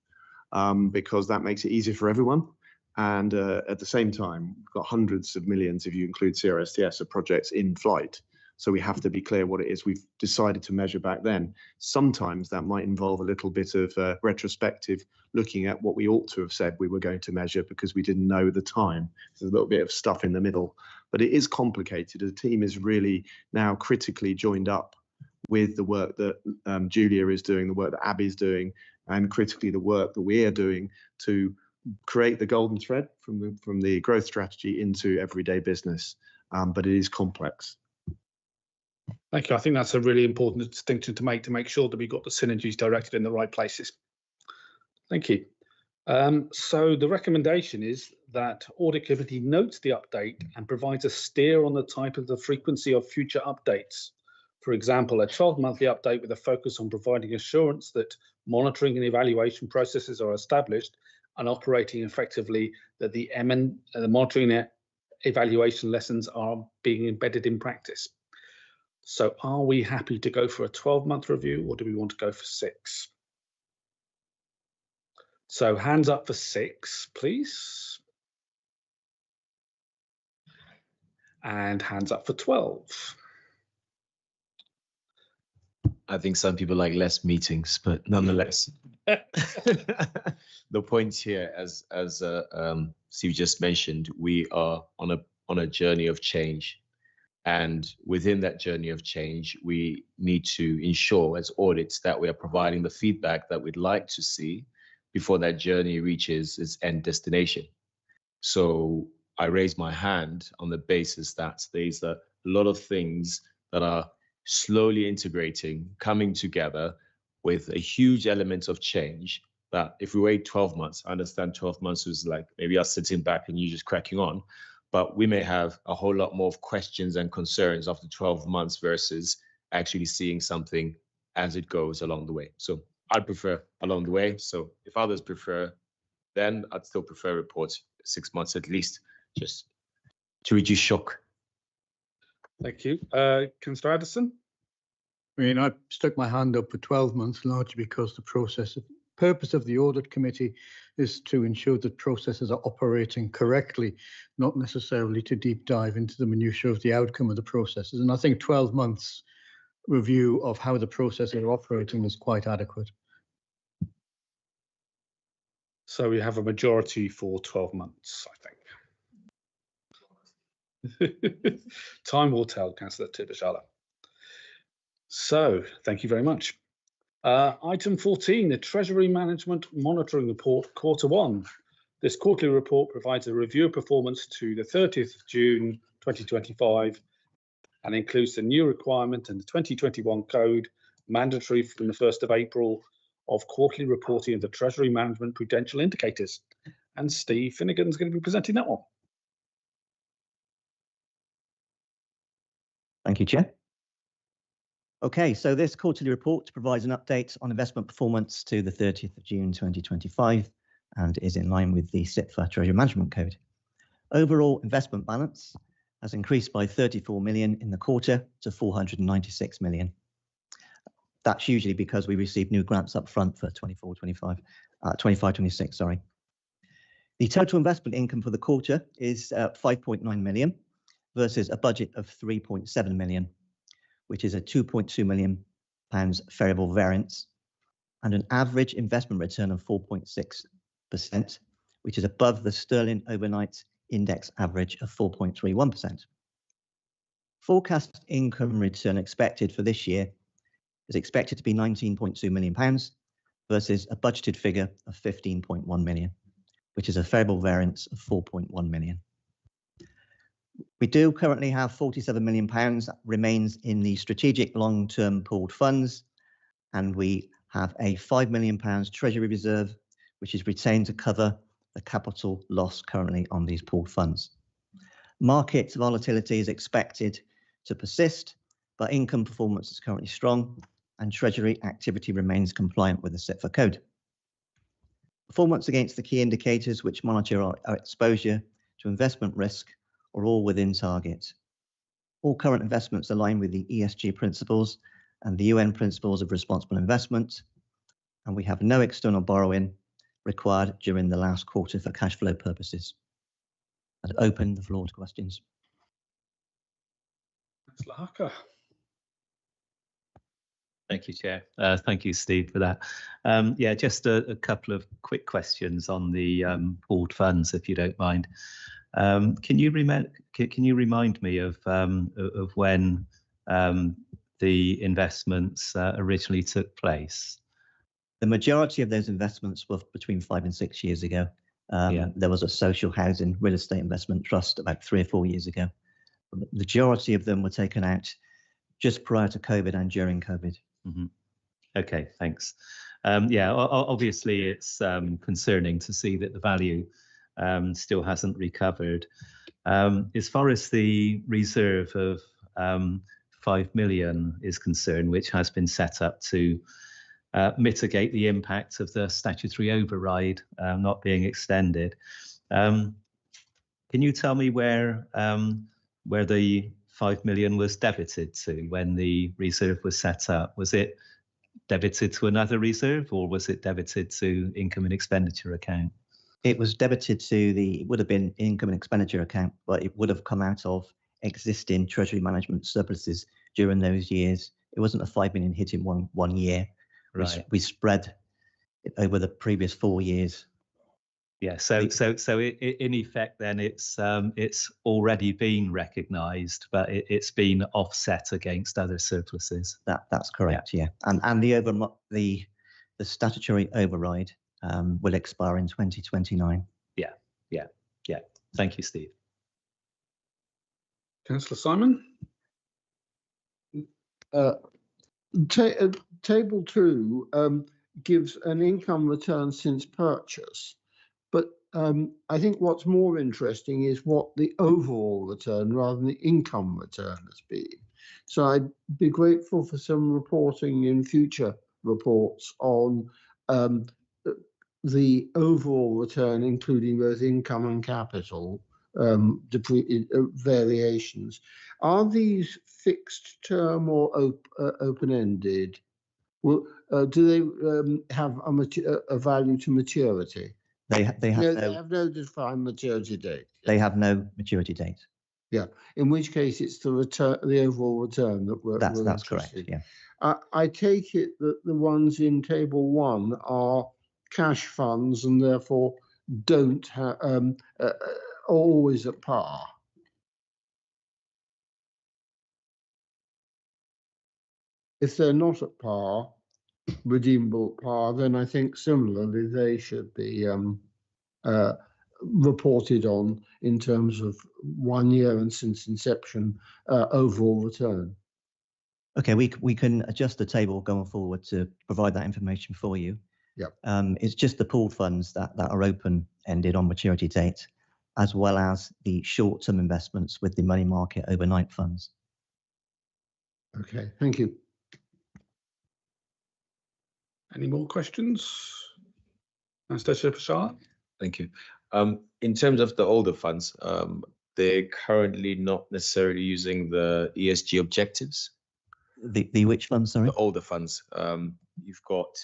O: because that makes it easier for everyone. And at the same time, we've got hundreds of millions, if you include CRSTS, of projects in flight. So we have to be clear what it is we've decided to measure back then. Sometimes that might involve a little bit of retrospective looking at what we ought to have said we were going to measure because we didn't know the time. There's a little bit of stuff in the middle, but it is complicated. The team is really now critically joined up with the work that Julia is doing, the work that Abby's doing, and critically the work that we are doing to create the golden thread from the growth strategy into everyday business. But it is complex.
A: Thank you. I think that's a really important distinction to make sure that we've got the synergies directed in the right places. Thank you. So the recommendation is that Audit Committee notes the update and provides a steer on the type of the frequency of future updates. For example, a 12-monthly update with a focus on providing assurance that monitoring and evaluation processes are established and operating effectively, that the monitoring and evaluation lessons are being embedded in practice. So are we happy to go for a 12-month review or do we want to go for 6? So hands up for 6, please. And hands up for 12.
I: I think some people like less meetings, but nonetheless. The point here, as Steve just mentioned, we are on a journey of change. And within that journey of change, we need to ensure as audits that we are providing the feedback that we'd like to see before that journey reaches its end destination. So I raise my hand on the basis that there's a lot of things that are slowly integrating, coming together with a huge element of change that if we wait 12 months, I understand 12 months is like maybe us sitting back and you just cracking on, but we may have a whole lot more of questions and concerns after 12 months versus actually seeing something as it goes along the way. So I'd prefer along the way. So if others prefer, then I'd still prefer reports 6 months at least, just to reduce shock.
A: Thank you. Councillor Addison?
H: I mean, I stuck my hand up for 12 months largely because the purpose of the audit committee is to ensure that processes are operating correctly, not necessarily to deep dive into the minutiae of the outcome of the processes. And I think 12 months review of how the processes are operating is quite adequate.
A: So we have a majority for 12 months, I think. Time will tell, Councillor Tibishala. So thank you very much. Item 14, the Treasury Management Monitoring Report, Quarter 1. This quarterly report provides a review of performance to the 30th of June 2025 and includes the new requirement in the 2021 code, mandatory from the 1st of April, of quarterly reporting of the Treasury Management Prudential Indicators. And Steve Finnegan's going to be presenting that one.
M: Thank you, Chair. Okay, so this quarterly report provides an update on investment performance to the 30th of June 2025 and is in line with the SIPFA Treasury Management Code. Overall investment balance has increased by 34 million in the quarter to 496 million. That's usually because we received new grants up front for 25-26, sorry. The total investment income for the quarter is 5.9 million versus a budget of 3.7 million, which is a 2.2 million pounds variable variance and an average investment return of 4.6%, which is above the sterling overnight index average of 4.31%. Forecast income return expected for this year is expected to be 19.2 million pounds versus a budgeted figure of 15.1 million, which is a variable variance of 4.1 million. We do currently have £47 million that remains in the strategic long-term pooled funds, and we have a £5 million Treasury reserve, which is retained to cover the capital loss currently on these pooled funds. Market volatility is expected to persist, but income performance is currently strong, and Treasury activity remains compliant with the SITFA code. Performance against the key indicators which monitor our exposure to investment risk are all within target. All current investments align with the ESG principles and the UN principles of responsible investment, and we have no external borrowing required during the last quarter for cash flow purposes. I'd open the floor to questions.
A: Councillor Hucker.
R: Thank you, Chair. Thank you, Steve, for that. Yeah, just a couple of quick questions on the pooled funds, if you don't mind. Can you remind me of when the investments originally took place?
M: The majority of those investments were between 5 and 6 years ago. There was a social housing real estate investment trust about 3 or 4 years ago. The majority of them were taken out just prior to COVID and during COVID.
R: Mm-hmm. Okay, thanks. Yeah, obviously it's concerning to see that the value still hasn't recovered. As far as the reserve of 5 million is concerned, which has been set up to mitigate the impact of the statutory override not being extended, can you tell me where the 5 million was debited to when the reserve was set up? Was it debited to another reserve, or was it debited to income and expenditure account?
M: It was debited to it would have been income and expenditure account, but it would have come out of existing Treasury management surpluses during those years. It wasn't a 5 million hit in one year.
R: Right.
M: We spread it over the previous 4 years.
R: Yeah, so in effect, then it's already been recognised, but it's been offset against other surpluses.
M: That's correct. Yeah, and the statutory override will expire in 2029.
R: Yeah. Thank you, Steve.
A: Councillor Simon.
U: Table 2 gives an income return since purchase. But I think what's more interesting is what the overall return rather than the income return has been. So I'd be grateful for some reporting in future reports on the overall return, including both income and capital variations. Are these fixed term or open-ended? Do they have a value to maturity?
M: They have
U: no defined maturity date.
M: They have no maturity date.
U: Yeah, in which case it's the return, the overall return that we're
M: that's correct. Yeah.
U: I take it that the ones in table 1 are cash funds and therefore don't have always at par. If they're not at par, redeemable at par, then I think similarly they should be reported on in terms of 1 year and since inception overall return.
M: Okay, we can adjust the table going forward to provide that information for you.
U: Yeah.
M: It's just the pooled funds that are open-ended on maturity date, as well as the short-term investments with the money market overnight funds.
U: Okay, thank you.
A: Any more questions? Anastasia Pashar.
I: Thank you. In terms of the older funds, they're currently not necessarily using the ESG objectives.
M: The which funds, sorry?
I: The older funds. You've got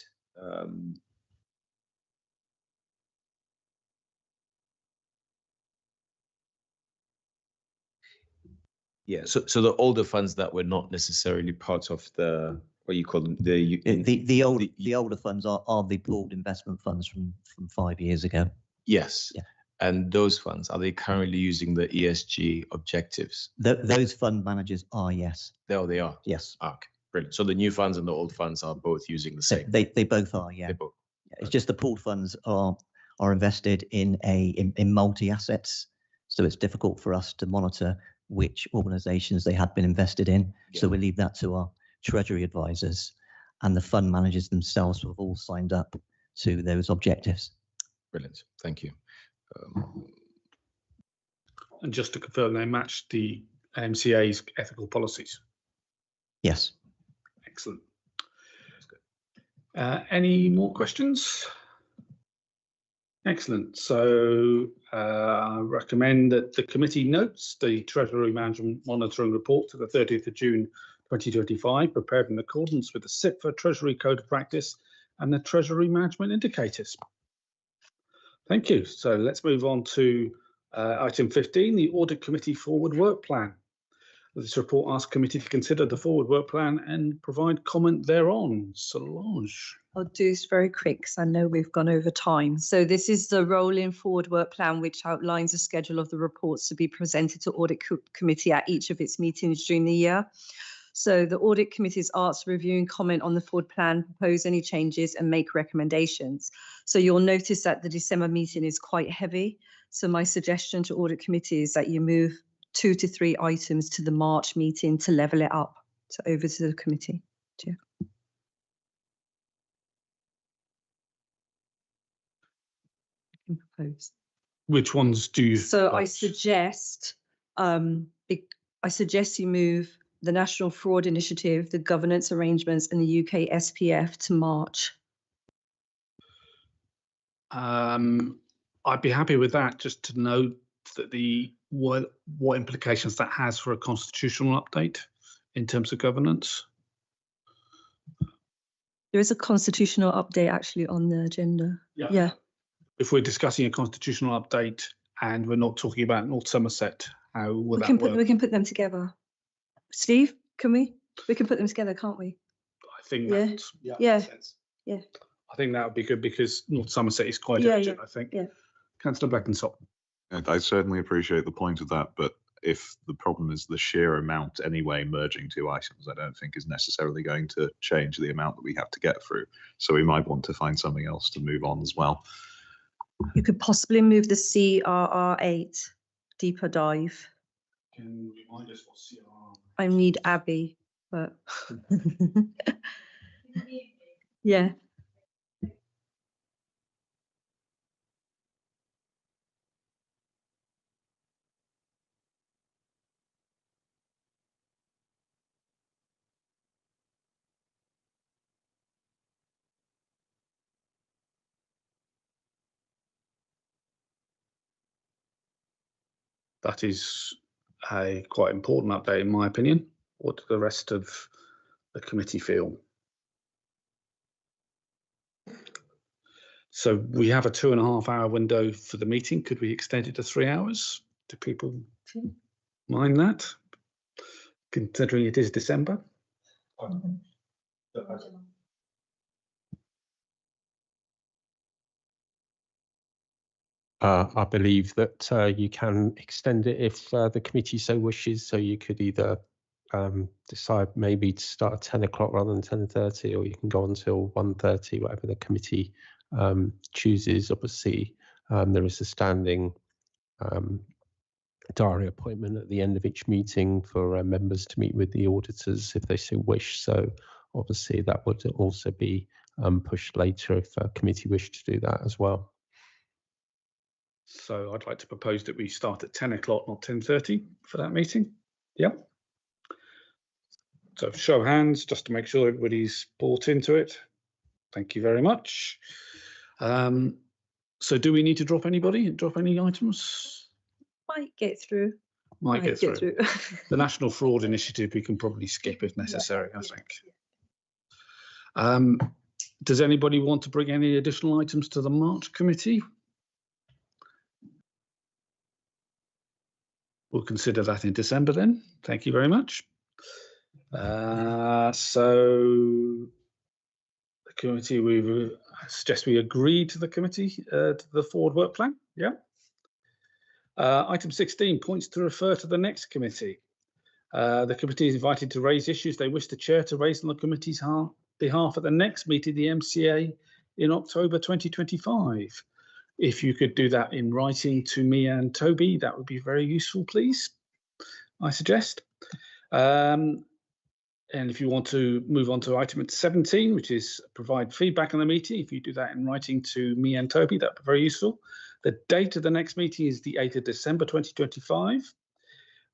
I: yeah, so the older funds that were not necessarily part of the, what you call them,
M: the older funds are the pooled investment funds from 5 years ago.
I: Yes.
M: Yeah.
I: And those funds, are they currently using the ESG objectives?
M: Those fund managers are, yes.
I: Oh, they are?
M: Yes.
I: Okay, brilliant. So the new funds and the old funds are both using the same?
M: They both are, yeah.
I: They both.
M: Yeah, it's just the pooled funds are invested in multi-assets, so it's difficult for us to monitor which organisations they had been invested in. So we leave that to our Treasury advisors, and the fund managers themselves have all signed up to those objectives.
I: Brilliant. Thank you.
A: And just to confirm, they match the MCA's ethical policies.
M: Yes.
A: Excellent. Any more questions? Excellent. So I recommend that the committee notes the Treasury Management Monitoring Report to the 30th of June 2025, prepared in accordance with the SIPFA Treasury Code of Practice and the Treasury Management Indicators. Thank you. So let's move on to item 15, the Audit Committee Forward Work Plan. This report asks committee to consider the forward work plan and provide comment thereon. Solange.
P: I'll do this very quick because I know we've gone over time. So this is the rolling forward work plan, which outlines the schedule of the reports to be presented to Audit Committee at each of its meetings during the year. So the Audit Committee is asked to review and comment on the forward plan, propose any changes and make recommendations. So you'll notice that the December meeting is quite heavy. So my suggestion to Audit Committee is that you move 2 to 3 items to the March meeting to level it up. So over to the committee. Chair. Propose.
A: Which ones do you?
P: So I suggest you move the National Fraud Initiative, the governance arrangements, and the UK SPF to March.
A: I'd be happy with that, just to note that what implications that has for a constitutional update in terms of governance.
P: There is a constitutional update actually on the agenda. Yeah.
A: If we're discussing a constitutional update and we're not talking about North Somerset, how would that work?
P: We can put them together. Steve, can we? We can put them together, can't we?
A: I think
P: Yeah.
A: that,
P: Yeah.
A: Yeah. I think that would be good because North Somerset is quite
P: Yeah,
A: urgent,
P: yeah,
A: I think.
P: yeah.
A: Councillor Blackensop.
K: I certainly appreciate the point of that, but if the problem is the sheer amount anyway, merging 2 items, I don't think is necessarily going to change the amount that we have to get through. So we might want to find something else to move on as well.
P: You could possibly move the CRR8 deeper dive.
A: Can you remind us what CRR?
P: I need Abby, but yeah.
A: That is a quite important update, in my opinion. What do the rest of the committee feel? So we have a 2.5-hour window for the meeting. Could we extend it to 3 hours? Do people mind that? Considering it is December?
F: I believe that you can extend it if the committee so wishes. So you could either decide maybe to start at 10 o'clock rather than 10:30, or you can go until 1:30, whatever the committee chooses. Obviously, there is a standing diary appointment at the end of each meeting for members to meet with the auditors if they so wish. So obviously that would also be pushed later if a committee wished to do that as well.
A: So I'd like to propose that we start at 10 o'clock, not 10:30 for that meeting. Yeah. So show of hands, just to make sure everybody's bought into it. Thank you very much. So do we need to drop anybody? Drop any items?
P: Might get through.
A: Might get through. The National Fraud Initiative we can probably skip if necessary, I think. Does anybody want to bring any additional items to the March committee? We'll consider that in December then. Thank you very much. So the committee, we suggest we agree to the committee, to the forward work plan. Yeah. Item 16, points to refer to the next committee. The committee is invited to raise issues they wish the chair to raise on the committee's behalf at the next meeting, the MCA, in October 2025. If you could do that in writing to me and Toby, that would be very useful, please. I suggest. And if you want to move on to item 17, which is provide feedback on the meeting, if you do that in writing to me and Toby, that'd be very useful. The date of the next meeting is the 8th of December 2025.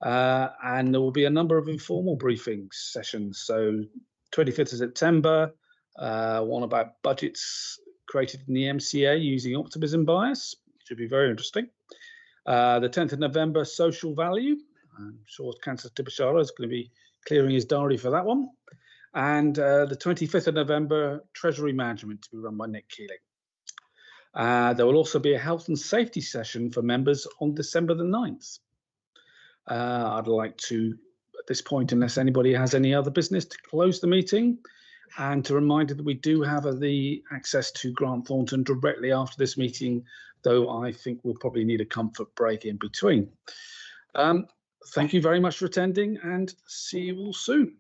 A: And there will be a number of informal briefings sessions. So 25th of September, one about budgets created in the MCA using optimism bias, should be very interesting. The 10th of November, social value. I'm sure Councillor Tibishara is going to be clearing his diary for that one. And the 25th of November, Treasury management to be run by Nick Keeling. There will also be a health and safety session for members on December the 9th. I'd like to, at this point, unless anybody has any other business, to close the meeting and to remind you that we do have the access to Grant Thornton directly after this meeting, though I think we'll probably need a comfort break in between. Thank you very much for attending and see you all soon.